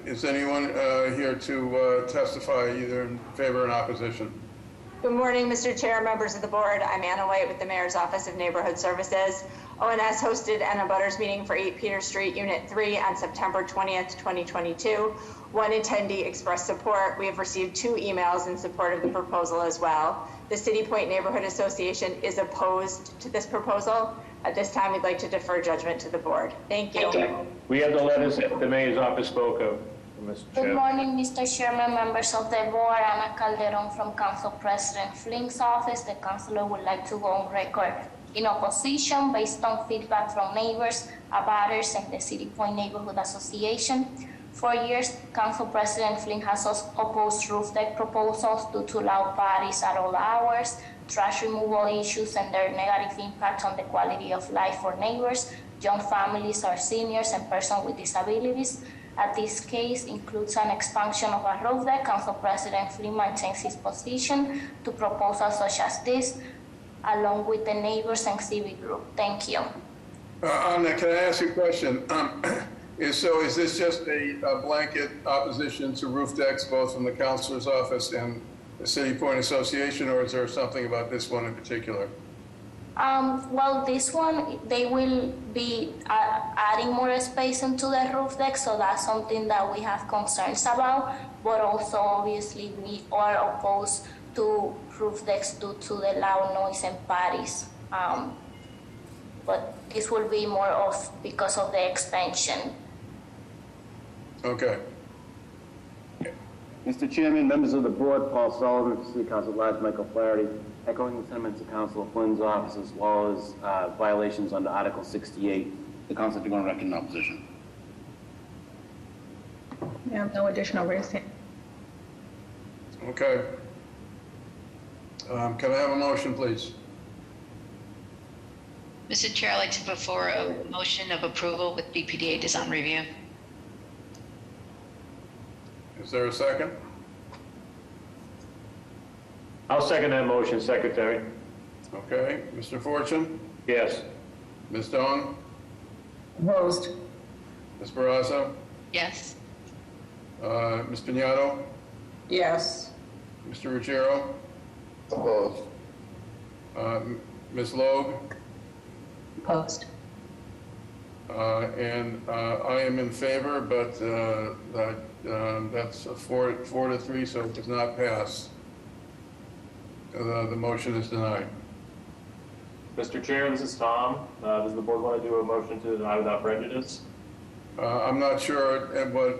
Is anyone here to testify either in favor or in opposition? Good morning, Mr. Chair, members of the board. I'm Anna White with the Mayor's Office of Neighborhood Services. ONS hosted an abutters meeting for 8 Peter Street, Unit 3 on September 20th, 2022. One attendee expressed support. We have received 2 emails in support of the proposal as well. The City Point Neighborhood Association is opposed to this proposal. At this time, we'd like to defer judgment to the board. Thank you. We have the letters that the mayor's office spoke of, Mr. Chair. Good morning, Mr. Chairman, members of the board. Ana Calderon from Council President Flink's office. The councilor would like to go on record in opposition based on feedback from neighbors, abutters, and the City Point Neighborhood Association. For years, Council President Flynn has opposed roof deck proposals due to loud parties at all hours, trash removal issues, and their negative impact on the quality of life for neighbors, young families, our seniors, and persons with disabilities. This case includes an expansion of a roof deck. Council President Flynn maintains his position to proposals such as this, along with the neighbors and civic group. Thank you. Anna, can I ask you a question? Is this just a blanket opposition to roof decks, both from the councilor's office and the City Point Association, or is there something about this one in particular? Well, this one, they will be adding more space into the roof deck, so that's something that we have concerns about, but also obviously we are opposed to roof decks due to the loud noise and parties. But this will be more of because of the expansion. Okay. Mr. Chairman, members of the board, Paul Sullivan, City Council at Large, Michael Flaherty, echoing the sentiments of Councilor Flynn's office as well as violations under Article 68. The council to go on record in opposition. We have no additional raised hand. Okay. Can I have a motion, please? Mr. Chair, I'd like to put forward a motion of approval with BPDA design review. Is there a second? I'll second that motion, Secretary. Okay. Mr. Fortune? Yes. Ms. Dong? Opposed. Ms. Barraza? Yes. Ms. Piñato? Yes. Mr. Ruggiero? Opposed. Ms. Logue? Opposed. And I am in favor, but that's a 4-3, so it does not pass. The motion is denied. Mr. Chair, this is Tom. Does the board want to do a motion to deny without prejudice? I'm not sure, but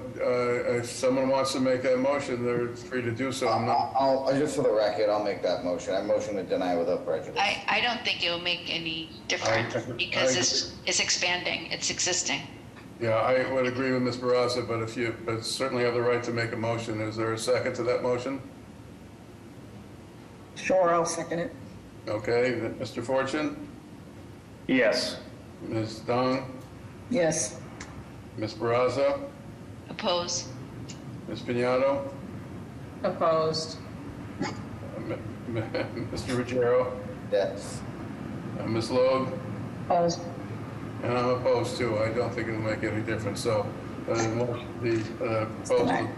if someone wants to make that motion, they're free to do so. I'm not. I'll just for the record, I'll make that motion. I motion to deny without prejudice. I don't think it will make any difference because it's expanding, it's existing. Yeah, I would agree with Ms. Barraza, but certainly have the right to make a motion. Is there a second to that motion? Sure, I'll second it. Okay, Mr. Fortune? Yes. Ms. Dong? Yes. Ms. Barraza? Oppose. Ms. Piñato? Opposed. Mr. Ruggiero? Yes. Ms. Logue? Opposed. And I'm opposed too. I don't think it'll make any difference. So the proposal is denied.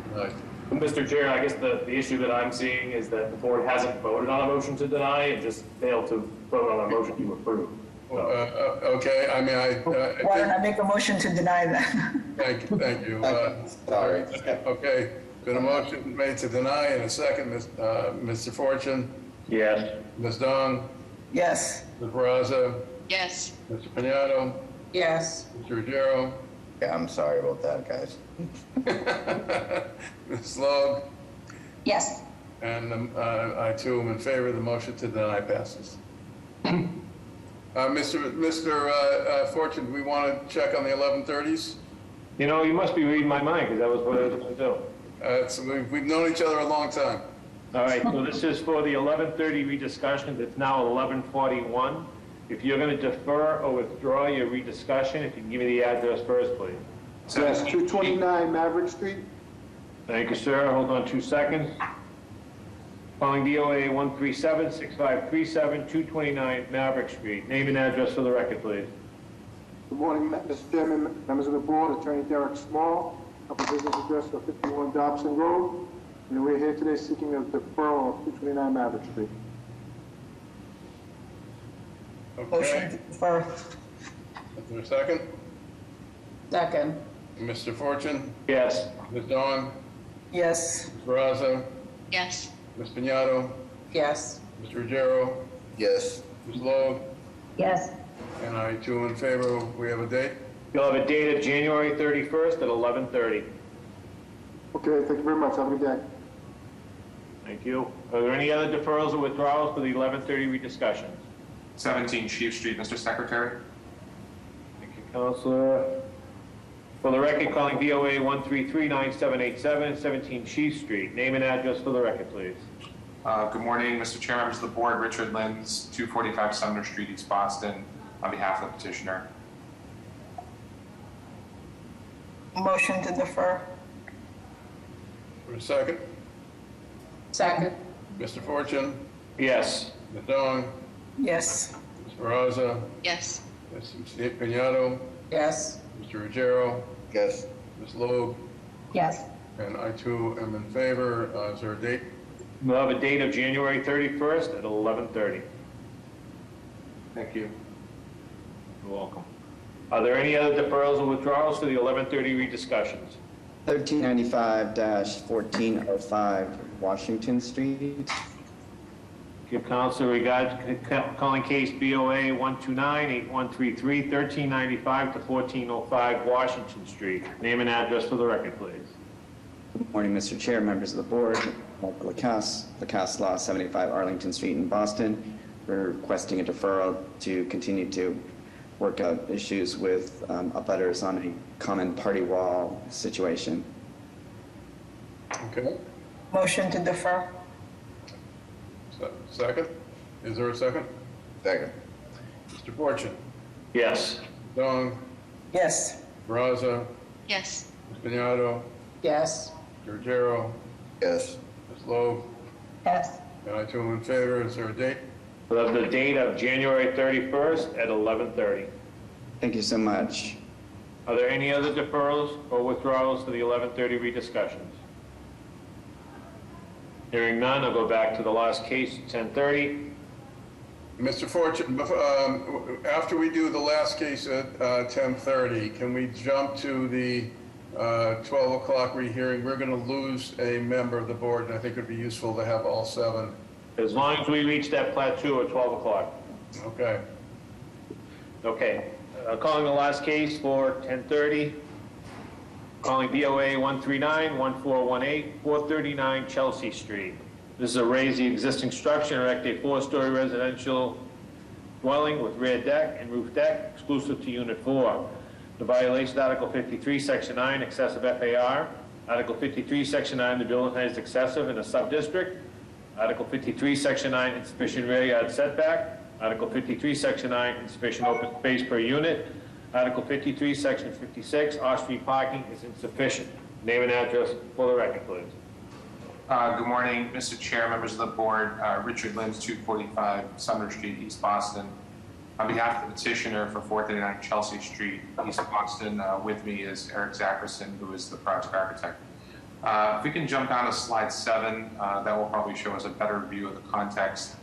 Mr. Chair, I guess the issue that I'm seeing is that the board hasn't voted on a motion to deny and just failed to vote on a motion to approve. Okay, I mean, Why don't I make a motion to deny that? Thank you. Sorry. Okay, been a motion made to deny and a second. Mr. Fortune? Yes. Ms. Dong? Yes. Ms. Barraza? Yes. Mr. Piñato? Yes. Mr. Ruggiero? Yeah, I'm sorry about that, guys. Ms. Logue? Yes. And I too am in favor. The motion to deny passes. Mr. Fortune, do we want to check on the 1130s? You know, you must be reading my mind because that was what I was going to do. We've known each other a long time. All right, so this is for the 1130 rediscussion. It's now 1141. If you're going to defer or withdraw your rediscussion, if you can give me the address first, please. Yes, 229 Maverick Street. Thank you, sir. Hold on 2 seconds. Calling DOA 137-6537, 229 Maverick Street. Name and address for the record, please. Good morning, Mr. Chairman, members of the board, Attorney Derek Small, up a business address for 51 Dobson Road. And we're here today seeking a deferral of 229 Maverick Street. Okay. Motion to defer. Is there a second? Second. Mr. Fortune? Yes. Ms. Dawn? Yes. Ms. Barraza? Yes. Ms. Piñato? Yes. Mr. Ruggiero? Yes. Ms. Logue? Yes. And I too in favor. We have a date? You'll have a date of January 31st at 11:30. Okay, thank you very much. Have a good day. Thank you. Are there any other deferrals or withdrawals for the 11:30 rediscussions? 17 Chief Street, Mr. Secretary. Thank you, Counselor. For the record, calling DOA 133-9787, 17 Chief Street. Name and address for the record, please. Good morning, Mr. Chair, members of the board. Richard Lins, 245 Sumner Street, East Boston, on behalf of the petitioner. Motion to defer. For a second? Second. Mr. Fortune? Yes. Ms. Dawn? Yes. Ms. Barraza? Yes. Ms. Piñato? Yes. Mr. Ruggiero? Yes. Ms. Logue? Yes. And I too am in favor. Is there a date? We'll have a date of January 31st at 11:30. Thank you. You're welcome. Are there any other deferrals or withdrawals for the 11:30 rediscussions? 1395-1405 Washington Street. Give Counselor regards, calling case BOA 129-8133, 1395 to 1405 Washington Street. Name and address for the record, please. Good morning, Mr. Chair, members of the board. Michael Lacasse, Lacasse Law, 75 Arlington Street in Boston. We're requesting a deferral to continue to work out issues with abutters on a common party wall situation. Okay. Motion to defer. Second? Is there a second? Second. Mr. Fortune? Yes. Dong? Yes. Barraza? Yes. Ms. Piñato? Yes. Mr. Ruggiero? Yes. Ms. Logue? Yes. And I too am in favor. Is there a date? We'll have the date of January 31st at 11:30. Thank you so much. Are there any other deferrals or withdrawals for the 11:30 rediscussions? Hearing none, I'll go back to the last case, 10:30. Mr. Fortune, after we do the last case at 10:30, can we jump to the 12 o'clock rehearing? We're going to lose a member of the board, and I think it would be useful to have all 7. As long as we reach that plateau at 12 o'clock. Okay. Okay. Calling the last case for 10:30. Calling BOA 139-1418, 439 Chelsea Street. This is a raise the existing structure and erect a 4-story residential dwelling with rear deck and roof deck exclusive to Unit 4. The violation, Article 53, Section 9, excessive FAR. Article 53, Section 9, the building height is excessive in a sub-district. Article 53, Section 9, insufficient rear yard setback. Article 53, Section 9, insufficient open space per unit. Article 53, Section 56, off-street parking is insufficient. Name and address for the record, please. Good morning, Mr. Chair, members of the board. Richard Lins, 245 Sumner Street, East Boston. On behalf of the petitioner for 439 Chelsea Street, East Boston, with me is Eric Zackerson, who is the project architect. If we can jump down to slide 7, that will probably show us a better view of the context.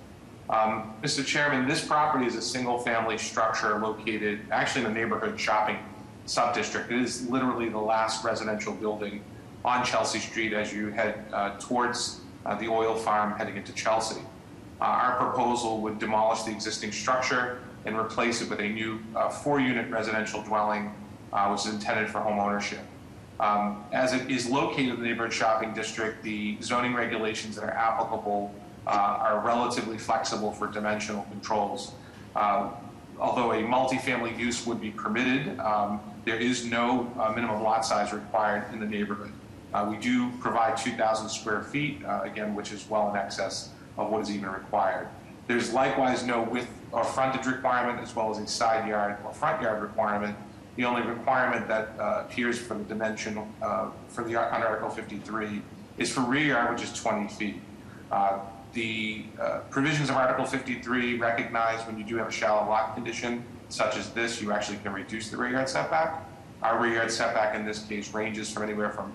Mr. Chairman, this property is a single-family structure located actually in the neighborhood shopping sub-district. It is literally the last residential building on Chelsea Street as you head towards the oil farm heading into Chelsea. Our proposal would demolish the existing structure and replace it with a new 4-unit residential dwelling, which is intended for home ownership. As it is located in the neighborhood shopping district, the zoning regulations that are applicable are relatively flexible for dimensional controls. Although a multifamily use would be permitted, there is no minimum lot size required in the neighborhood. We do provide 2,000 square feet, again, which is well in excess of what is even required. There's likewise no width or frontage requirement, as well as a side yard or front yard requirement. The only requirement that appears for the dimension for the under Article 53 is for rear yard, which is 20 feet. The provisions of Article 53 recognize when you do have a shallow lot condition, such as this, you actually can reduce the rear yard setback. Our rear yard setback in this case ranges from anywhere from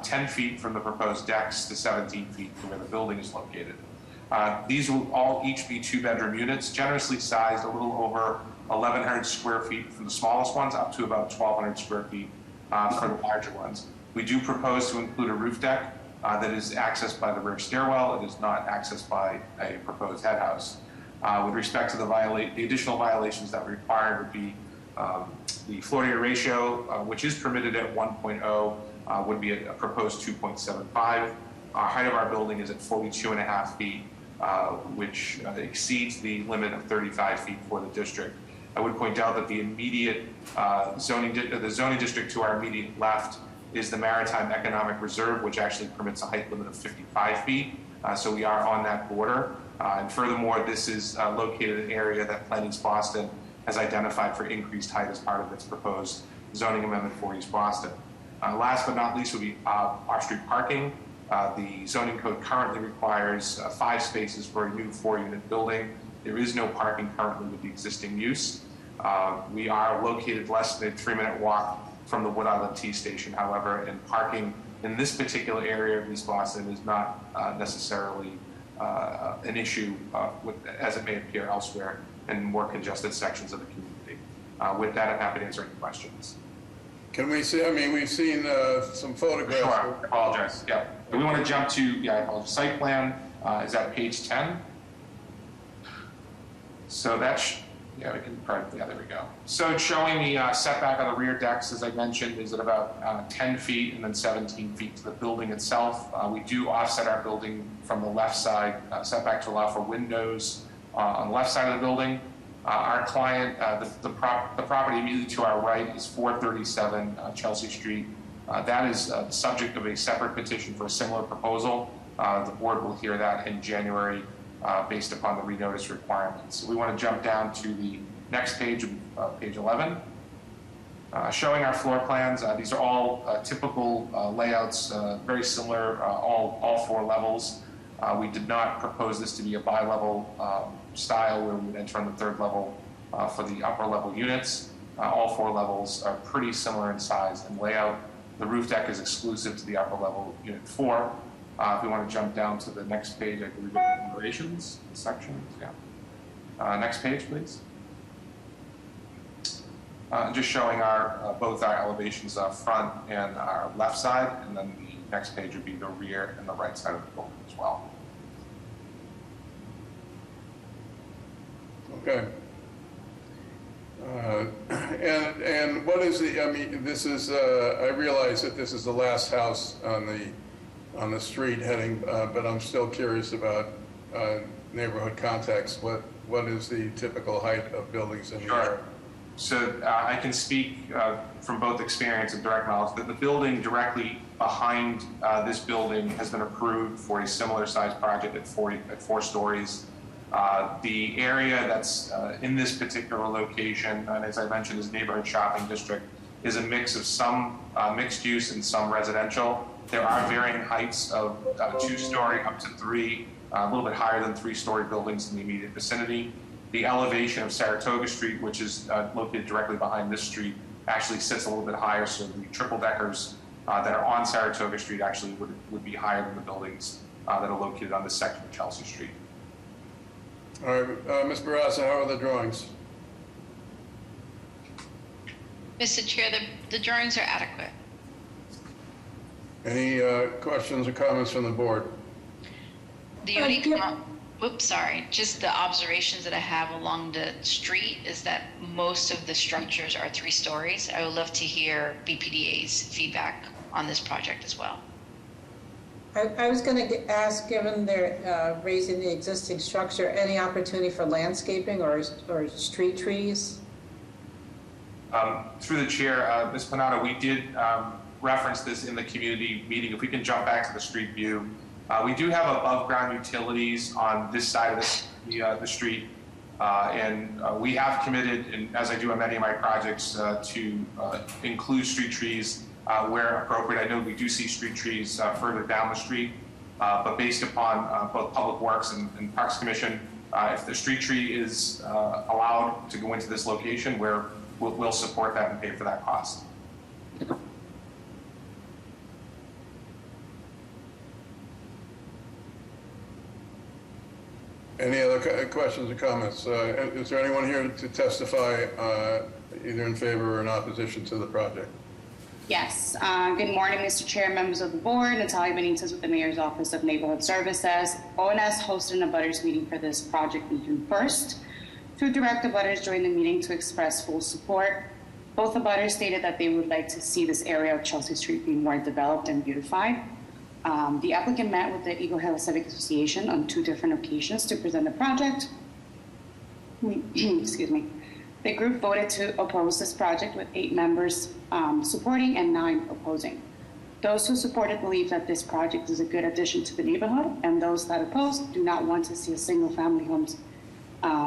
10 feet from the proposed decks to 17 feet from where the building is located. These will all each be 2-bedroom units, generously sized a little over 1,100 square feet for the smallest ones, up to about 1,200 square feet for the larger ones. We do propose to include a roof deck that is accessed by the rear stairwell. It is not accessed by a proposed head house. With respect to the additional violations that we require would be the floor area ratio, which is permitted at 1.0, would be a proposed 2.75. Height of our building is at 42.5 feet, which exceeds the limit of 35 feet for the district. I would point out that the immediate zoning district to our immediate left is the Maritime Economic Reserve, which actually permits a height limit of 55 feet. So we are on that border. And furthermore, this is located in an area that Plan East Boston has identified for increased height as part of its proposed zoning amendment for East Boston. Last but not least would be off-street parking. The zoning code currently requires 5 spaces for a new 4-unit building. There is no parking currently with the existing use. We are located less than a 3-minute walk from the Wood Island T station, however, and parking in this particular area of East Boston is not necessarily an issue as it may appear elsewhere in more congested sections of the community. With that, I'm happy to answer any questions. Can we see, I mean, we've seen some photographs. Sure, I apologize, yeah. We want to jump to, site plan is at page 10. So that's, we can probably, there we go. So it's showing the setback on the rear decks, as I mentioned, is at about 10 feet and then 17 feet to the building itself. We do offset our building from the left side setback to allow for windows on the left side of the building. Our client, the property immediately to our right is 437 Chelsea Street. That is subject of a separate petition for a similar proposal. The board will hear that in January based upon the renotice requirements. So we want to jump down to the next page, page 11, showing our floor plans. These are all typical layouts, very similar, all 4 levels. We did not propose this to be a bi-level style where we would enter on the 3rd level for the upper level units. All 4 levels are pretty similar in size and layout. The roof deck is exclusive to the upper level unit 4. If we want to jump down to the next page, I believe the enumerations sections. Yeah. Next page, please. Just showing our both our elevations front and our left side, and then the next page would be the rear and the right side of the building as well. Okay. And what is the, I mean, this is, I realize that this is the last house on the street heading, but I'm still curious about neighborhood context. What is the typical height of buildings in the area? So I can speak from both experience and direct knowledge that the building directly behind this building has been approved for a similar size project at 4 stories. The area that's in this particular location, and as I mentioned, is neighborhood shopping district, is a mix of some mixed use and some residential. There are varying heights of 2-story up to 3, a little bit higher than 3-story buildings in the immediate vicinity. The elevation of Saratoga Street, which is located directly behind this street, actually sits a little bit higher. So the triple deckers that are on Saratoga Street actually would be higher than the buildings that are located on this section of Chelsea Street. All right, Ms. Barraza, how are the drawings? Mr. Chair, the drawings are adequate. Any questions or comments from the board? The only just the observations that I have along the street is that most of the structures are 3 stories. I would love to hear BPDA's feedback on this project as well. I was going to ask, given they're raising the existing structure, any opportunity for landscaping or street trees? Through the chair, Ms. Panato, we did reference this in the community meeting. If we can jump back to the street view. We do have above ground utilities on this side of the street. And we have committed, and as I do on many of my projects, to include street trees where appropriate. I know we do see street trees further down the street, but based upon both Public Works and Parks Commission, if the street tree is allowed to go into this location, we'll support that and pay for that cost. Any other questions or comments? Is there anyone here to testify either in favor or in opposition to the project? Yes. Good morning, Mr. Chair, members of the board. Natalia Benitez with the Mayor's Office of Neighborhood Services. ONS hosted a abutters meeting for this project on June 1st. 2 direct abutters joined the meeting to express full support. Both abutters stated that they would like to see this area of Chelsea Street be more developed and beautified. The applicant met with the Eagle Hill Civic Association on 2 different occasions to present the project. Excuse me. The group voted to oppose this project with 8 members supporting and 9 opposing. Those who supported believe that this project is a good addition to the neighborhood, and those that opposed do not want to see a single-family homes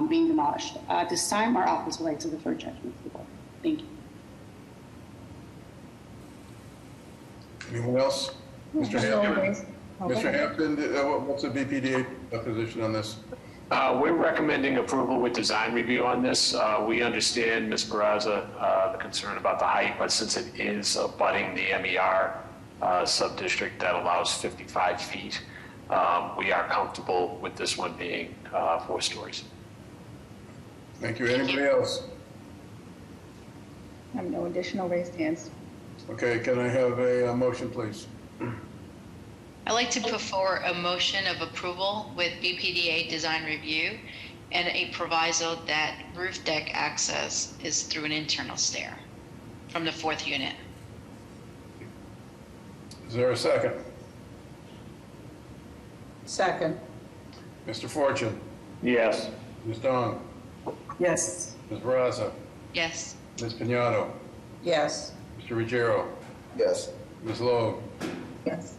being demolished. At this time, our office would like to defer judgment to the board. Thank you. Anyone else? Mr. Hampton? Mr. Hampton, what's the BPDA position on this? We're recommending approval with design review on this. We understand, Ms. Barraza, the concern about the height, but since it is abutting the MER sub-district that allows 55 feet, we are comfortable with this one being 4 stories. Thank you. Anybody else? I have no additional raised hands. Okay, can I have a motion, please? I'd like to put forward a motion of approval with BPDA design review and a proviso that roof deck access is through an internal stair from the 4th unit. Is there a second? Second. Mr. Fortune? Yes. Ms. Dong? Yes. Ms. Barraza? Yes. Ms. Piñato? Yes. Mr. Ruggiero? Yes. Ms. Loeb? Yes.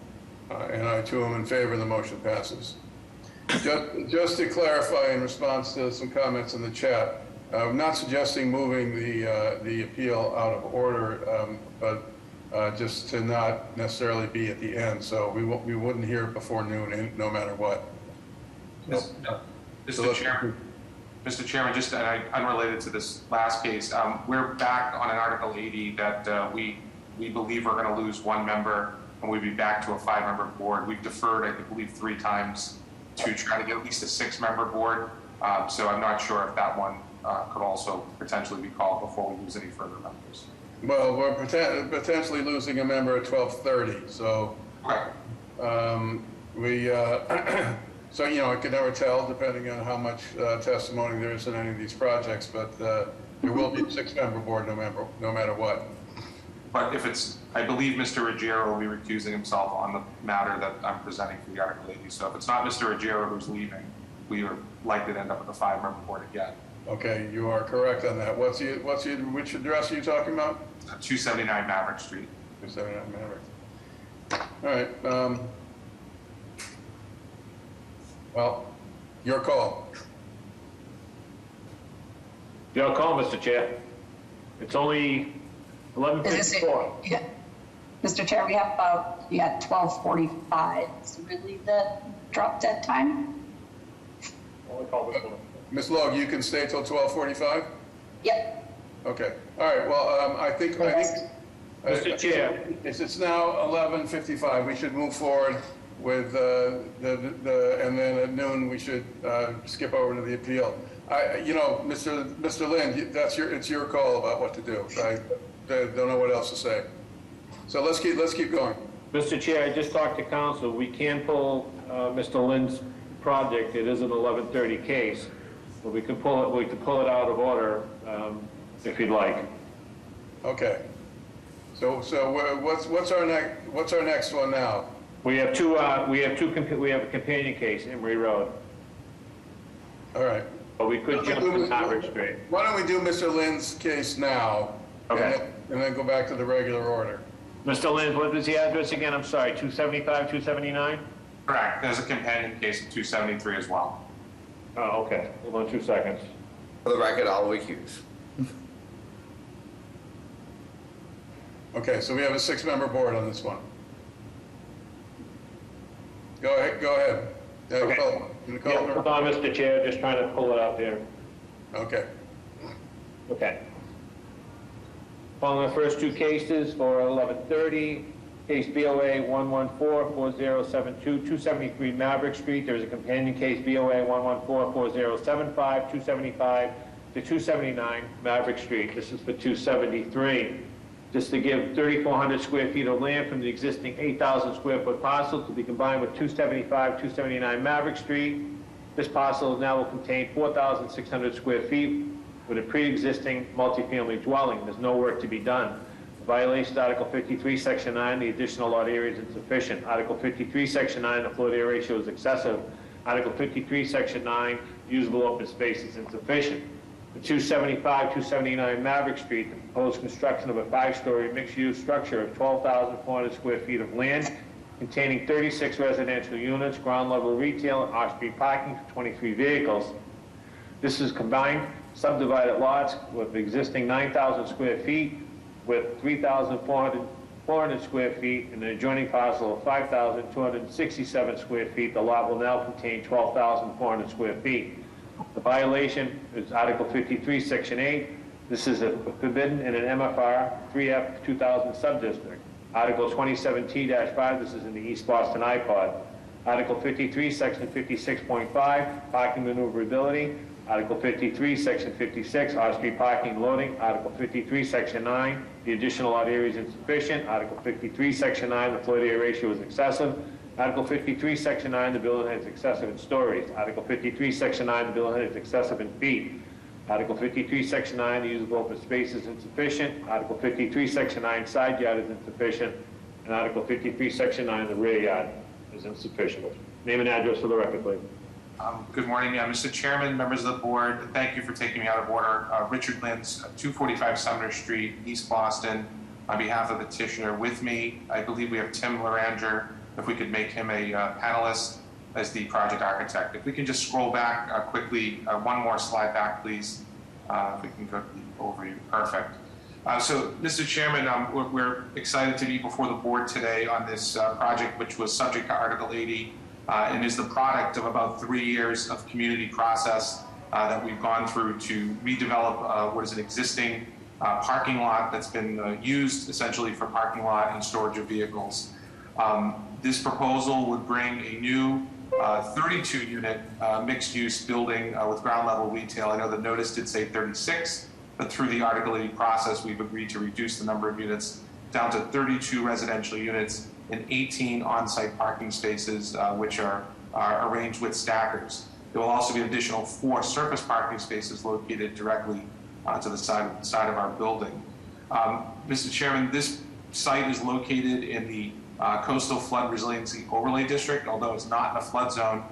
And I too am in favor. The motion passes. Just to clarify in response to some comments in the chat, I'm not suggesting moving the appeal out of order, but just to not necessarily be at the end. So we wouldn't hear it before noon, no matter what. Mr. Chairman, just unrelated to this last case, we're back on an Article 80 that we believe we're going to lose 1 member, and we'd be back to a 5-member board. We've deferred, I believe, 3 times to try to get at least a 6-member board. So I'm not sure if that one could also potentially be called before we lose any further members. Well, we're potentially losing a member at 12:30. So so, you know, I could never tell depending on how much testimony there is in any of these projects, but It will be a 6-member board no matter what. But if it's, I believe Mr. Ruggiero will be recusing himself on the matter that I'm presenting for the Article 80. So if it's not Mr. Ruggiero who's leaving, we are likely to end up with a 5-member board again. Okay, you are correct on that. Which address are you talking about? 279 Maverick Street. 279 Maverick. All right. Well, your call. Your call, Mr. Chair. It's only 11:54. Yeah. Mr. Chair, we have about 12:45. Is really the drop dead time? Ms. Logue, you can stay till 12:45? Yep. Okay. All right. Well, I think Mr. Chair. It's now 11:55. We should move forward with and then at noon we should skip over to the appeal. Mr. Lind, it's your call about what to do. I don't know what else to say. So let's keep going. Mr. Chair, I just talked to council. We can pull Mr. Lind's project. It is an 11:30 case, but we could pull it. We could pull it out of order if you'd like. Okay. So what's our next one now? We have two. We have a companion case, Emory Road. All right. But we could jump to Maverick Street. Why don't we do Mr. Lynn's case now? Okay. And then go back to the regular order. Mr. Lind, what was the address again? I'm sorry, 275, 279? Correct. There's a companion case at 273 as well. Oh, okay. Hold on 2 seconds. For the record, I'll recuse. Okay, so we have a 6-member board on this one. Go ahead. Okay. Hold on, Mr. Chair, just trying to pull it up here. Okay. Okay. Following the first two cases for 11:30, case BOA 114-4072, 273 Maverick Street. There's a companion case BOA 114-4075, 275 to 279 Maverick Street. This is for 273. Just to give 3,400 square feet of land from the existing 8,000 square foot parcel to be combined with 275, 279 Maverick Street. This parcel now will contain 4,600 square feet with a pre-existing multifamily dwelling. There's no work to be done. Violation of Article 53, Section 9, the additional lot area is insufficient. Article 53, Section 9, the floor area ratio is excessive. Article 53, Section 9, usable open space is insufficient. The 275, 279 Maverick Street, the proposed construction of a 5-story mixed-use structure of 12,400 square feet of land containing 36 residential units, ground-level retail, and off-street parking for 23 vehicles. This is combined subdivided lots with existing 9,000 square feet with 3,400 square feet and an adjoining parcel of 5,267 square feet. The lot will now contain 12,400 square feet. The violation is Article 53, Section 8. This is forbidden in an MFR 3F 2000 subdistrict. Article 27T-5, this is in the East Boston iPod. Article 53, Section 56.5, parking maneuverability. Article 53, Section 56, off-street parking loading. Article 53, Section 9, the additional lot area is insufficient. Article 53, Section 9, the floor area ratio is excessive. Article 53, Section 9, the building height is excessive in stories. Article 53, Section 9, the building height is excessive in feet. Article 53, Section 9, the usable open space is insufficient. Article 53, Section 9, side yard is insufficient. And Article 53, Section 9, the rear yard is insufficient. Name and address for the record, please. Good morning, Mr. Chairman, members of the board. Thank you for taking me out of order. Richard Lintz, 245 Sumner Street, East Boston. On behalf of the petitioner with me, I believe we have Tim Laranger. If we could make him a panelist as the project architect. If we can just scroll back quickly, one more slide back, please. If we can go to the overview, perfect. So, Mr. Chairman, we're excited to be before the board today on this project, which was subject to Article 80 and is the product of about 3 years of community process that we've gone through to redevelop what is an existing parking lot that's been used essentially for parking lot and storage of vehicles. This proposal would bring a new 32-unit mixed-use building with ground-level retail. I know the notice did say 36, but through the Article 80 process, we've agreed to reduce the number of units down to 32 residential units and 18 on-site parking spaces, which are arranged with stackers. There will also be an additional 4 surface parking spaces located directly to the side of our building. Mr. Chairman, this site is located in the Coastal Flood Resiliency Overlay District. Although it's not in a flood zone,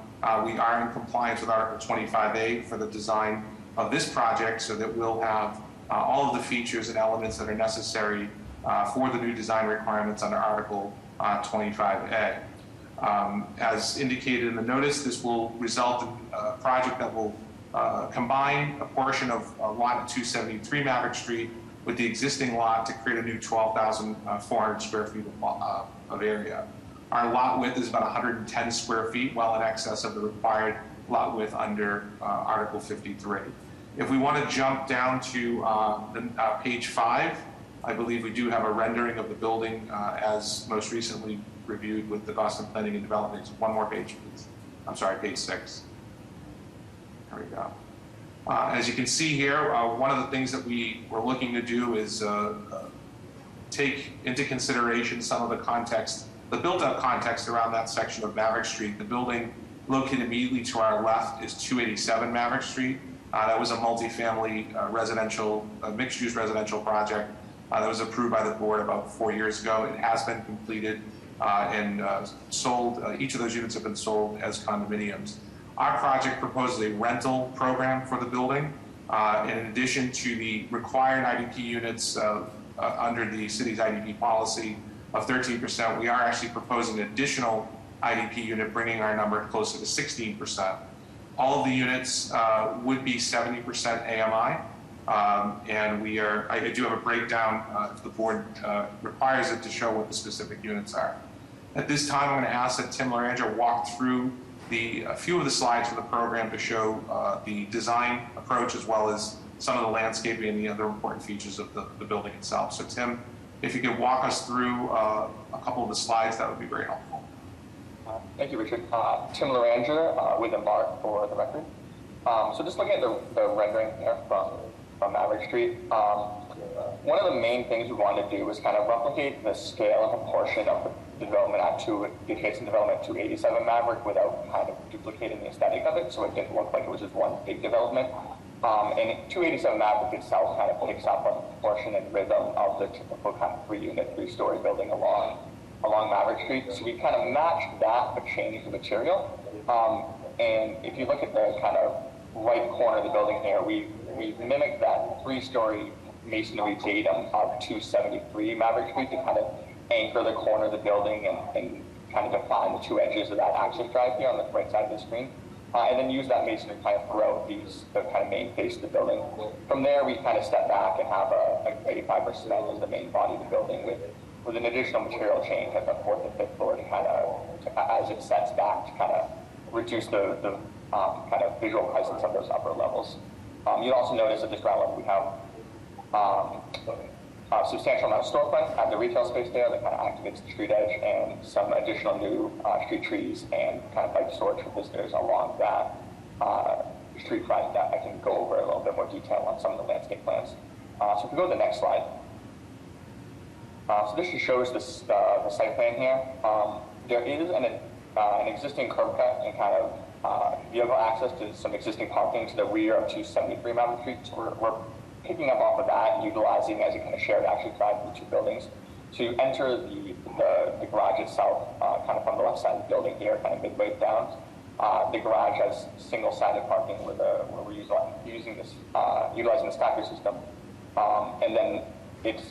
we are in compliance with Article 25A for the design of this project, so that we'll have all of the features and elements that are necessary for the new design requirements under Article 25A. As indicated in the notice, this will result in a project that will combine a portion of lot at 273 Maverick Street with the existing lot to create a new 12,400 square feet of area. Our lot width is about 110 square feet, well in excess of the required lot width under Article 53. If we want to jump down to page 5, I believe we do have a rendering of the building as most recently reviewed with the Boston Planning and Development. One more page, please. I'm sorry, page 6. There we go. As you can see here, one of the things that we were looking to do is take into consideration some of the context, the built-up context around that section of Maverick Street. The building located immediately to our left is 287 Maverick Street. That was a multifamily residential, mixed-use residential project that was approved by the board about 4 years ago. It has been completed and sold. Each of those units have been sold as condominiums. Our project proposes a rental program for the building. In addition to the required IDP units under the city's IDP policy of 13%, we are actually proposing an additional IDP unit, bringing our number closer to 16%. All of the units would be 70% AMI. And I do have a breakdown if the board requires it to show what the specific units are. At this time, I'm going to ask that Tim Loranger walk through a few of the slides for the program to show the design approach, as well as some of the landscaping and the other important features of the building itself. So Tim, if you could walk us through a couple of the slides, that would be very helpful. Thank you, Richard. Tim Loranger with Embark for the record. So just looking at the rendering here from Maverick Street, one of the main things we wanted to do was kind of replicate the scale and proportion of the development at the adjacent development to 87 Maverick without kind of duplicating the aesthetic of it, so it didn't look like it was just one big development. And 287 Maverick itself kind of picks up on the proportion and rhythm of the typical kind of 3-unit, 3-story building along Maverick Street. So we kind of matched that but changed the material. And if you look at the kind of right corner of the building here, we mimicked that 3-story masonry datum of 273 Maverick Street to kind of anchor the corner of the building and kind of define the two edges of that access drive here on the right side of the screen. And then use that masonry kind of throughout the kind of main face of the building. From there, we kind of step back and have a 85% as the main body of the building with an additional material change at the 4th and 5th floor to kind of, as it sets back, to kind of reduce the kind of visual presence of those upper levels. You'll also notice at this ground level we have a substantial amount of storefront at the retail space there that kind of activates the street edge, and some additional new street trees and kind of bike storage for visitors along that street front that I can go over a little bit more detail on some of the landscape plans. So if we go to the next slide. So this just shows the site plan here. There is an existing curb cut and kind of vehicle access to some existing parking to the rear of 273 Maverick Street. So we're picking up off of that, utilizing as a kind of shared access drive for the two buildings. So you enter the garage itself kind of from the left side of the building here, kind of midway down. The garage has single-sided parking where we're utilizing the stacker system. And then it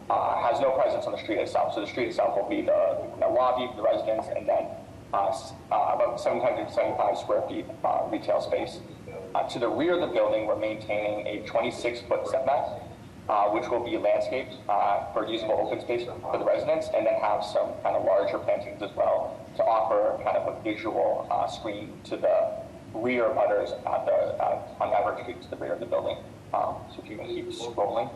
has no presence on the street itself. So the street itself will be the lobby for the residents, and then about 775 square feet retail space. To the rear of the building, we're maintaining a 26-foot setback, which will be landscaped for usable open space for the residents, and then have some kind of larger plantings as well to offer kind of a visual screen to the rear butters on Maverick Street to the rear of the building. So if you can keep scrolling.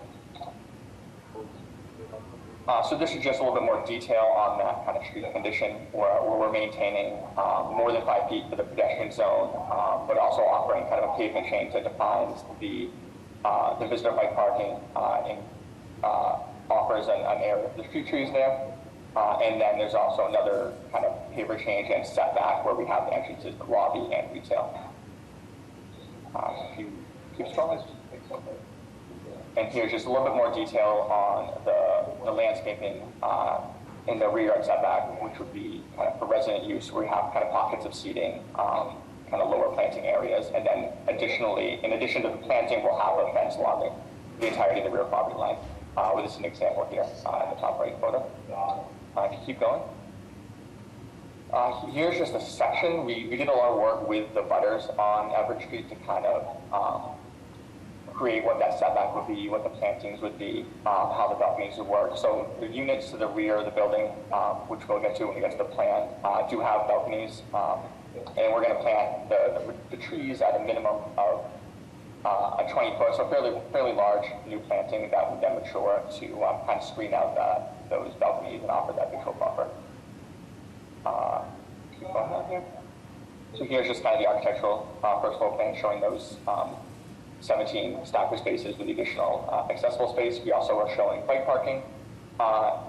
So this is just a little bit more detail on that kind of street condition where we're maintaining more than 5 feet for the pedestrian zone, but also offering kind of a pavement chain that defines the visitor bike parking and offers an area for the street trees there. And then there's also another kind of paver change and setback where we have the entrances to lobby and retail. If you keep scrolling. And here's just a little bit more detail on the landscaping in the rear yard setback, which would be kind of for resident use, where we have kind of pockets of seating, kind of lower planting areas. And then additionally, in addition to the planting, we'll have a fence along the entirety of the rear property line. This is an example here in the top right photo. If you keep going. Here's just a section. We did a lot of work with the butters on Everett Street to kind of create what that setback would be, what the plantings would be, how the balconies would work. So the units to the rear of the building, which we'll get to when we get to the plan, do have balconies. And we're going to plant the trees at a minimum of a 20-foot, so fairly large new planting that would then mature to kind of screen out those balconies and offer that visual buffer. Keep going down here. So here's just kind of the architectural first floor plan showing those 17 stackable spaces with additional accessible space. We also are showing bike parking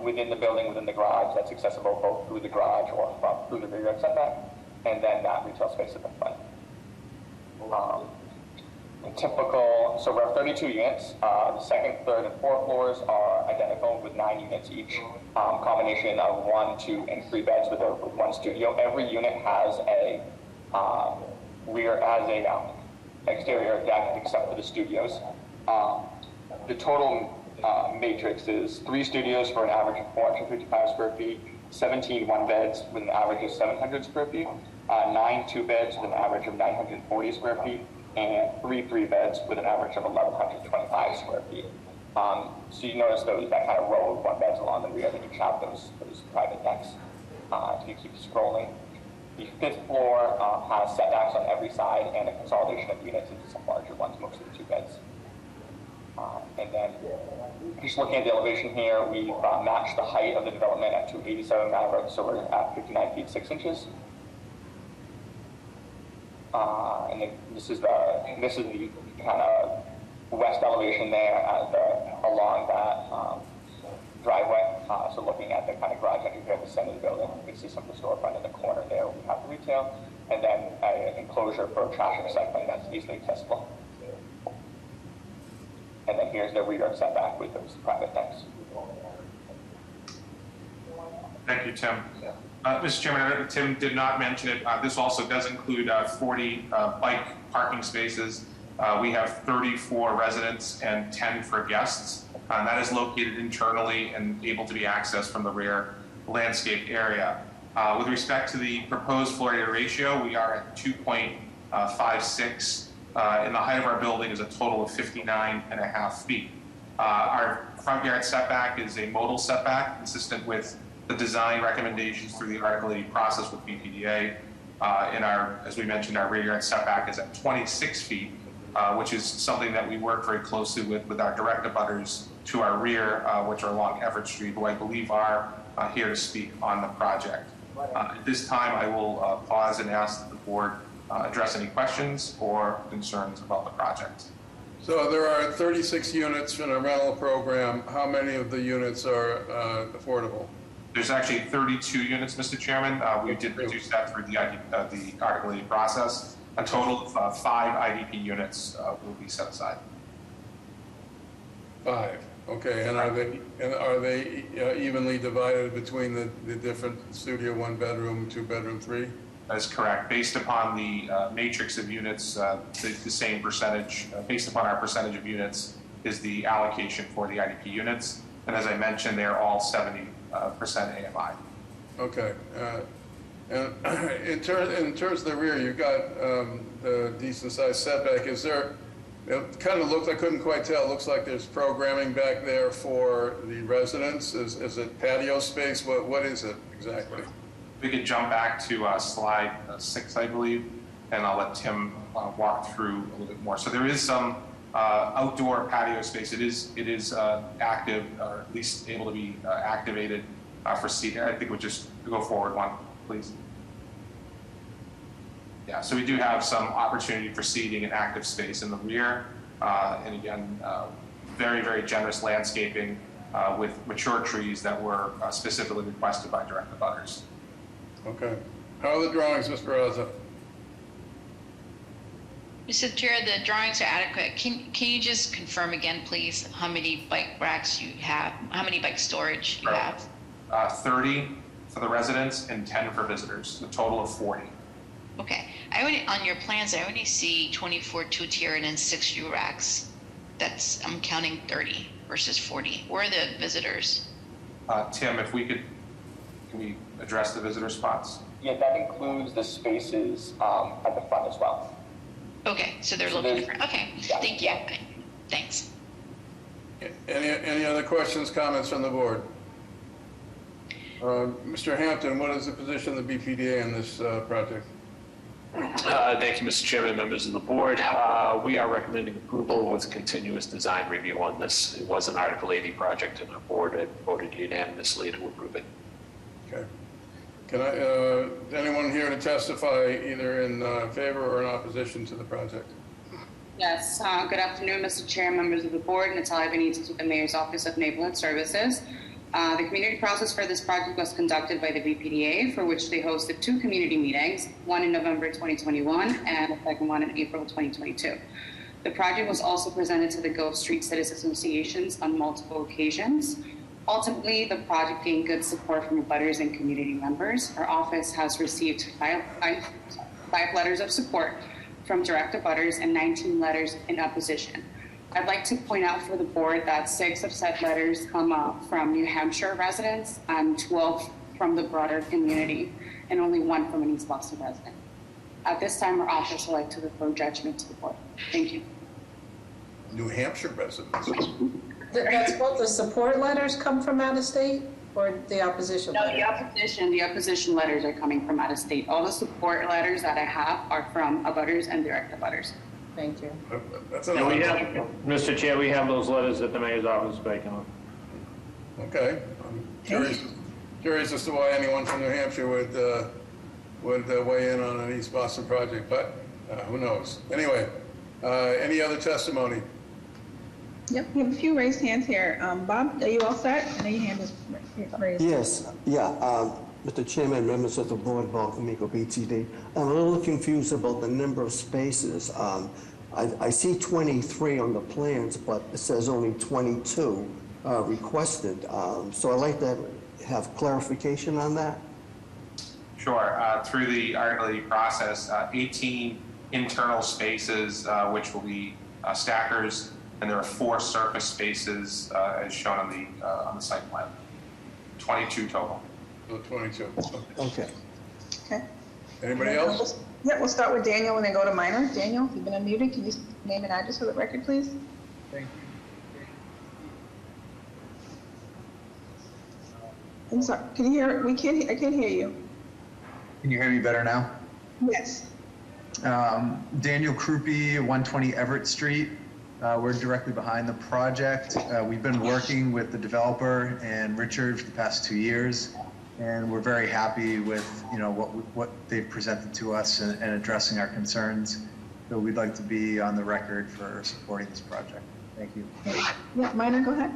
within the building, within the garage, that's accessible both through the garage or through the rear yard setback, and then that retail space at the front. Typical, so we're 32 units. The second, third, and fourth floors are identical with 9 units each. Combination of 1, 2, and 3 beds with 1 studio. Every unit has a exterior deck except for the studios. The total matrix is 3 studios for an average of 455 square feet, 17 one-beds with an average of 700 square feet, 9 two-beds with an average of 940 square feet, and 3 three-beds with an average of 1,125 square feet. So you notice that kind of row of one-beds along the rear that each have those private decks. If you keep scrolling, the 5th floor has setbacks on every side and a consolidation of units into some larger ones, mostly 2 beds. And then just looking at the elevation here, we've matched the height of the development at 287 Maverick, so we're at 59 feet 6 inches. And then this is the kind of west elevation there along that driveway. So looking at the kind of garage entry here at the center of the building, you can see some of the storefront in the corner there. We have the retail, and then an enclosure for trash and recycling that's easily accessible. And then here's the rear yard setback with those private decks. Thank you, Tim. Mr. Chairman, Tim did not mention it. This also does include 40 bike parking spaces. We have 34 residents and 10 for guests. That is located internally and able to be accessed from the rear landscape area. With respect to the proposed floor area ratio, we are at 2.56. And the height of our building is a total of 59.5 feet. Our front yard setback is a modal setback consistent with the design recommendations through the Article 80 process with BPDA. As we mentioned, our rear yard setback is at 26 feet, which is something that we work very closely with our direct abutters to our rear, which are along Everett Street, who I believe are here to speak on the project. At this time, I will pause and ask that the board address any questions or concerns about the project. So there are 36 units in a rental program. How many of the units are affordable? There's actually 32 units, Mr. Chairman. We did reduce that through the Article 80 process. A total of 5 IDP units will be set aside. 5. Okay, and are they evenly divided between the different studio, 1-bedroom, 2-bedroom, 3? That is correct. Based upon the matrix of units, the same percentage, based upon our percentage of units, is the allocation for the IDP units. And as I mentioned, they're all 70% AMI. Okay. And in terms of the rear, you've got the decent sized setback. Is there, it kind of looked, I couldn't quite tell, it looks like there's programming back there for the residents. Is it patio space? What is it exactly? We could jump back to slide 6, I believe, and I'll let Tim walk through a little bit more. So there is some outdoor patio space. It is active, or at least able to be activated for seating. I think we'll just go forward one, please. Yeah, so we do have some opportunity for seating and active space in the rear. And again, very, very generous landscaping with mature trees that were specifically requested by direct abutters. Okay. How are the drawings, Mr. Raza? Mr. Chair, the drawings are adequate. Can you just confirm again, please, how many bike racks you have, how many bike storage you have? 30 for the residents and 10 for visitors, a total of 40. Okay. On your plans, I only see 24 two-tier and then 6 U-racks. I'm counting 30 versus 40. Where are the visitors? Tim, if we could, can we address the visitor spots? Yeah, that includes the spaces at the front as well. Okay, so they're looking for, okay, yeah. Thank you. Thanks. Any other questions, comments from the board? Mr. Hampton, what is the position of the BPDA on this project? Thank you, Mr. Chairman, members of the board. We are recommending approval with continuous design review on this. It was an Article 80 project, and our board had voted unanimously to approve it. Okay. Anyone here to testify either in favor or in opposition to the project? Yes, good afternoon, Mr. Chair, members of the board. Natalia Benitez with the Mayor's Office of Neighborhood Services. The community process for this project was conducted by the BPDA, for which they hosted 2 community meetings, one in November 2021 and a second one in April 2022. The project was also presented to the Gulf Street Citizens Associations on multiple occasions. Ultimately, the project gained good support from abutters and community members. Our office has received five letters of support from direct abutters and 19 letters in opposition. I'd like to point out for the board that 6 of said letters come from New Hampshire residents and 12 from the broader community, and only 1 from an East Boston resident. At this time, our office would like to refer judgment to the board. Thank you. New Hampshire residents. That's both the support letters come from out of state or the opposition No, letters? the opposition letters are coming from out of state. All the support letters that I have are from abutters and direct abutters. Thank you. That's And we have, Mr. Chair, we have those letters that the mayor's office is making on. Okay. I'm curious as to why anyone from New Hampshire would weigh in on an East Boston project, but who knows? Anyway, any other testimony? Yep, we have a few raised hands here. Bob, are you all set? I know your hand is raised. Yes, yeah. Mr. Chairman, members of the board, Bob Amico, BTD. I'm a little confused about the number of spaces. I see 23 on the plans, but it says only 22 requested. So I'd like to have clarification on that. Sure. Through the Article 80 process, 18 internal spaces, which will be stackers, and there are 4 surface spaces as shown on the site plan. 22 total. 22. Okay. Okay. Anybody else? Yeah, we'll start with Daniel and then go to Minor. Daniel, you've been unmuted. Can you name and address for the record, please? Thank you. I'm sorry. Can you hear? I can't hear you. Can you hear me better now? Yes. Daniel Krupe, 120 Everett Street. We're directly behind the project. We've been working with the developer and Richard for the past 2 years, and we're very happy with what they've presented to us and addressing our concerns. So we'd like to be on the record for supporting this project. Thank you. Yeah, Minor, go ahead.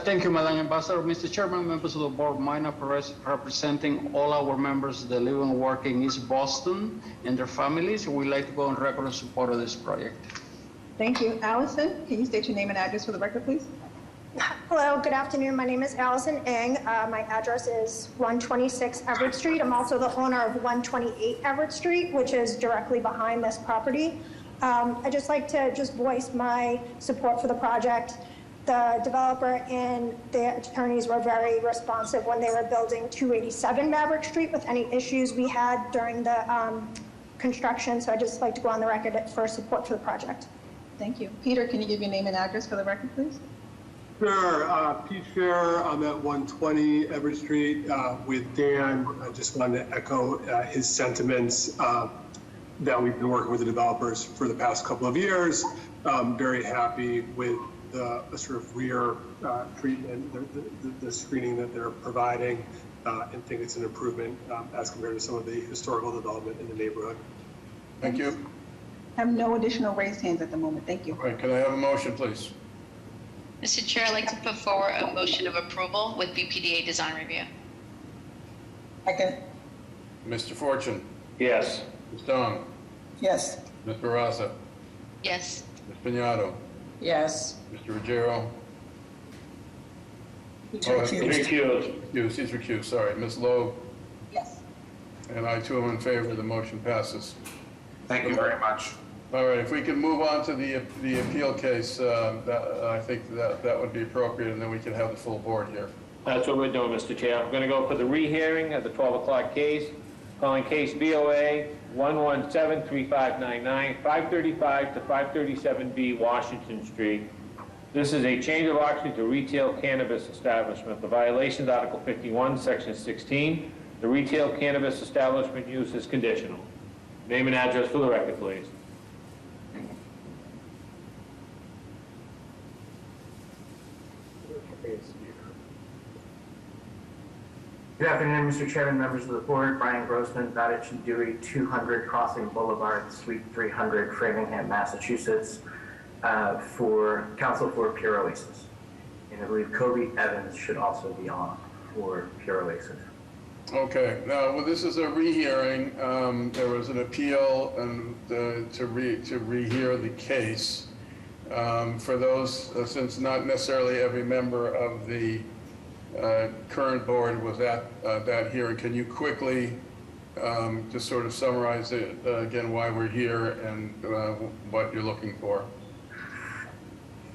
Thank you, Madam Ambassador. Mr. Chairman, members of the board, Minor Perez representing all our members that live and work in East Boston and their families. We'd like to go on record in support of this project. Thank you. Allison, can you state your name and address for the record, please? Hello, good afternoon. My name is Allison Ng. My address is 126 Everett Street. I'm also the owner of 128 Everett Street, which is directly behind this property. I'd just like to voice my support for the project. The developer and the attorneys were very responsive when they were building 287 Maverick Street with any issues we had during the construction. So I'd just like to go on the record for support for the project. Thank you. Peter, can you give your name and address for the record, please? Sure. Pete Fair, I'm at 120 Everett Street with Dan. I just wanted to echo his sentiments that we've been working with the developers for the past couple of years. Very happy with the sort of rear treatment, the screening that they're providing, and think it's an improvement as compared to some of the historical development in the neighborhood. Thank you. I have no additional raised hands at the moment. Thank you. All right, can I have a motion, please? Mr. Chair, I'd like to put forward a motion of approval with BPDA design review. Second. Mr. Fortune? Yes. Ms. Dong? Yes. Ms. Barraza? Yes. Ms. Piñato? Yes. Mr. Ruggiero? He's Recused. He's recused, sorry. Ms. Loeb? Yes. And I too am in favor. The motion passes. Thank you very much. All right, if we can move on to the appeal case, I think that would be appropriate, and then we can have the full board here. That's what we're doing, Mr. Chair. I'm going to go for the rehearing of the 12 o'clock case, calling case BOA 1173599, 535 to 537B Washington Street. This is a change of occupancy to retail cannabis establishment. The violation is Article 51, Section 16. The retail cannabis establishment use is conditional. Name and address for the record, please. Good afternoon, Mr. Chairman, members of the board. Brian Grossman, Bowditch and Dewey, 200 Crossing Boulevard, Suite 300, Framingham, Massachusetts, for counsel for Pure Oasis. And I believe Kobe Evans should also be on for Pure Oasis. Okay, now, well, this is a rehearing. There was an appeal and to rehear the case. For those, since not necessarily every member of the current board was at that hearing, can you quickly just sort of summarize it again, why we're here and what you're looking for?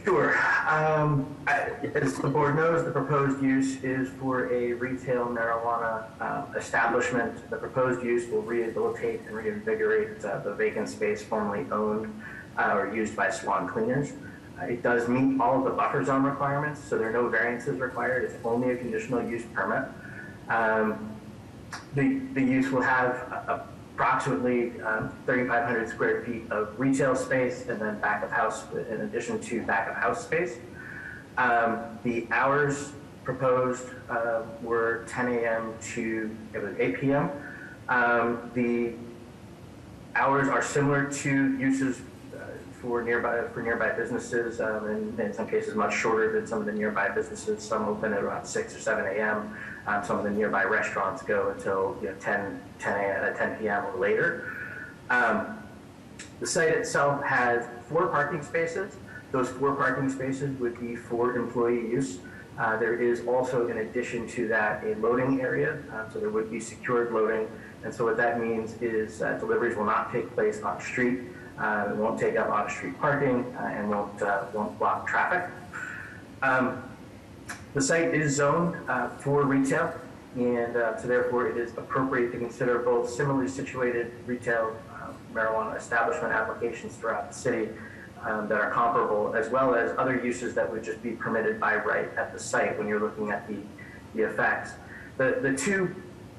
Sure. As the board knows, the proposed use is for a retail marijuana establishment. The proposed use will rehabilitate and reinvigorate the vacant space formerly owned or used by Swan Cleaners. It does meet all of the buffer zone requirements, so there are no variances required. It's only a conditional use permit. The use will have approximately 3,500 square feet of retail space and then back of house, in addition to back of house space. The hours proposed were 10 a.m. to 8 p.m. The hours are similar to uses for nearby businesses, and in some cases much shorter than some of the nearby businesses. Some open at around 6 or 7 a.m. Some of the nearby restaurants go until 10 p.m. or later. The site itself has 4 parking spaces. Those 4 parking spaces would be for employee use. There is also, in addition to that, a loading area, so there would be secured loading. And so what that means is deliveries will not take place on street. It won't take up on-street parking and won't block traffic. The site is zoned for retail, and so therefore it is appropriate to consider both similarly situated retail marijuana establishment applications throughout the city that are comparable, as well as other uses that would just be permitted by right at the site when you're looking at the effects. The 2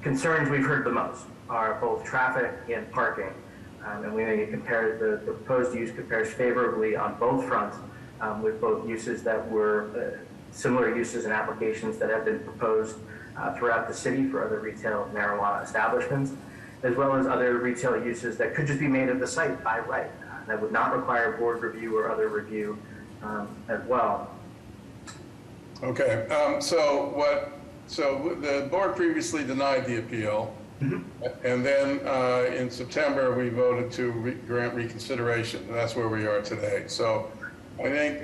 concerns we've heard the most are both traffic and parking. And we may compare the proposed use compares favorably on both fronts with both uses that were similar uses and applications that have been proposed throughout the city for other retail marijuana establishments, as well as other retail uses that could just be made at the site by right that would not require board review or other review as well. Okay, so the board previously denied the appeal. And then in September, we voted to grant reconsideration. And that's where we are today. So I think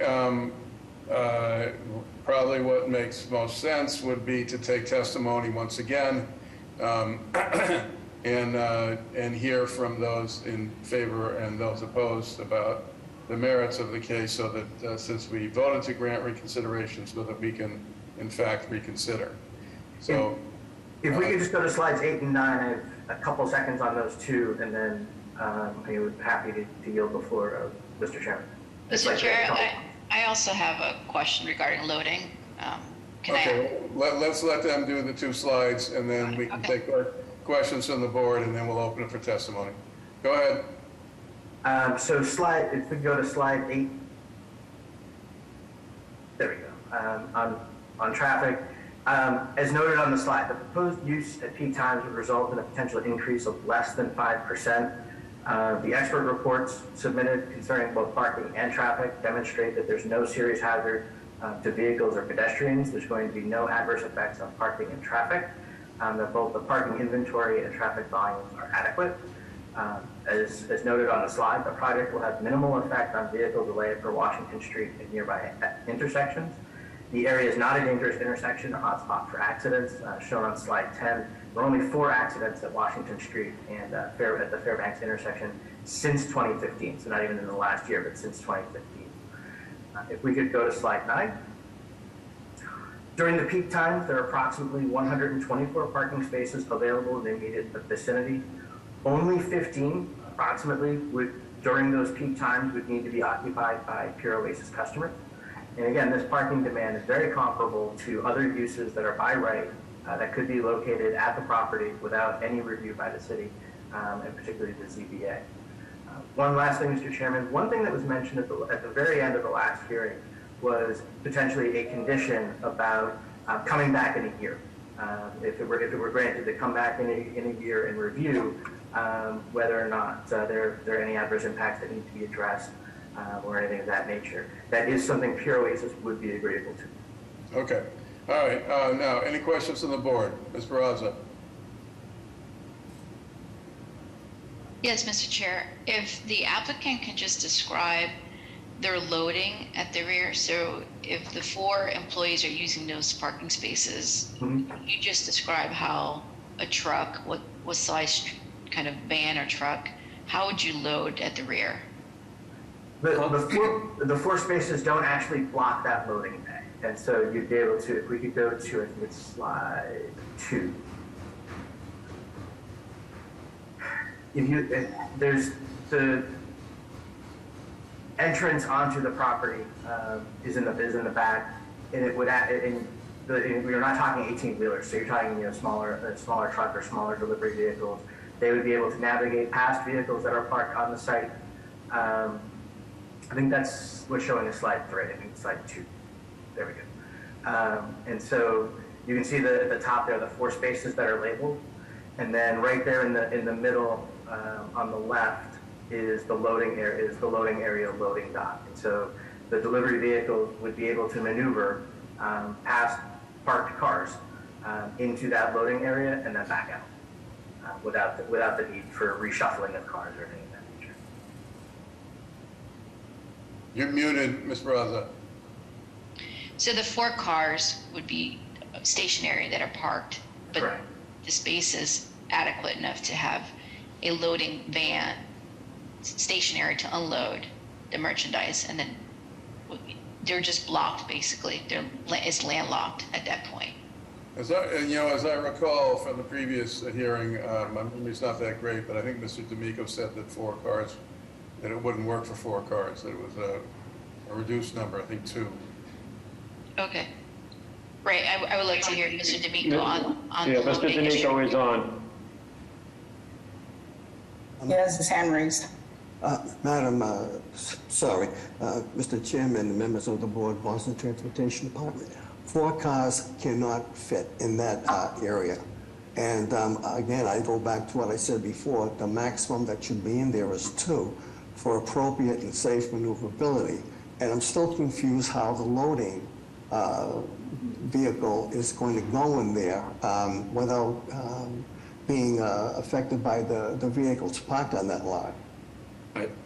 probably what makes most sense would be to take testimony once again and hear from those in favor and those opposed about the merits of the case, so that since we voted to grant reconsideration, so that we can, in fact, reconsider. So. If we could just go to slides 8 and 9, I have a couple seconds on those 2, and then I would be happy to yield the floor, Mr. Chairman. Mr. Chair, I also have a question regarding loading. Let's let them do the 2 slides, and then we can take our questions from the board, and then we'll open it for testimony. Go ahead. So if we go to slide 8, there we go, on traffic. As noted on the slide, the proposed use at peak times would result in a potential increase of less than 5%. The expert reports submitted concerning both parking and traffic demonstrate that there's no serious hazard to vehicles or pedestrians. There's going to be no adverse effects on parking and traffic. That both the parking inventory and traffic volumes are adequate. As noted on the slide, the project will have minimal effect on vehicle delay for Washington Street and nearby intersections. The area is not a dangerous intersection or hotspot for accidents. Shown on slide 10, there are only 4 accidents at Washington Street and at the Fairbanks intersection since 2015. So not even in the last year, but since 2015. If we could go to slide 9. During the peak times, there are approximately 124 parking spaces available in the immediate vicinity. Only 15, approximately, during those peak times would need to be occupied by Pure Oasis customers. And again, this parking demand is very comparable to other uses that are by right that could be located at the property without any review by the city, and particularly the ZBA. One last thing, Mr. Chairman. One thing that was mentioned at the very end of the last hearing was potentially a condition about coming back in a year. If it were granted to come back in a year and review whether or not there are any adverse impacts that need to be addressed or anything of that nature. That is something Pure Oasis would be agreeable to. Okay. All right. Now, any questions from the board? Ms. Barraza? Yes, Mr. Chair. If the applicant can just describe their loading at the rear, so if the 4 employees are using those parking spaces, you just describe how a truck, what size kind of van or truck, how would you load at the rear? The 4 spaces don't actually block that loading bay. And so you'd be able to, if we could go to, I think it's slide 2. There's the entrance onto the property is in the back, and it would we're not talking 18-wheelers, so you're talking smaller truck or smaller delivery vehicles. They would be able to navigate past vehicles that are parked on the site. I think that's what's showing in slide 3. I think it's slide 2. There we go. And so you can see at the top there the 4 spaces that are labeled, and then right there in the middle on the left is the loading area loading dock. And so the delivery vehicle would be able to maneuver past parked cars into that loading area and then back out without the need for reshuffling of cars or anything of that nature. You're muted, Ms. Barraza. So the 4 cars would be stationary that are parked, but Correct. The space is adequate enough to have a loading van stationary to unload the merchandise, and then they're just blocked basically. It's landlocked at that point. As I recall from the previous hearing, my memory's not that great, but I think Mr. D'Amico said that 4 cars, that it wouldn't work for 4 cars, that it was a reduced number, I think 2. Okay. Right, I would like to hear Mr. D'Amico on Yeah, the Mr. loading D'Amico issue. is on. He has his hand raised. Madam, Mr. Chairman and members of the board, Boston Transportation Department, 4 cars cannot fit in that area. And again, I go back to what I said before, the maximum that should be in there is 2 for appropriate and safe maneuverability. And I'm still confused how the loading vehicle is going to go in there without being affected by the vehicles parked on that lot.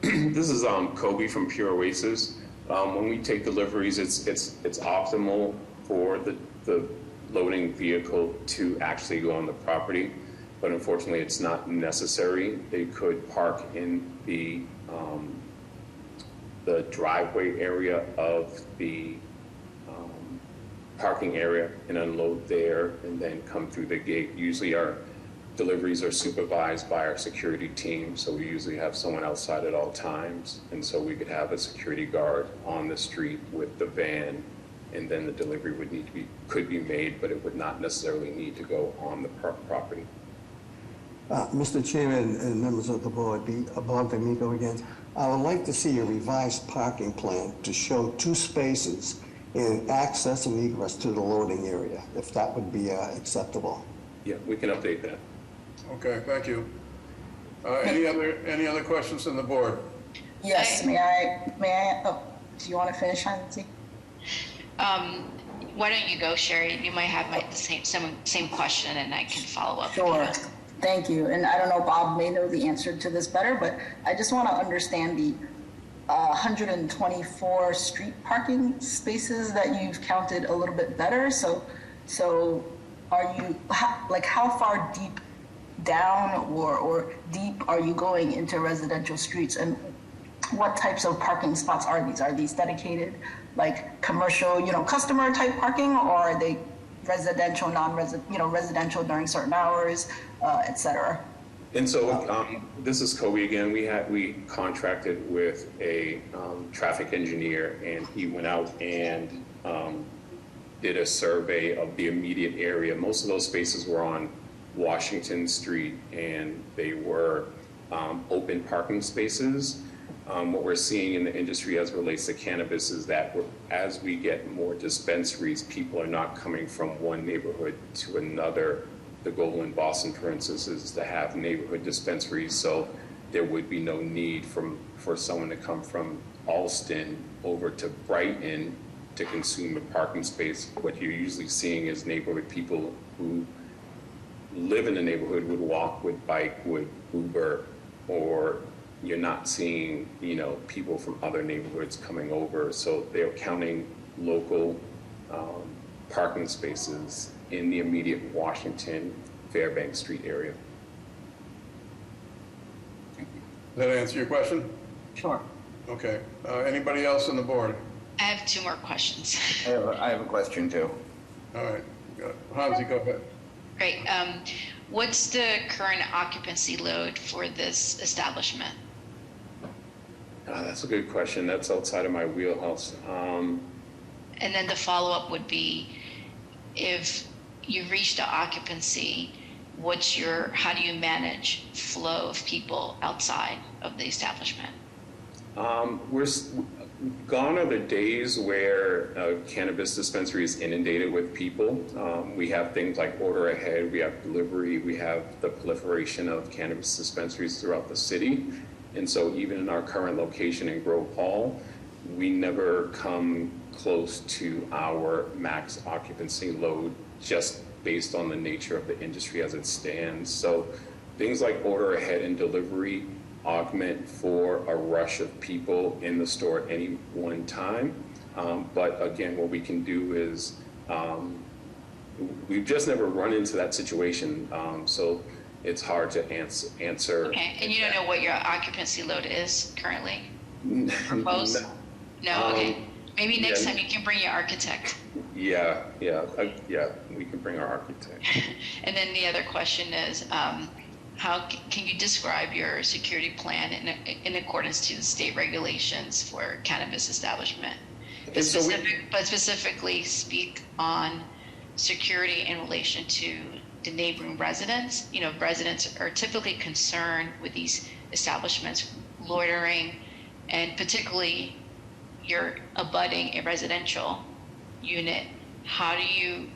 This is Kobe from Pure Oasis. When we take deliveries, it's optimal for the loading vehicle to actually go on the property, but unfortunately it's not necessary. They could park in the driveway area of the parking area and unload there and then come through the gate. Usually our deliveries are supervised by our security team, so we usually have someone outside at all times, and so we could have a security guard on the street with the van, and then the delivery could be made, but it would not necessarily need to go on the property. Mr. Chairman and members of the board, Bob D'Amico again, I would like to see a revised parking plan to show 2 spaces in access and egress to the loading area, if that would be acceptable. Yeah, we can update that. Okay, thank you. Any other questions from the board? Yes, may I, oh, do you want to finish, Hansi? Why don't you go, Sherry? You might have the same question, and I can follow up. Sure. Thank you. And I don't know, Bob may know the answer to this better, but I just want to understand the 124 street parking spaces that you've counted a little bit better. So are you, how far deep down or deep are you going into residential streets, and what types of parking spots are these? Are these dedicated, like commercial, customer type parking, or are they residential, non-residential, residential during certain hours, et cetera? And so this is Kobe again. We contracted with a traffic engineer, and he went out and did a survey of the immediate area. Most of those spaces were on Washington Street, and they were open parking spaces. What we're seeing in the industry as it relates to cannabis is that as we get more dispensaries, people are not coming from one neighborhood to another. The goal in Boston, for instance, is to have neighborhood dispensaries, so there would be no need for someone to come from Alston over to Brighton to consume a parking space. What you're usually seeing is neighborhood people who live in the neighborhood would walk, would bike, would Uber, or you're not seeing, people from other neighborhoods coming over. So they're counting local parking spaces in the immediate Washington, Fairbanks Street area. Does that answer your question? Sure. Okay. Anybody else on the board? I have 2 more questions. I have a question too. All right. Hansi, go ahead. Great. What's the current occupancy load for this establishment? That's a good question. That's outside of my wheelhouse. And then the follow-up would be, if you reach the occupancy, how do you manage flow of people outside of the establishment? Gone are the days where a cannabis dispensary is inundated with people. We have things like order ahead, we have delivery, we have the proliferation of cannabis dispensaries throughout the city. And so even in our current location in Grove Hall, we never come close to our max occupancy load just based on the nature of the industry as it stands. So things like order ahead and delivery augment for a rush of people in the store at any one time. But again, what we can do is, we've just never run into that situation. So it's hard to answer. Okay, and you don't know what your occupancy load is currently? Proposed? No, okay. Maybe next time you can bring your architect. Yeah, we can bring our architect. And then the other question is, how can you describe your security plan in accordance to the state regulations for cannabis establishment? But specifically speak on security in relation to the neighboring residents. Residents are typically concerned with these establishments loitering, and particularly you're abutting a residential unit. How do you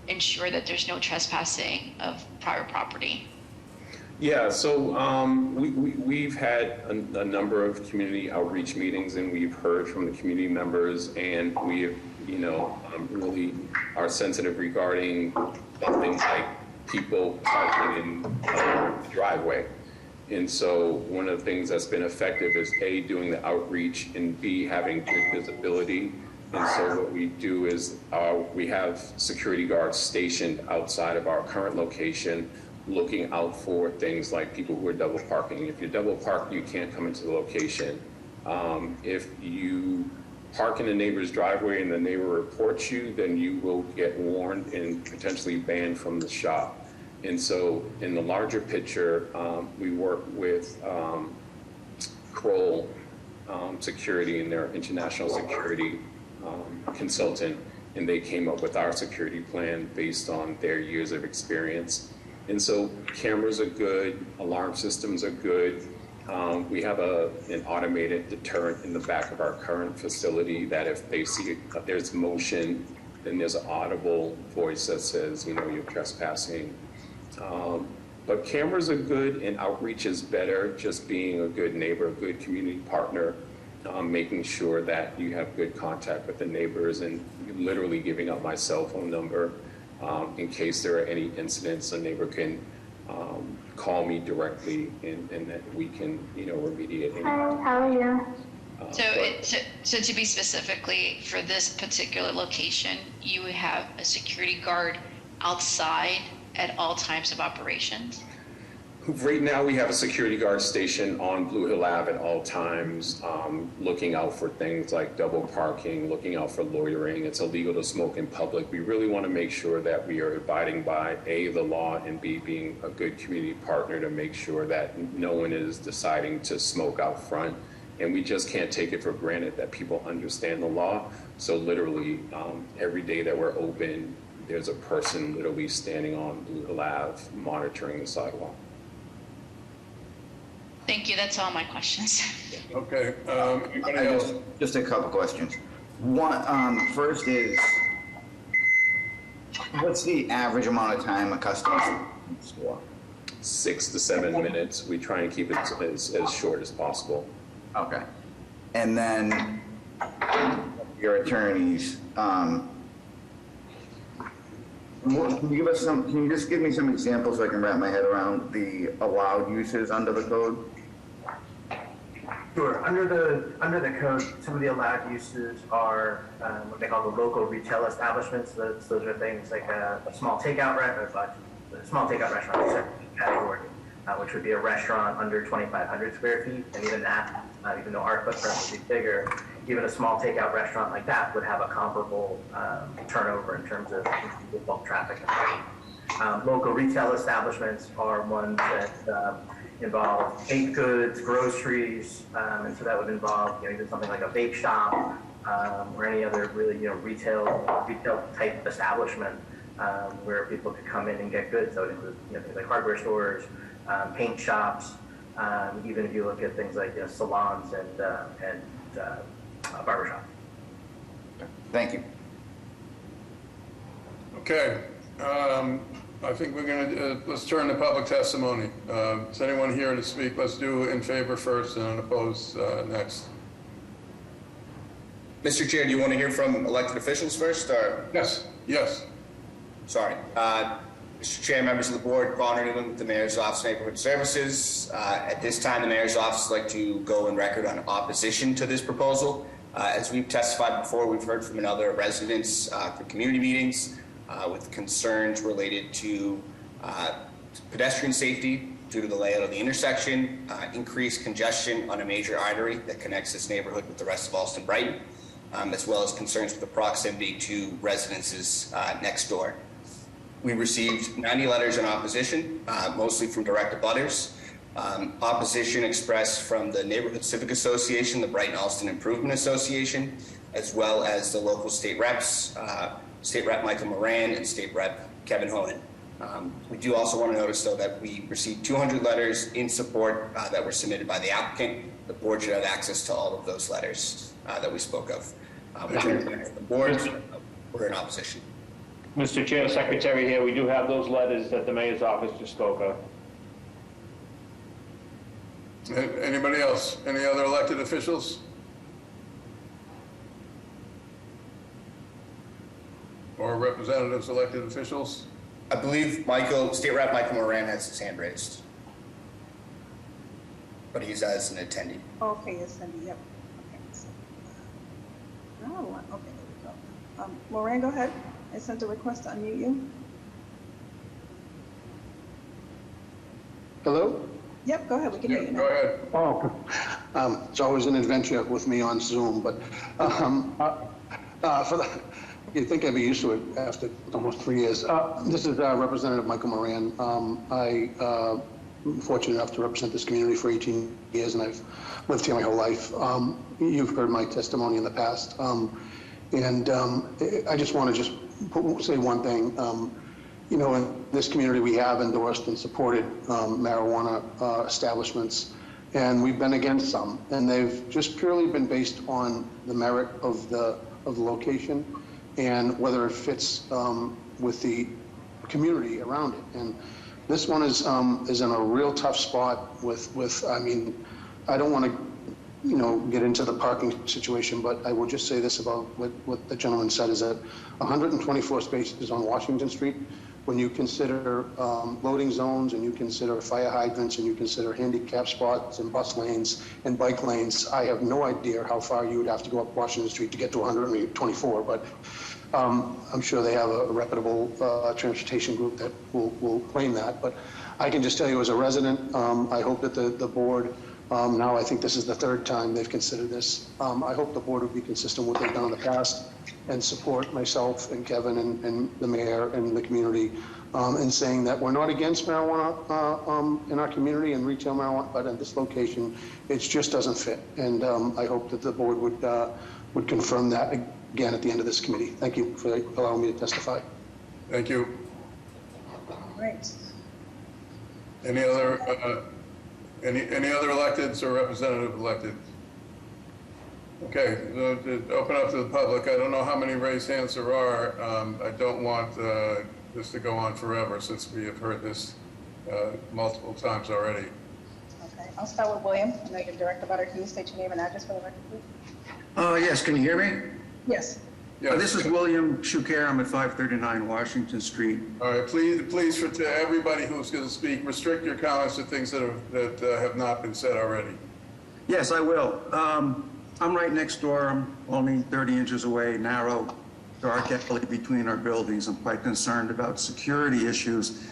ensure that there's no trespassing of private property? Yeah, so we've had a number of community outreach meetings, and we've heard from the community members, and we have, really are sensitive regarding things like people parking in the driveway. And so one of the things that's been effective is A, doing the outreach, and B, having good visibility. And so what we do is we have security guards stationed outside of our current location, looking out for things like people who are double parking. If you're double parked, you can't come into the location. If you park in a neighbor's driveway and the neighbor reports you, then you will get warned and potentially banned from the shop. And so in the larger picture, we work with Kroll Security and their international security consultant, and they came up with our security plan based on their years of experience. And so cameras are good, alarm systems are good. We have an automated deterrent in the back of our current facility that if they see there's motion, then there's an audible voice that says, you're trespassing. But cameras are good and outreach is better, just being a good neighbor, a good community partner, making sure that you have good contact with the neighbors, and literally giving out my cell phone number in case there are any incidents. A neighbor can call me directly, and that we can, remediate any. Hi, how are you? So to be specifically for this particular location, you would have a security guard outside at all times of operations? Right now, we have a security guard station on Blue Hill Ave at all times, looking out for things like double parking, looking out for loitering. It's illegal to smoke in public. We really want to make sure that we are abiding by A, the law, and B, being a good community partner to make sure that no one is deciding to smoke out front. And we just can't take it for granted that people understand the law. So literally, every day that we're open, there's a person literally standing on Blue Hill Ave monitoring the sidewalk. Thank you. That's all my questions. Okay. Anybody else? Just a couple questions. One, first is, what's the average amount of time a customer needs to walk? 6 to 7 minutes. We try and keep it as short as possible. Okay. And then your attorneys, can you just give me some examples so I can wrap my head around the allowed uses under the code? Sure. Under the code, some of the allowed uses are what they call the local retail establishments. Those are things like a small takeout restaurant category, which would be a restaurant under 2,500 square feet, and even that, even though our footprint would be bigger, even a small takeout restaurant like that would have a comparable turnover in terms of bulk traffic. Local retail establishments are ones that involve baked goods, groceries, and so that would involve either something like a bake shop or any other really retail type establishment where people could come in and get goods. So it includes things like hardware stores, paint shops, even if you look at things like salons and barber shops. Thank you. Okay. I think we're going to, let's turn to public testimony. Is anyone here to speak? Let's do in favor first and opposed next. Mr. Chair, do you want to hear from elected officials first, or? Yes. Sorry. Mr. Chair, members of the board, Connor Newman with the Mayor's Office of Neighborhood Services. At this time, the Mayor's Office would like to go on record on opposition to this proposal. As we've testified before, we've heard from another residents for community meetings with concerns related to pedestrian safety due to the layout of the intersection, increased congestion on a major artery that connects this neighborhood with the rest of Allston-Brighton, as well as concerns with the proximity to residences next door. We received 90 letters in opposition, mostly from direct abutters. Opposition expressed from the Neighborhood Civic Association, the Brighton Allston Improvement Association, as well as the local state reps, State Rep Michael Moran and State Rep Kevin Honan. We do also want to notice, though, that we received 200 letters in support that were submitted by the applicant. The board should have access to all of those letters that we spoke of. The board, we're in opposition. Mr. Chair, Secretary here, we do have those letters that the Mayor's Office just spoke of. Anybody else? Any other elected officials? Or representatives, elected officials? I believe State Rep Michael Moran has his hand raised, but he's as an attendee. Okay, attendee, yep. Okay. Oh, okay, there we go. Moran, go ahead. I sent a request to unmute you. Hello? Yep, go ahead. We can hear you now. Go ahead. Oh, it's always an adventure with me on Zoom, but you'd think I'd be used to it after almost 3 years. This is Representative Michael Moran. I'm fortunate enough to represent this community for 18 years, and I've lived here my whole life. You've heard my testimony in the past. And I just want to say one thing. In this community, we have endorsed and supported marijuana establishments, and we've been against some, and they've just purely been based on the merit of the location and whether it fits with the community around it. And this one is in a real tough spot with I mean, I don't want to get into the parking situation, but I will just say this about what the gentleman said, is that 124 spaces on Washington Street, when you consider loading zones and you consider fire hydrants and you consider handicap spots and bus lanes and bike lanes, I have no idea how far you would have to go up Washington Street to get to 124, but I'm sure they have a reputable transportation group that will claim that. But I can just tell you as a resident, I hope that the board, now I think this is the third time they've considered this. I hope the board would be consistent with what they've done in the past and support myself and Kevin and the mayor and the community in saying that we're not against marijuana in our community and retail marijuana, but in this location, it just doesn't fit. And I hope that the board would confirm that again at the end of this committee. Thank you for allowing me to testify. Thank you. All right. Any other electeds or representative elected? Okay, so to open up to the public. I don't know how many raised hands there are. I don't want this to go on forever since we have heard this multiple times already. Okay, I'll start with William. I know you're direct about it. Can you state your name and address for the record, please? Yes, can you hear me? Yes. This is William Shuker. I'm at 539 Washington Street. All right, please, to everybody who's going to speak, restrict your comments to things that have not been said already. Yes, I will. I'm right next door. I'm only 30 inches away, narrow, dark alley between our buildings. I'm quite concerned about security issues.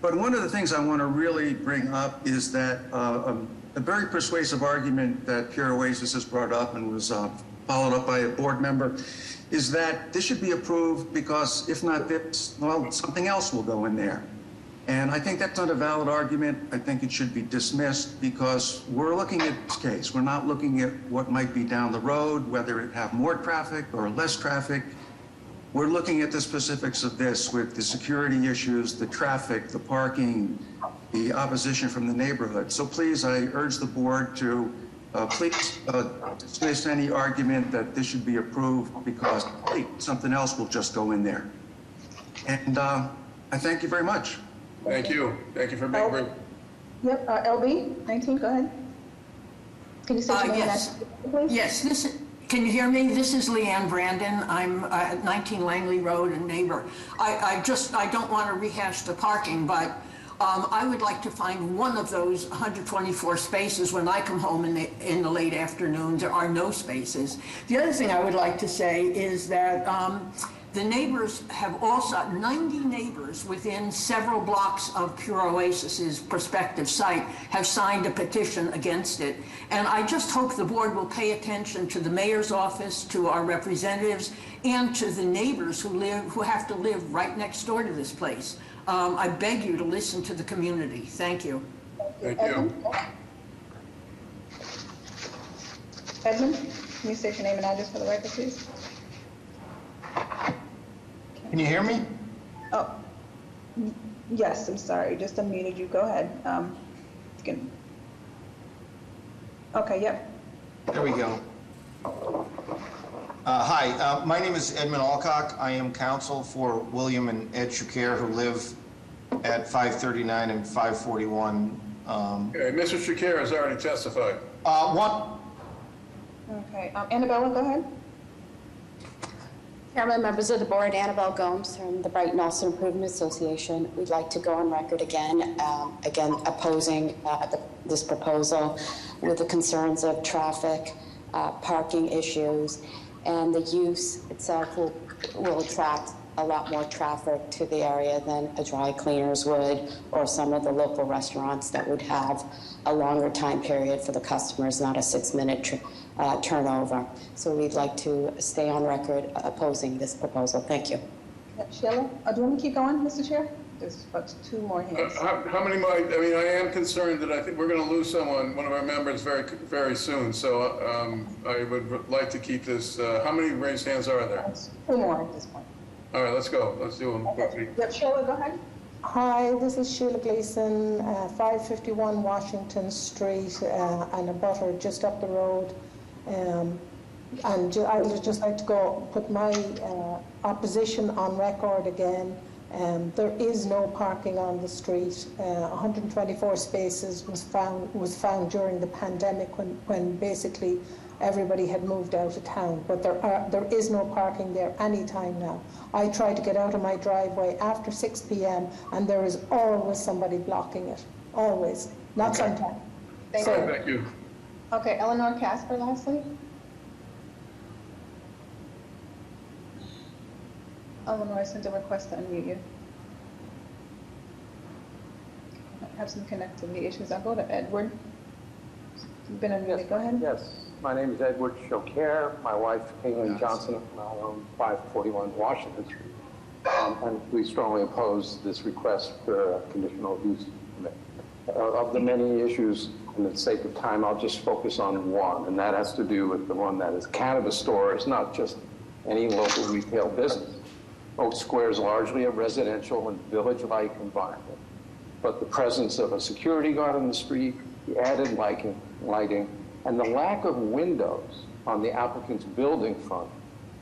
But one of the things I want to really bring up is that a very persuasive argument that Pure Oasis has brought up and was followed up by a board member is that this should be approved because if not this, well, something else will go in there. And I think that's not a valid argument. I think it should be dismissed because we're looking at this case. We're not looking at what might be down the road, whether it have more traffic or less traffic. We're looking at the specifics of this with the security issues, the traffic, the parking, the opposition from the neighborhood. So please, I urge the board to please dismiss any argument that this should be approved because hey, something else will just go in there. And I thank you very much. Thank you. Thank you for being brief. Yep, LB, 19, go ahead. Can you say your name and address, please? Yes, can you hear me? This is Leanne Brandon. I'm at 19 Langley Road, a neighbor. I don't want to rehash the parking, but I would like to find one of those 124 spaces when I come home in the late afternoon. There are no spaces. The other thing I would like to say is that the neighbors have also, 90 neighbors within several blocks of Pure Oasis's prospective site have signed a petition against it. And I just hope the board will pay attention to the mayor's office, to our representatives, and to the neighbors who have to live right next door to this place. I beg you to listen to the community. Thank you. Thank you. Edmund, can you state your name and address for the record, please? Can you hear me? Oh, yes, I'm sorry. Just unmuted you. Go ahead. Okay, yep. There we go. Hi, my name is Edmund Alcock. I am counsel for William and Ed Shuker, who live at 539 and 541. Okay, Mr. Shuker has already testified. Okay, Annabella, go ahead. Chairman, members of the board, Annabelle Gomes from the Brighton Austin Improvement Association. We'd like to go on record again opposing this proposal with the concerns of traffic, parking issues, and the use itself will attract a lot more traffic to the area than a dry cleaners would, or some of the local restaurants that would have a longer time period for the customers, not a 6-minute turnover. So we'd like to stay on record opposing this proposal. Thank you. Sheila, do you want me to keep going, Mr. Chair? There's about 2 more hands. How many more? I mean, I am concerned that I think we're going to lose one of our members very soon. So I would like to keep this. How many raised hands are there? 2 more at this point. All right, let's go. Let's do them quickly. Yep, Sheila, go ahead. Hi, this is Sheila Gleason, 551 Washington Street, and a butter just up the road. And I would just like to put my opposition on record again There is no parking on the street. 124 spaces was found during the pandemic when basically everybody had moved out of town. But there is no parking there anytime now. I try to get out of my driveway after 6 p.m. and there is always somebody blocking it. Always. Not sometimes. Thank you. Okay, Eleanor Casper lastly. Eleanor, I sent a request to unmute you. I have some connectivity issues. I'll go to Edward. You've been unmuted. Go ahead. Yes, my name is Edward Chocare. My wife, Caitlin Johnson, and I own 541 Washington Street. And we strongly oppose this request for a conditional use permit. Of the many issues, in the sake of time, I'll just focus on one, and that has to do with the one that is cannabis store. It's not just any local retail business. Oak Square is largely a residential and village-like environment, but the presence of a security guard on the street, the added lighting, and the lack of windows on the applicant's building front,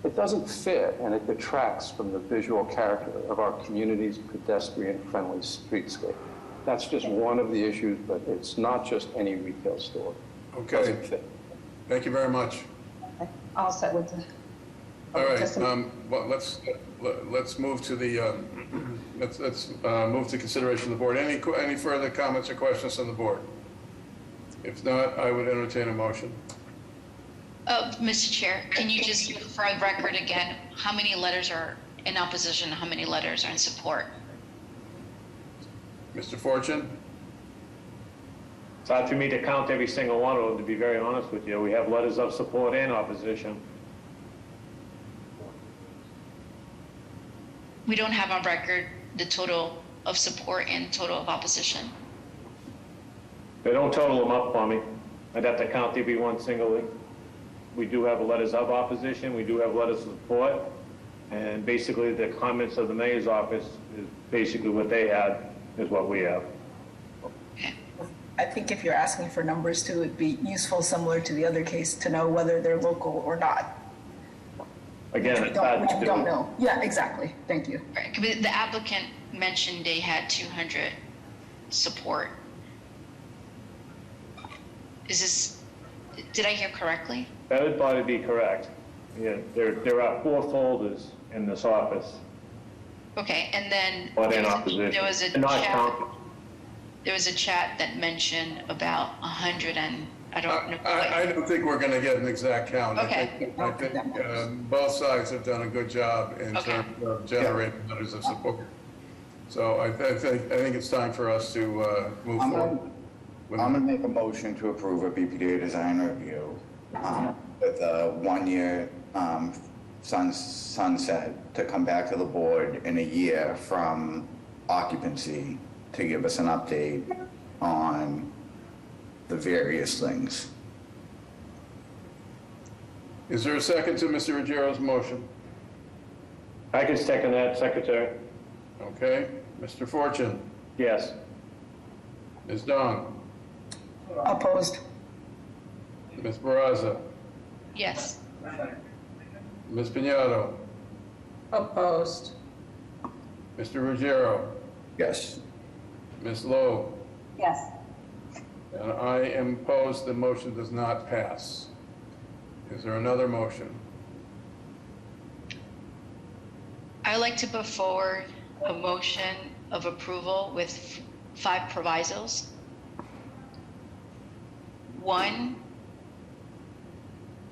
it doesn't fit, and it detracts from the visual character of our community's pedestrian-friendly streetscape. That's just one of the issues, but it's not just any retail store. Okay. Doesn't fit. Thank you very much. I'll set with the. All right. Well, let's move to the let's move to consideration of the board. Any further comments or questions on the board? If not, I would entertain a motion. Mr. Chair, can you just, for the record again, how many letters are in opposition, how many letters are in support? Mr. Fortune? It's hard for me to count every single one of them, to be very honest with you. We have letters of support and opposition. We don't have on record the total of support and total of opposition. They don't total them up for me. I'd have to count every one singly. We do have letters of opposition, we do have letters of support, and basically the comments of the mayor's office is basically what they had is what we have. I think if you're asking for numbers too, it'd be useful, similar to the other case, to know whether they're local or not. Again, which we don't know. Yeah, exactly. Thank you. Right. The applicant mentioned they had 200 support. Did I hear correctly? That would probably be correct. Yeah, there are 4 folders in this office. Okay, and then there was a chat that mentioned about 100 and I don't know. I don't think we're going to get an exact count. Okay. I think both sides have done a good job in terms of generating letters of support. So I think it's time for us to move forward. I'm going to make a motion to approve a BPDA design review with a 1-year sunset to come back to the board in a year from occupancy to give us an update on the various things. Is there a second to Mr. Ruggiero's motion? I can second that, Secretary. Okay. Mr. Fortune? Yes. Ms. Dong? Opposed. Ms. Barraza? Yes. Ms. Piñato? Opposed. Mr. Ruggiero? Yes. Ms. Lowe? Yes. And I am opposed. The motion does not pass. Is there another motion? I'd like to put forward a motion of approval with 5 provisos. 1,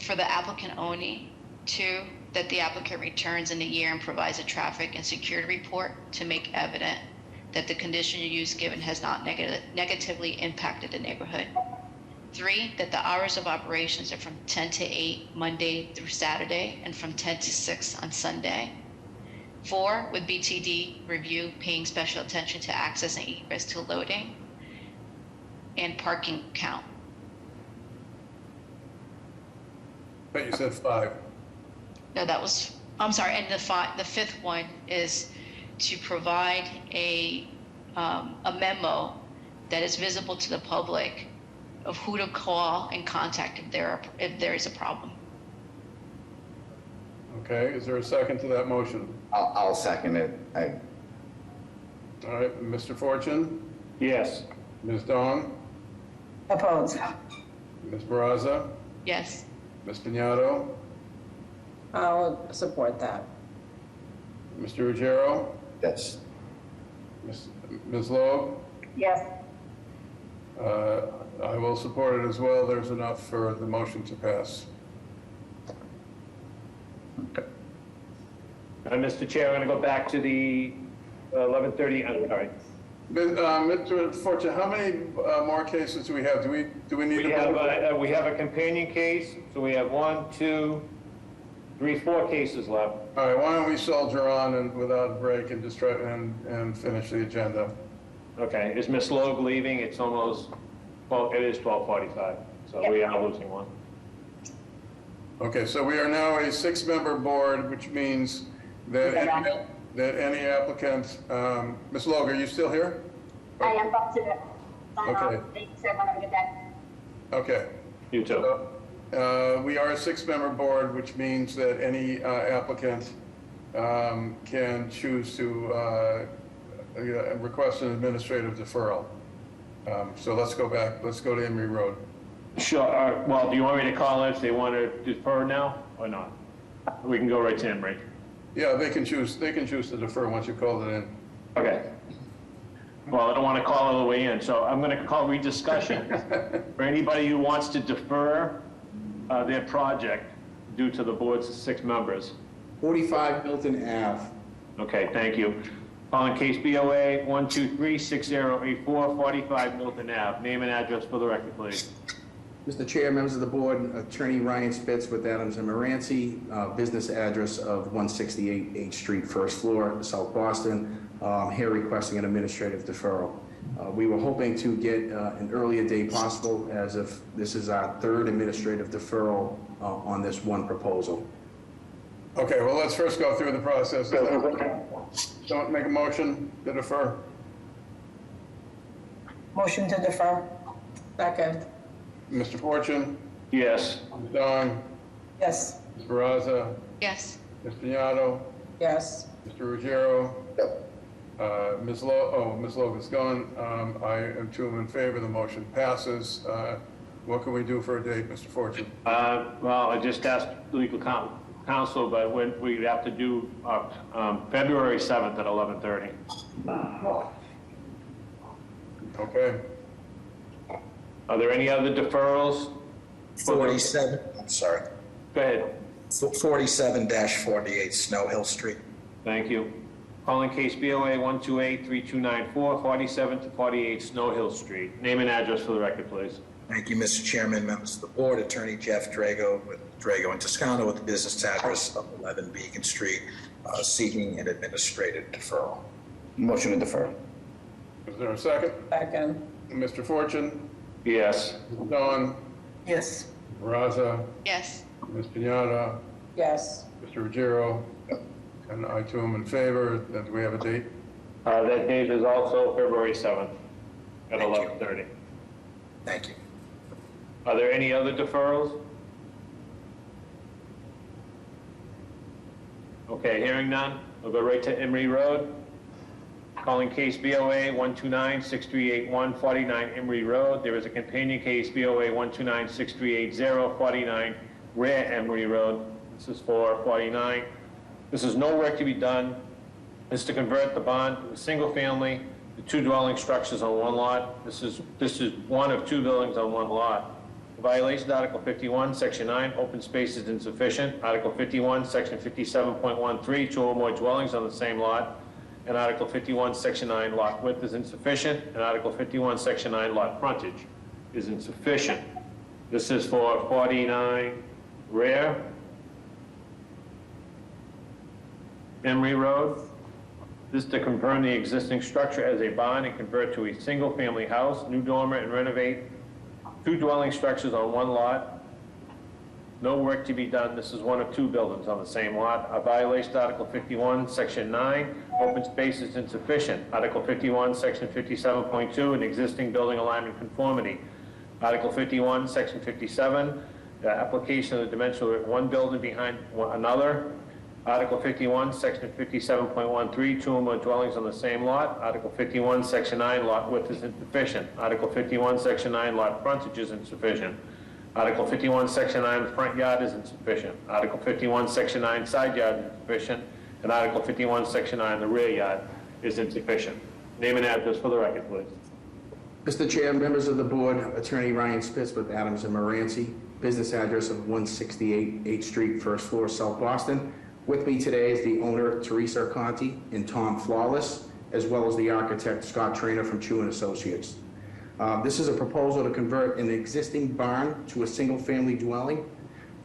for the applicant only. 2, that the applicant returns in a year and provides a traffic and security report to make evident that the conditional use given has not negatively impacted the neighborhood. 3, that the hours of operations are from 10 to 8 Monday through Saturday and from 10 to 6 on Sunday. 4, with BTD review paying special attention to access and egress to loading and parking count. But you said 5. No, I'm sorry, and the 5th one is to provide a memo that is visible to the public of who to call and contact if there is a problem. Okay, is there a second to that motion? I'll second it. All right, Mr. Fortune, Yes. Ms. Dong, Oppose. Ms. Baraza, Yes. Ms. Piñato, I'll support that. Mr. Ruggiero, Yes. Ms. Loeb. Yes. I will support it as well. There's enough for the motion to pass. Mr. Chair, I'm going to go back to the 11:30, I'm sorry. Mr. Fortune, how many more cases do we have? Do we need to? We have a companion case, so we have 1, 2, 3, 4 cases left. All right, why don't we soldier on and without a break and just try and finish the agenda? Okay, is Ms. Logue leaving? It's almost, well, it is 12:45, so we are losing one. Okay, so we are now a 6-member board, which means that any applicant, Ms. Logue, are you still here? I am about to sign Okay. off. Thank you, sir, when I get back. Okay. You too. We are a 6-member board, which means that any applicant can choose to request an administrative deferral. So let's go back. Let's go to Emery Road. Sure. Well, do you want me to call in if they want to defer now or not? We can go right to Emery. Yeah, they can choose to defer once you call it in. Okay. Well, I don't want to call all the way in, so I'm going to call rediscussion. For anybody who wants to defer their project due to the board's 6 members. 45 Milton Ave. Okay, thank you. Calling case BOA 1236084, 45 Milton Ave. Name and address for the record, please. Mr. Chair, members of the board, Attorney Ryan Spitz with Adams and Moranci, business address of 168 H Street, first floor, South Boston. Here requesting an administrative deferral. We were hoping to get an earlier date possible, as if this is our 3rd administrative deferral on this one proposal. Okay, well, let's first go through the process. Don't make a motion to defer. Motion to defer. Second. Mr. Fortune? Yes. Ms. Dong? Yes. Ms. Baraza? Yes. Ms. Piñato? Yes. Mr. Ruggiero? Ms. Logue is gone. I am in favor. The motion passes. What can we do for a date, Mr. Fortune? Well, I just asked legal counsel, but we'd have to do February 7th at 11:30. Okay. Are there any other deferrals? 47, I'm sorry. Go ahead. 47-48 Snow Hill Street. Thank you. Calling case BOA 1283294, 47 to 48 Snow Hill Street. Name and address for the record, please. Thank you, Mr. Chairman, members of the board. Attorney Jeff Drago with Drago and Toscano with the business address of 11 Beacon Street, seeking an administrative deferral. Motion to defer. Is there a second? Second. Mr. Fortune? Yes. Ms. Dawn? Yes. Raza? Yes. Ms. Piñato? Yes. Mr. Ruggiero? And I too am in favor. Do we have a date? That date is also February 7th at 11:30. Thank you. Are there any other deferrals? Okay, hearing none, we'll go right to Emery Road. Calling case BOA 1296381, 49 Emery Road. There is a companion case BOA 1296380, 49 Rare Emery Road. This is for 49. This is no work to be done. This is to convert the bond to a single family, the 2 dwelling structures on 1 lot. This is one of 2 buildings on 1 lot. Violation Article 51, Section 9, open space is insufficient. Article 51, Section 57.13, 2 or more dwellings on the same lot. And Article 51, Section 9, lot width is insufficient. And Article 51, Section 9, lot frontage is insufficient. This is for 49 Rare Emery Road. This is to confirm the existing structure as a barn and convert to a single-family house, new dormer, and renovate 2 dwelling structures on 1 lot. No work to be done. This is one of 2 buildings on the same lot. A violation Article 51, Section 9, open space is insufficient. Article 51, Section 57.2, an existing building alignment conformity. Article 51, Section 57, the application of the dimensional 1 building behind another. Article 51, Section 57.13, two or more dwellings on the same lot. Article 51, Section 9, lot width is insufficient. Article 51, Section 9, lot frontage is insufficient. Article 51, Section 9, the front yard is insufficient. Article 51, Section 9, side yard is insufficient. And Article 51, Section 9, the rear yard is insufficient. Name and address for the record, please. Mr. Chair, members of the board, Attorney Ryan Spitz with Adams and Moranci, business address of 168 8th Street, first floor, South Boston. With me today is the owner, Teresa Conti, and Tom Flawless, as well as the architect, Scott Trainer from Chu & Associates. This is a proposal to convert an existing barn to a single-family dwelling.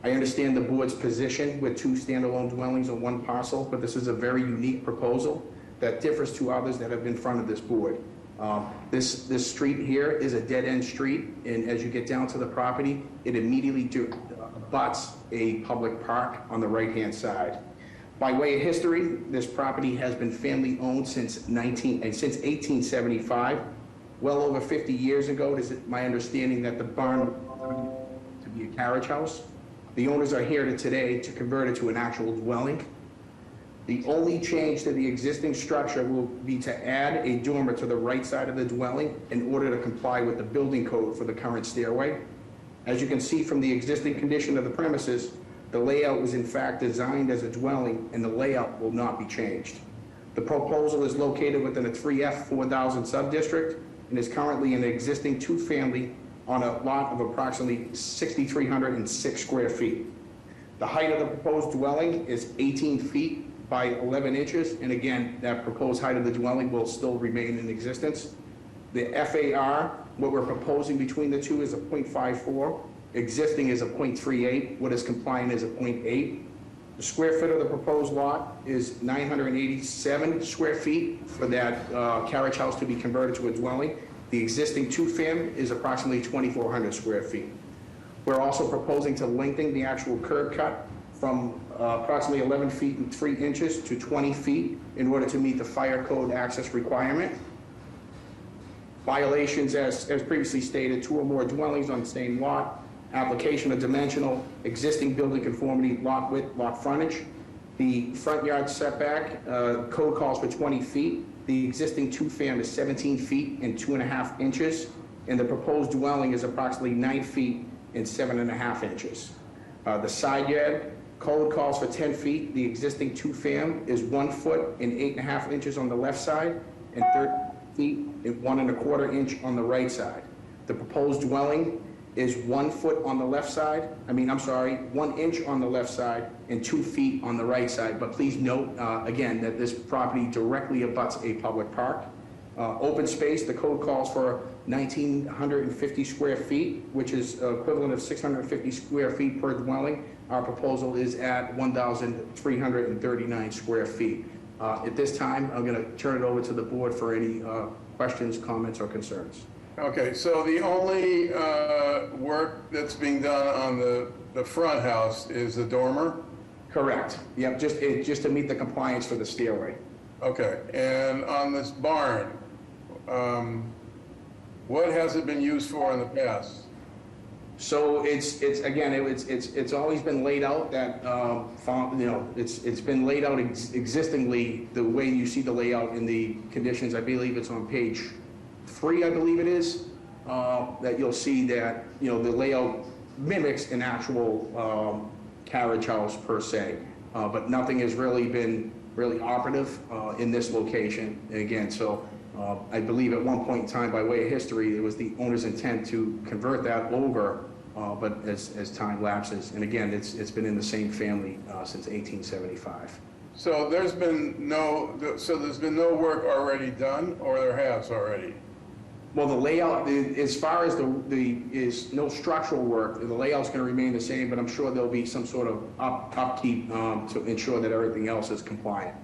I understand the board's position with two standalone dwellings on one parcel, but this is a very unique proposal that differs to others that have been in front of this board. This street here is a dead-end street, and as you get down to the property, it immediately abuts a public park on the right-hand side. By way of history, this property has been family-owned since 1875. Well over 50 years ago, it is my understanding that the barn was to be a carriage house. The owners are here today to convert it to an actual dwelling. The only change to the existing structure will be to add a dormer to the right side of the dwelling in order to comply with the building code for the current stairway. As you can see from the existing condition of the premises, the layout was in fact designed as a dwelling, and the layout will not be changed. The proposal is located within a 3F 4000 subdistrict and is currently an existing two-family on a lot of approximately 6,306 square feet. The height of the proposed dwelling is 18 feet by 11 inches, and again, that proposed height of the dwelling will still remain in existence. The FAR, what we're proposing between the two is a 0.54. Existing is a 0.38. What is compliant is a 0.8. The square foot of the proposed lot is 987 square feet for that carriage house to be converted to a dwelling. The existing two-fam is approximately 2,400 square feet. We're also proposing to lengthen the actual curb cut from approximately 11 feet and 3 inches to 20 feet in order to meet the fire code access requirement. Violations, as previously stated, two or more dwellings on the same lot, application of dimensional, existing building conformity, lot width, lot frontage. The front yard setback, code calls for 20 feet. The existing two-fam is 17 feet and 2.5 inches, and the proposed dwelling is approximately 9 feet and 7.5 inches. The side yard, code calls for 10 feet. The existing two-fam is 1 foot and 8.5 inches on the left side and 30 feet and 1.25 inch on the right side. The proposed dwelling is 1 foot on the left side. 1 inch on the left side and 2 feet on the right side. But please note, again, that this property directly abuts a public park. Open space, the code calls for 1,950 square feet, which is equivalent of 650 square feet per dwelling. Our proposal is at 1,339 square feet. At this time, I'm going to turn it over to the board for any questions, comments, or concerns. Okay, so the only work that's being done on the front house is the dormer? Correct. Yep, just to meet the compliance for the stairway. Okay, and on this barn, what has it been used for in the past? So it's always been laid out that it's been laid out existingly the way you see the layout in the conditions. I believe it's on page 3, I believe it is, that you'll see that the layout mimics an actual carriage house per se, but nothing has really been operative in this location. And again, so I believe at one point in time, by way of history, it was the owner's intent to convert that over, but as time lapses, and again, it's been in the same family since 1875. So there's been no work already done, or there has already? Well, the layout, as far as is no structural work, the layout's going to remain the same, but I'm sure there'll be some sort of upkeep to ensure that everything else is compliant.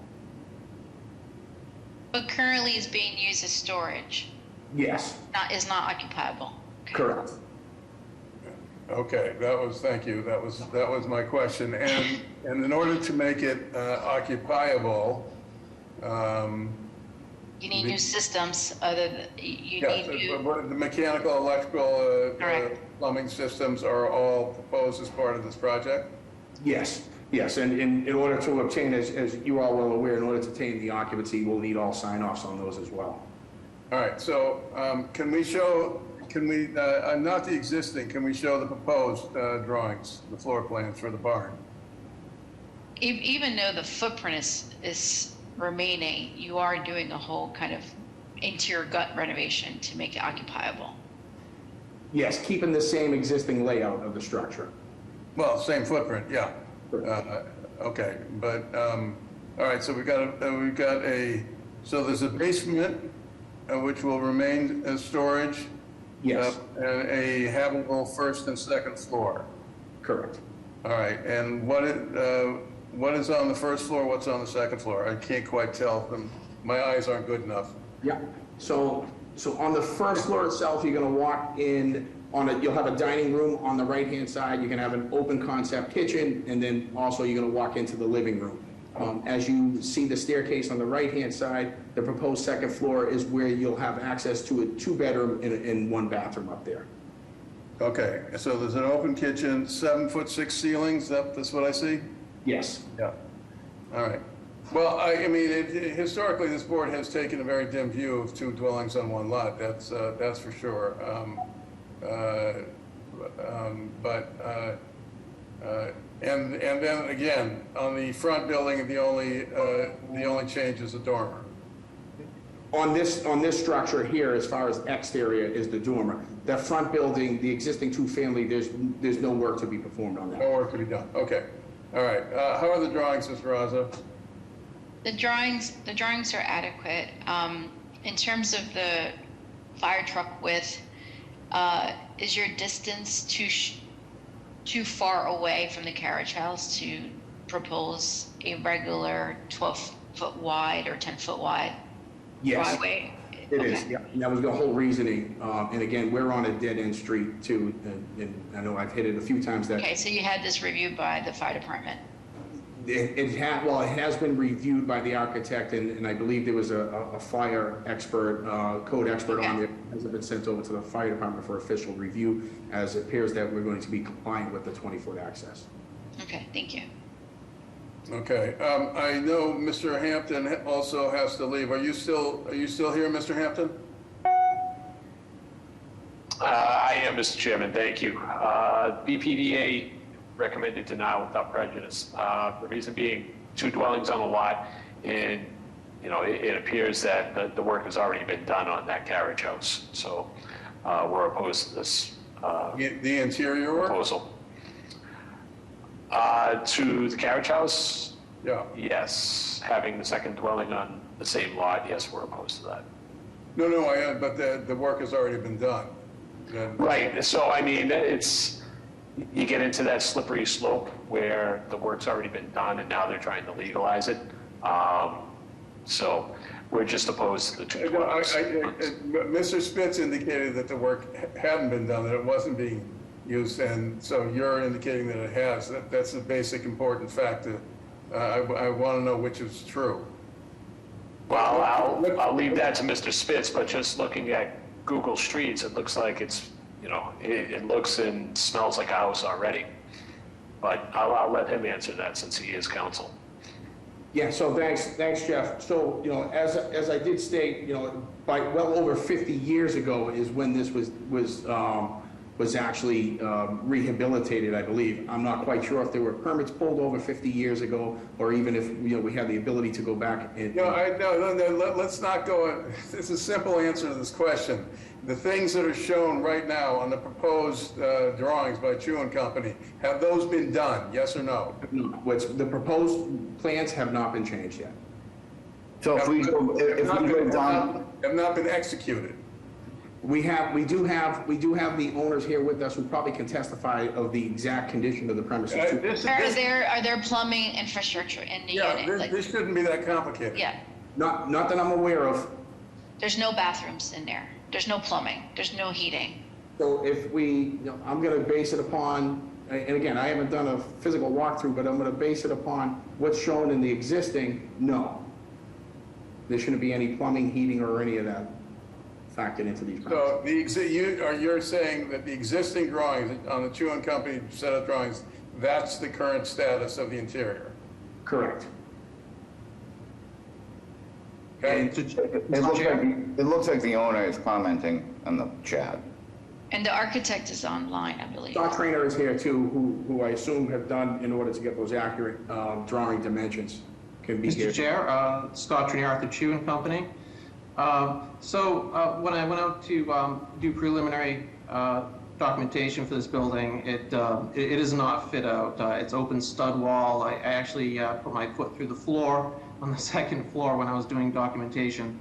But currently is being used as storage. Yes. Is not occupiable. Okay. Correct. Okay, thank you. That was my question. And in order to make it occupiable, you need new systems. The mechanical, electrical, plumbing systems are all proposed as part of this project? Yes. Yes, and in order to obtain, as you are well aware, in order to obtain the occupancy, we'll need all sign-offs on those as well. All right, so can we, not the existing, can we show the proposed drawings, the floor plans for the barn? Even though the footprint is remaining, you are doing a whole kind of interior gut renovation to make it occupiable. Yes, keeping the same existing layout of the structure. Well, same footprint, yeah. Okay, but all right. So so there's a basement which will remain as storage. Yes. And a habitable first and second floor. Correct. All right. And what is on the first floor? What's on the second floor? I can't quite tell. My eyes aren't good enough. Yeah. So on the first floor itself, you're going to walk in you'll have a dining room on the right-hand side. You're going to have an open concept kitchen, and then also you're going to walk into the living room. As you see the staircase on the right-hand side, the proposed second floor is where you'll have access to a 2-bedroom and 1 bathroom up there. Okay. So there's an open kitchen, 7'6" ceilings. That's what I see? Yes. Yeah. All right. Well, I mean, historically, this board has taken a very dim view of 2 dwellings on 1 lot. That's for sure. And then again, on the front building, the only change is the dormer. On this structure here, as far as exterior, is the dormer. The front building, the existing 2-family, there's no work to be performed on that. No work to be done. Okay. All right. How are the drawings, Mr. Raza? The drawings are adequate. In terms of the fire truck width, is your distance too far away from the carriage house to propose a regular 12-foot wide or 10-foot wide driveway? It is. Yeah. And that was the whole reasoning. And again, we're on a dead-end street too, and I know I've hit it a few times. Okay, so you had this reviewed by the fire department. It has been reviewed by the architect, and I believe there was a fire expert, code expert on it. Has been sent over to the fire department for official review, as it appears that we're going to be compliant with the 20-foot access. Okay, thank you. Okay, I know Mr. Hampton also has to leave. Are you still here, Mr. Hampton? I am, Mr. Chairman. Thank you. BPDA recommended denial without prejudice. The reason being 2 dwellings on a lot, and it appears that the work has already been done on that carriage house. So we're opposed to this the interior work proposal. To the carriage house? Yeah. Yes. Having the second dwelling on the same lot, yes, we're opposed to that. No, but the work has already been done. Right. So, I mean, you get into that slippery slope where the work's already been done and now they're trying to legalize it. So we're just opposed to the 2 dwellings. Mr. Spitz indicated that the work hadn't been done, that it wasn't being used, and so you're indicating that it has. That's a basic important fact. I want to know which is true. Well, I'll leave that to Mr. Spitz, but just looking at Google Streets, it looks like it's, it looks and smells like a house already. But I'll let him answer that since he is counsel. Yeah, so thanks, Jeff. So, as I did state, by well over 50 years ago is when this was actually rehabilitated, I believe. I'm not quite sure if there were permits pulled over 50 years ago, or even if we had the ability to go back and. No, let's not go. It's a simple answer to this question. The things that are shown right now on the proposed drawings by Chu and Company, have those been done? Yes or no? No. The proposed plans have not been changed yet. So if we go down, have not been executed. We do have the owners here with us who probably can testify of the exact condition of the premises. Are there plumbing infrastructure in the unit? This shouldn't be that complicated. Yeah. Not that I'm aware of. There's no bathrooms in there. There's no plumbing. There's no heating. So if I'm going to base it upon, and again, I haven't done a physical walkthrough, but I'm going to base it upon what's shown in the existing. No, there shouldn't be any plumbing, heating, or any of that factored into these. So you're saying that the existing drawings on the Chu and Company set of drawings, that's the current status of the interior. Correct. Okay. It looks like the owner is commenting on the chat. And the architect is online, I believe. Our trainer is here too, who I assume have done, in order to get those accurate drawing dimensions, can be here. Mr. Chair, Scott Trainer, Arthur Chu and Company. So when I went out to do preliminary documentation for this building, it is not fit out. It's open stud wall. I actually put my foot through the floor on the second floor when I was doing documentation.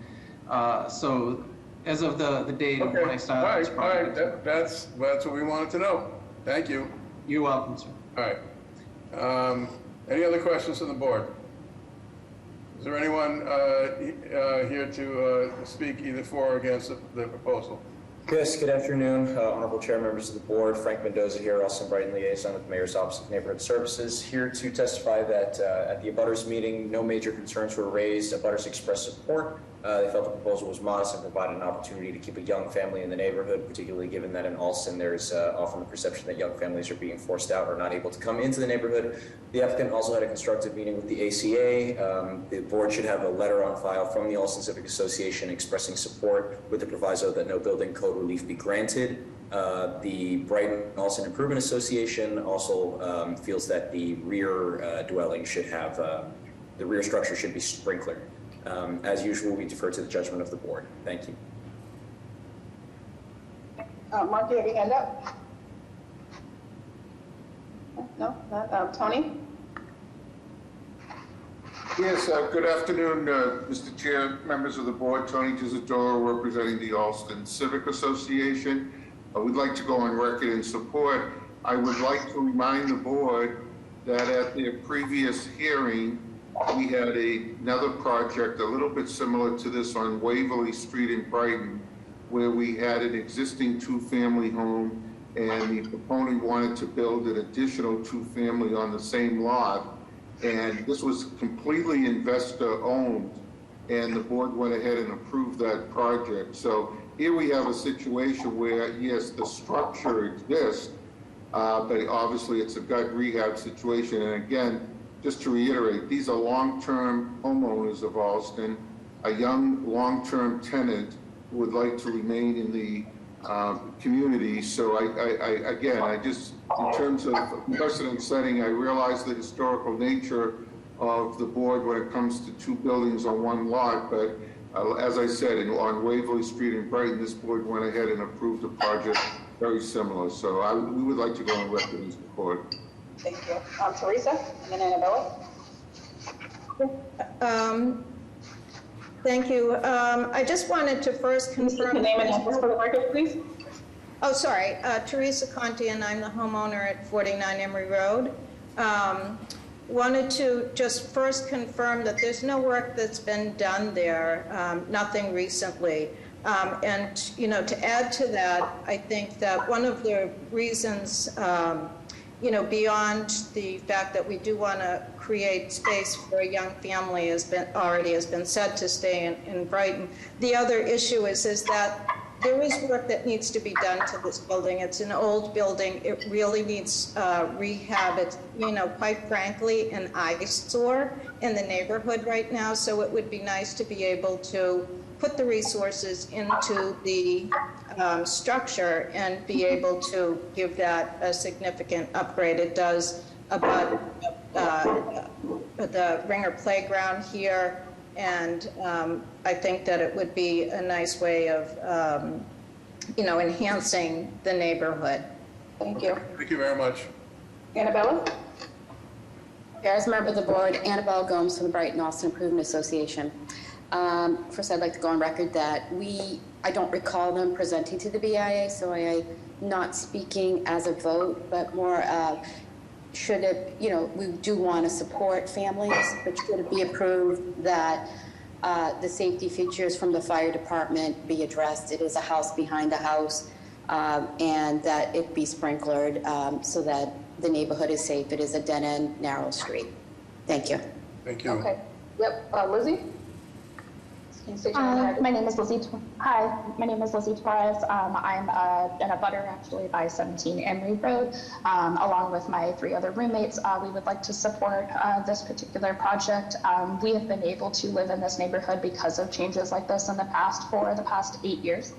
So as of the date of when I started this project. All right. That's what we wanted to know. Thank you. You're welcome, sir. All right. Any other questions from the board? Is there anyone here to speak either for or against the proposal? Yes, good afternoon, Honorable Chair, members of the board. Frank Mendoza here, Austin Brighton Liaison with the Mayor's Office of Neighborhood Services, here to testify that at the abutters meeting, no major concerns were raised. Abutters expressed support. They felt the proposal was modest and provided an opportunity to keep a young family in the neighborhood, particularly given that in Alston there's often the perception that young families are being forced out or not able to come into the neighborhood. The applicant also had a constructive meeting with the ACA. The board should have a letter on file from the Alston Civic Association expressing support with the proviso that no building code relief be granted. The Brighton Alston Improvement Association also feels that the rear dwelling should have, the rear structure should be sprinklered. As usual, we defer to the judgment of the board. Thank you. Mark, do you have your hand up? No? Not, Tony? Yes, good afternoon, Mr. Chair, members of the board. Tony Gisadoro, representing the Alston Civic Association. We'd like to go on record in support. I would like to remind the board that at their previous hearing, we had another project a little bit similar to this on Waverly Street in Brighton, where we had an existing two-family home and the proponent wanted to build an additional two-family on the same lot. And this was completely investor-owned, and the board went ahead and approved that project. So here we have a situation where, yes, the structure exists, but obviously it's a gut rehab situation. And again, just to reiterate, these are long-term homeowners of Alston, a young long-term tenant who would like to remain in the community. So I just, in terms of precedent setting, I realize the historical nature of the board when it comes to two buildings on one lot, but as I said, on Waverly Street in Brighton, this board went ahead and approved a project very similar. So we would like to go on record in support. Thank you. Teresa, and then Annabella. Thank you. I just wanted to first confirm. Name and address for the record, please. Oh, sorry. Teresa Conti, and I'm the homeowner at 49 Emory Road. Wanted to just first confirm that there's no work that's been done there, nothing recently. And, you know, to add to that, I think that one of the reasons, you know, beyond the fact that we do want to create space for a young family has been said to stay in Brighton. The other issue is that there is work that needs to be done to this building. It's an old building. It really needs rehab. It's, you know, quite frankly, an eyesore in the neighborhood right now. So it would be nice to be able to put the resources into the structure and be able to give that a significant upgrade. It does about the Ringer Playground here, and I think that it would be a nice way of, you know, enhancing the neighborhood. Thank you. Thank you very much. Annabella? As a member of the board, Annabelle Gomes from the Brighton Alston Improvement Association. First, I'd like to go on record that I don't recall them presenting to the BIA, so I'm not speaking as a vote, but more should it, you know, we do want to support families, but should it be approved that the safety features from the fire department be addressed? It is a house behind a house, and that it be sprinklered so that the neighborhood is safe. It is a dead-end, narrow street. Thank you. Thank you. Okay. Yep. Lizzie? My name is Lizzie. Hi, my name is Lizzie Torres. I'm in a butter actually by 17 Emery Road. Along with my 3 other roommates, we would like to support this particular project. We have been able to live in this neighborhood because of changes like this in the past for the past 8 years.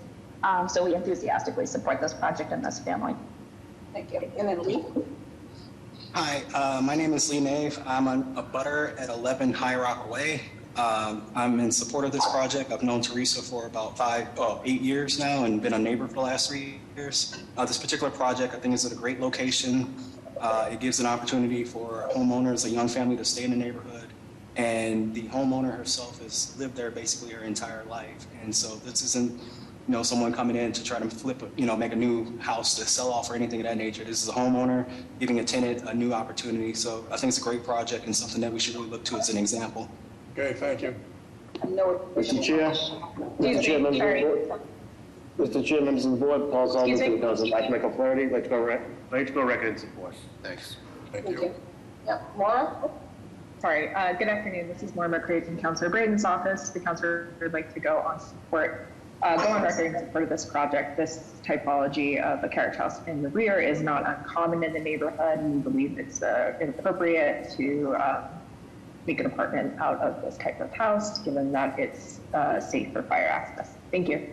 So we enthusiastically support this project and this family. Thank you. And then Lee? Hi, my name is Lee Nave. I'm a butter at 11 High Rock Way. I'm in support of this project. I've known Teresa for about 8 years now and been a neighbor for the last 3 years. This particular project, I think, is at a great location. It gives an opportunity for homeowners, a young family, to stay in the neighborhood. And the homeowner herself has lived there basically her entire life. And so this isn't, someone coming in to try to flip, make a new house to sell off or anything of that nature. This is a homeowner giving a tenant a new opportunity. So I think it's a great project and something that we should really look to as an example. Okay, thank you. Mr. Chair, Mr. Chair, members of the board. Mr. Chair, members of the board, Paul Sullivan for the council. Michael Flaherty, like to go record in support. Thanks. Thank you. Yep, Maura? Sorry, good afternoon. This is Maura McCrae from Councillor Braden's office. The councillor would like to go on record in support of this project. This typology of a carriage house in the rear is not uncommon in the neighborhood, and we believe it's inappropriate to make an apartment out of this type of house, given that it's safe for fire access. Thank you.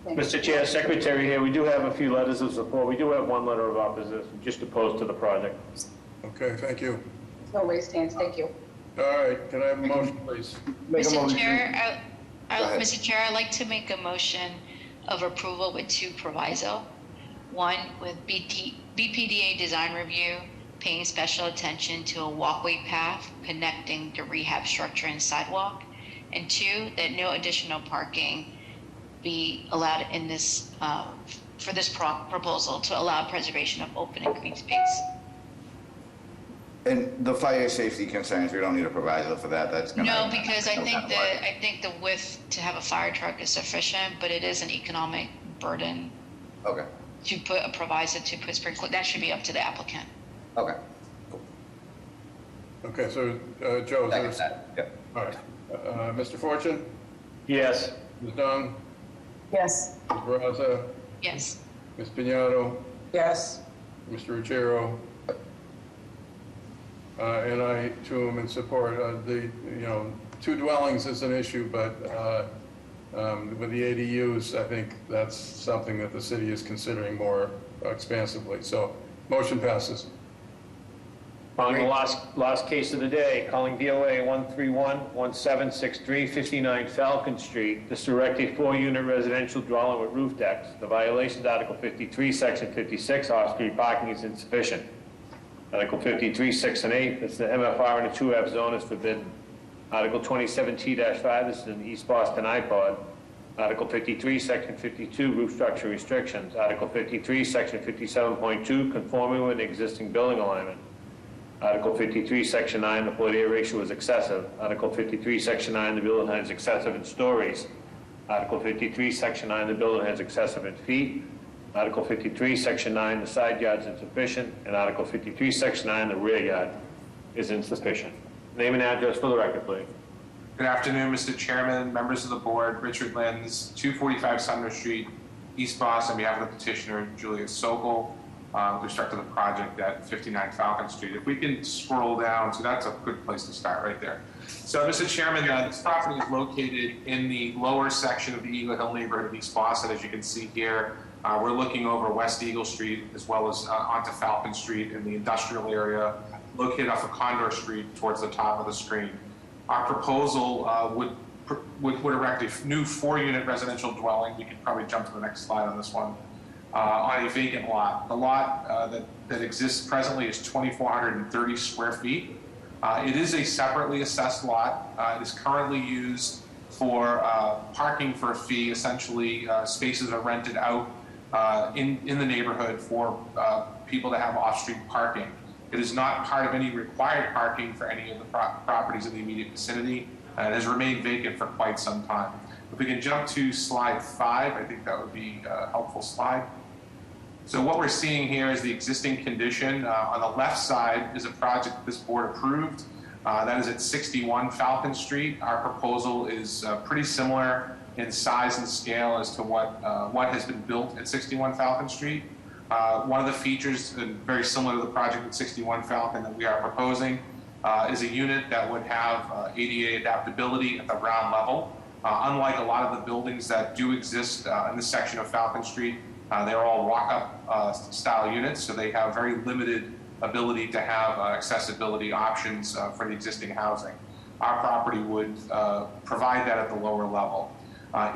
Mr. Chair, Secretary here, we do have a few letters of support. We do have 1 letter of opposition, just opposed to the project. Okay, thank you. No raised hands, thank you. All right, can I have a motion, please? Mr. Chair, Mr. Chair, I'd like to make a motion of approval with 2 proviso. 1, with BPDA design review, paying special attention to a walkway path connecting the rehab structure and sidewalk. And 2, that no additional parking be allowed in this, for this proposal to allow preservation of open and green space. And the fire safety concerns, we don't need a proviso for that. That's gonna. No, because I think the width to have a fire truck is sufficient, but it is an economic burden. Okay. To put a proviso to put sprinkler, that should be up to the applicant. Okay. Okay, so Joe, is there? Yep. All right. Mr. Fortune? Yes. Ms. Dunn? Yes. Ms. Barraza? Yes. Ms. Piñato? Yes. Mr. Ruggiero? And I, too, am in support. 2 dwellings is an issue, but with the ADUs, I think that's something that the city is considering more expansively. So, motion passes. On the last case of the day, calling DOA 131-1763, 59 Falcon Street. This to erect a 4-unit residential dwelling with roof decks. The violation, Article 53, Section 56, off-street parking is insufficient. Article 53, 6 and 8, that's the MFR in a 2F zone is forbidden. Article 27T-5, this is an East Boston iPod. Article 53, Section 52, roof structure restrictions. Article 53, Section 57.2, conforming with an existing building alignment. Article 53, Section 9, the floor-to-area ratio is excessive. Article 53, Section 9, the building has excessive in stories. Article 53, Section 9, the building has excessive in feet. Article 53, Section 9, the side yard is insufficient. And Article 53, Section 9, the rear yard is insufficient. Name and address for the record, please. Good afternoon, Mr. Chairman, members of the board. Richard Lenz, 245 Sumner Street, East Boston, on behalf of the petitioner, Julia Sokol, with respect to the project at 59 Falcon Street. If we can scroll down, so that's a good place to start right there. So, Mr. Chairman, this property is located in the lower section of the Eagle Hill neighborhood of East Boston, as you can see here. We're looking over West Eagle Street as well as onto Falcon Street in the industrial area, located off of Condor Street towards the top of the screen. Our proposal would erect a new 4-unit residential dwelling. We could probably jump to the next slide on this one. On a vacant lot. The lot that exists presently is 2,430 square feet. It is a separately assessed lot. It is currently used for parking for a fee. Essentially, spaces are rented out in the neighborhood for people to have off-street parking. It is not part of any required parking for any of the properties in the immediate vicinity. It has remained vacant for quite some time. If we can jump to slide 5, I think that would be a helpful slide. So what we're seeing here is the existing condition. On the left side is a project that this board approved That is at 61 Falcon Street. Our proposal is pretty similar in size and scale as to what has been built at 61 Falcon Street. One of the features, very similar to the project at 61 Falcon that we are proposing, is a unit that would have ADA adaptability at the ground level. Unlike a lot of the buildings that do exist in this section of Falcon Street, they're all walk-up style units, so they have very limited ability to have accessibility options for the existing housing. Our property would provide that at the lower level.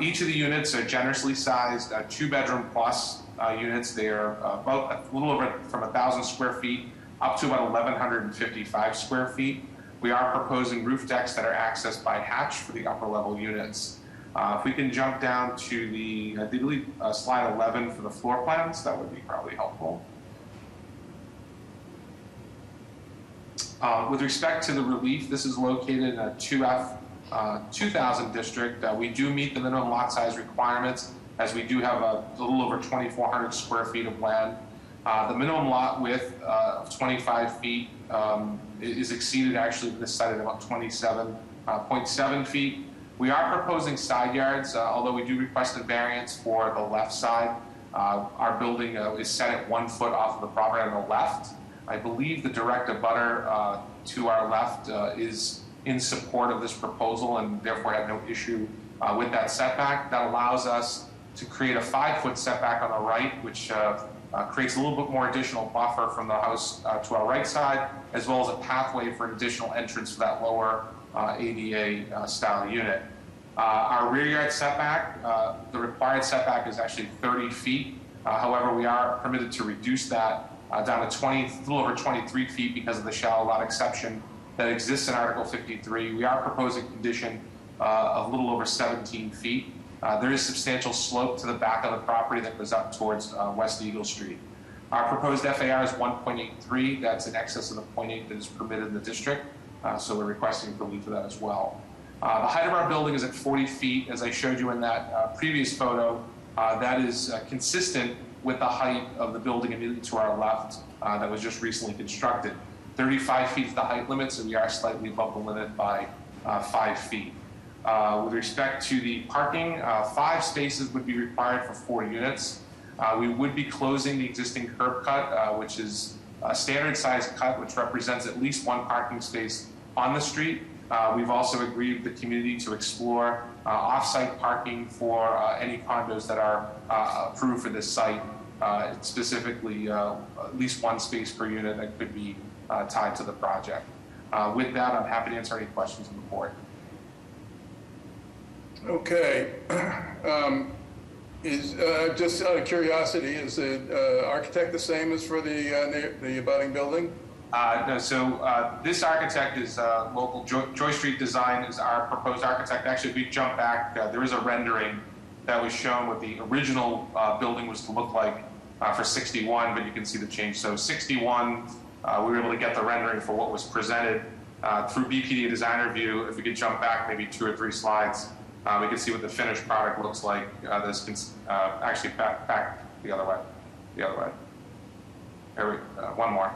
Each of the units are generously sized 2-bedroom plus units. They are about a little over from 1,000 square feet up to about 1,155 square feet. We are proposing roof decks that are accessed by hatch for the upper level units. If we can jump down to the, I believe, slide 11 for the floor plans, that would be probably helpful. With respect to the relief, this is located in a 2F 2000 district. We do meet the minimum lot size requirements, as we do have a little over 2,400 square feet of land. The minimum lot width of 25 feet is exceeded actually with this site at about 27.7 feet. We are proposing side yards, although we do request a variance for the left side. Our building is set at 1 foot off of the property on the left. I believe the direct abutter to our left is in support of this proposal and therefore have no issue with that setback. That allows us to create a 5-foot setback on the right, which creates a little bit more additional buffer from the house to our right side, as well as a pathway for an additional entrance for that lower ADA style unit. Our rear yard setback, the required setback is actually 30 feet. However, we are permitted to reduce that down to a little over 23 feet because of the shallow lot exception that exists in Article 53. We are proposing a condition of a little over 17 feet. There is substantial slope to the back of the property that goes up towards West Eagle Street. Our proposed FAR is 1.83. That's in excess of the 0.8 that is permitted in the district. So we're requesting relief of that as well. The height of our building is at 40 feet. As I showed you in that previous photo, that is consistent with the height of the building immediately to our left that was just recently constructed. 35 feet is the height limit, so we are slightly above the limit by 5 feet. With respect to the parking, 5 spaces would be required for 4 units. We would be closing the existing curb cut, which is a standard size cut, which represents at least 1 parking space on the street. We've also agreed with the community to explore off-site parking for any condos that are approved for this site, specifically at least 1 space per unit that could be tied to the project. With that, I'm happy to answer any questions on the board. Okay. Just out of curiosity, is the architect the same as for the abutting building? No, so this architect is local. Joy Street Design is our proposed architect. Actually, if we jump back, there is a rendering that was shown what the original building was to look like for 61, but you can see the change. So 61, we were able to get the rendering for what was presented through BPD Designer View. If we could jump back maybe 2 or 3 slides, we can see what the finished product looks like. Actually back the other way. There one more.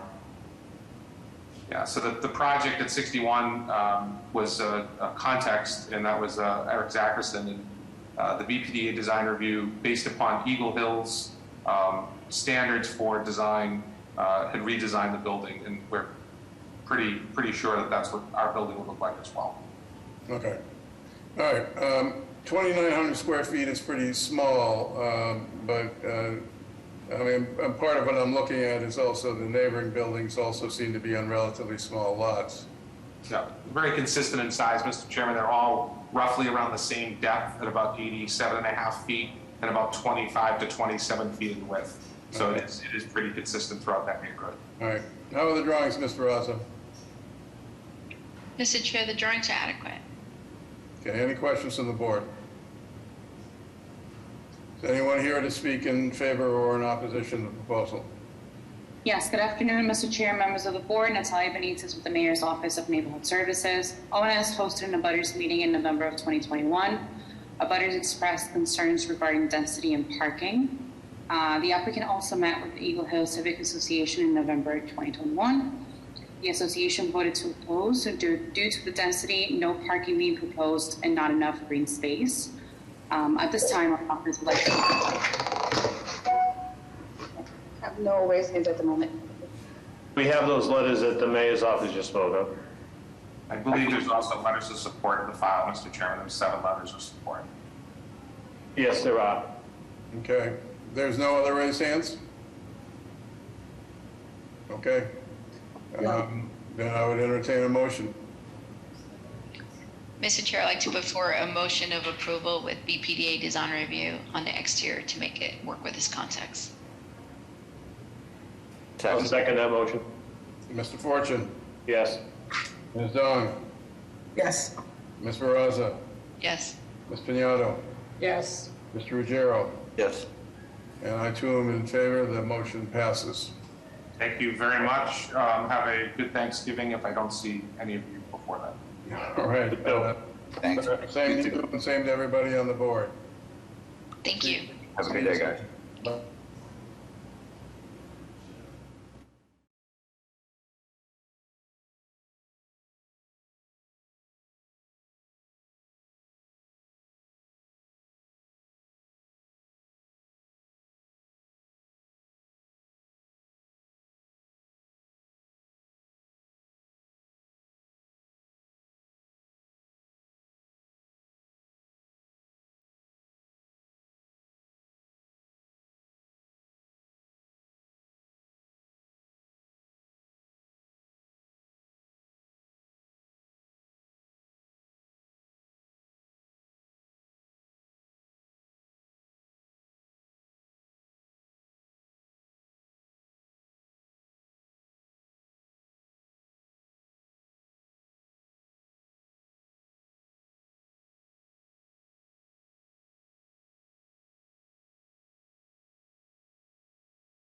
Yeah, so the project at 61 was a context, and that was Eric Zackerson, and the BPDA design review, based upon Eagle Hill's standards for design, had redesigned the building, and we're pretty sure that that's what our building will look like as well. Okay. All right. 2,900 square feet is pretty small, but I mean, part of what I'm looking at is also the neighboring buildings also seem to be on relatively small lots. Yeah, very consistent in size, Mr. Chairman. They're all roughly around the same depth at about 87.5 feet and about 25 to 27 feet in width. So okay. It is pretty consistent throughout that neighborhood. All right. How are the drawings, Mr. Raza? Mr. Chair, the drawings are adequate. Okay, any questions from the board? Is anyone here to speak in favor or in opposition to the proposal? Yes, good afternoon, Mr. Chair, members of the board. Natalia Benitez with the Mayor's Office of Neighborhood Services. ONS hosted an abutters meeting in November of 2021. Abutters expressed concerns regarding density and parking. The applicant also met with the Eagle Hill Civic Association in November 2021. The association voted to oppose due to the density, no parking being proposed, and not enough green space. At this time, our office would like to have no raised hands at the moment. We have those letters that the mayor's office just spoke of. I believe there's also letters of support in the file, Mr. Chairman. There's 7 letters of support. Yes, there are. Okay. There's no other raised hands? Okay. Then I would entertain a motion. Mr. Chair, I'd like to put forward a motion of approval with BPDA design review on the exterior to make it work with this context. I'll second that motion. Mr. Fortune? Yes. Ms. Dong? Yes. Ms. Barraza? Yes. Ms. Piñato? Yes. Mr. Ruggiero? Yes. And I too am in favor. The motion passes. Thank you very much. Have a good Thanksgiving if I don't see any of you before that. All right. Thanks. Same to you and same to everybody on the board. Thank you. Have a good day, guys. Bye.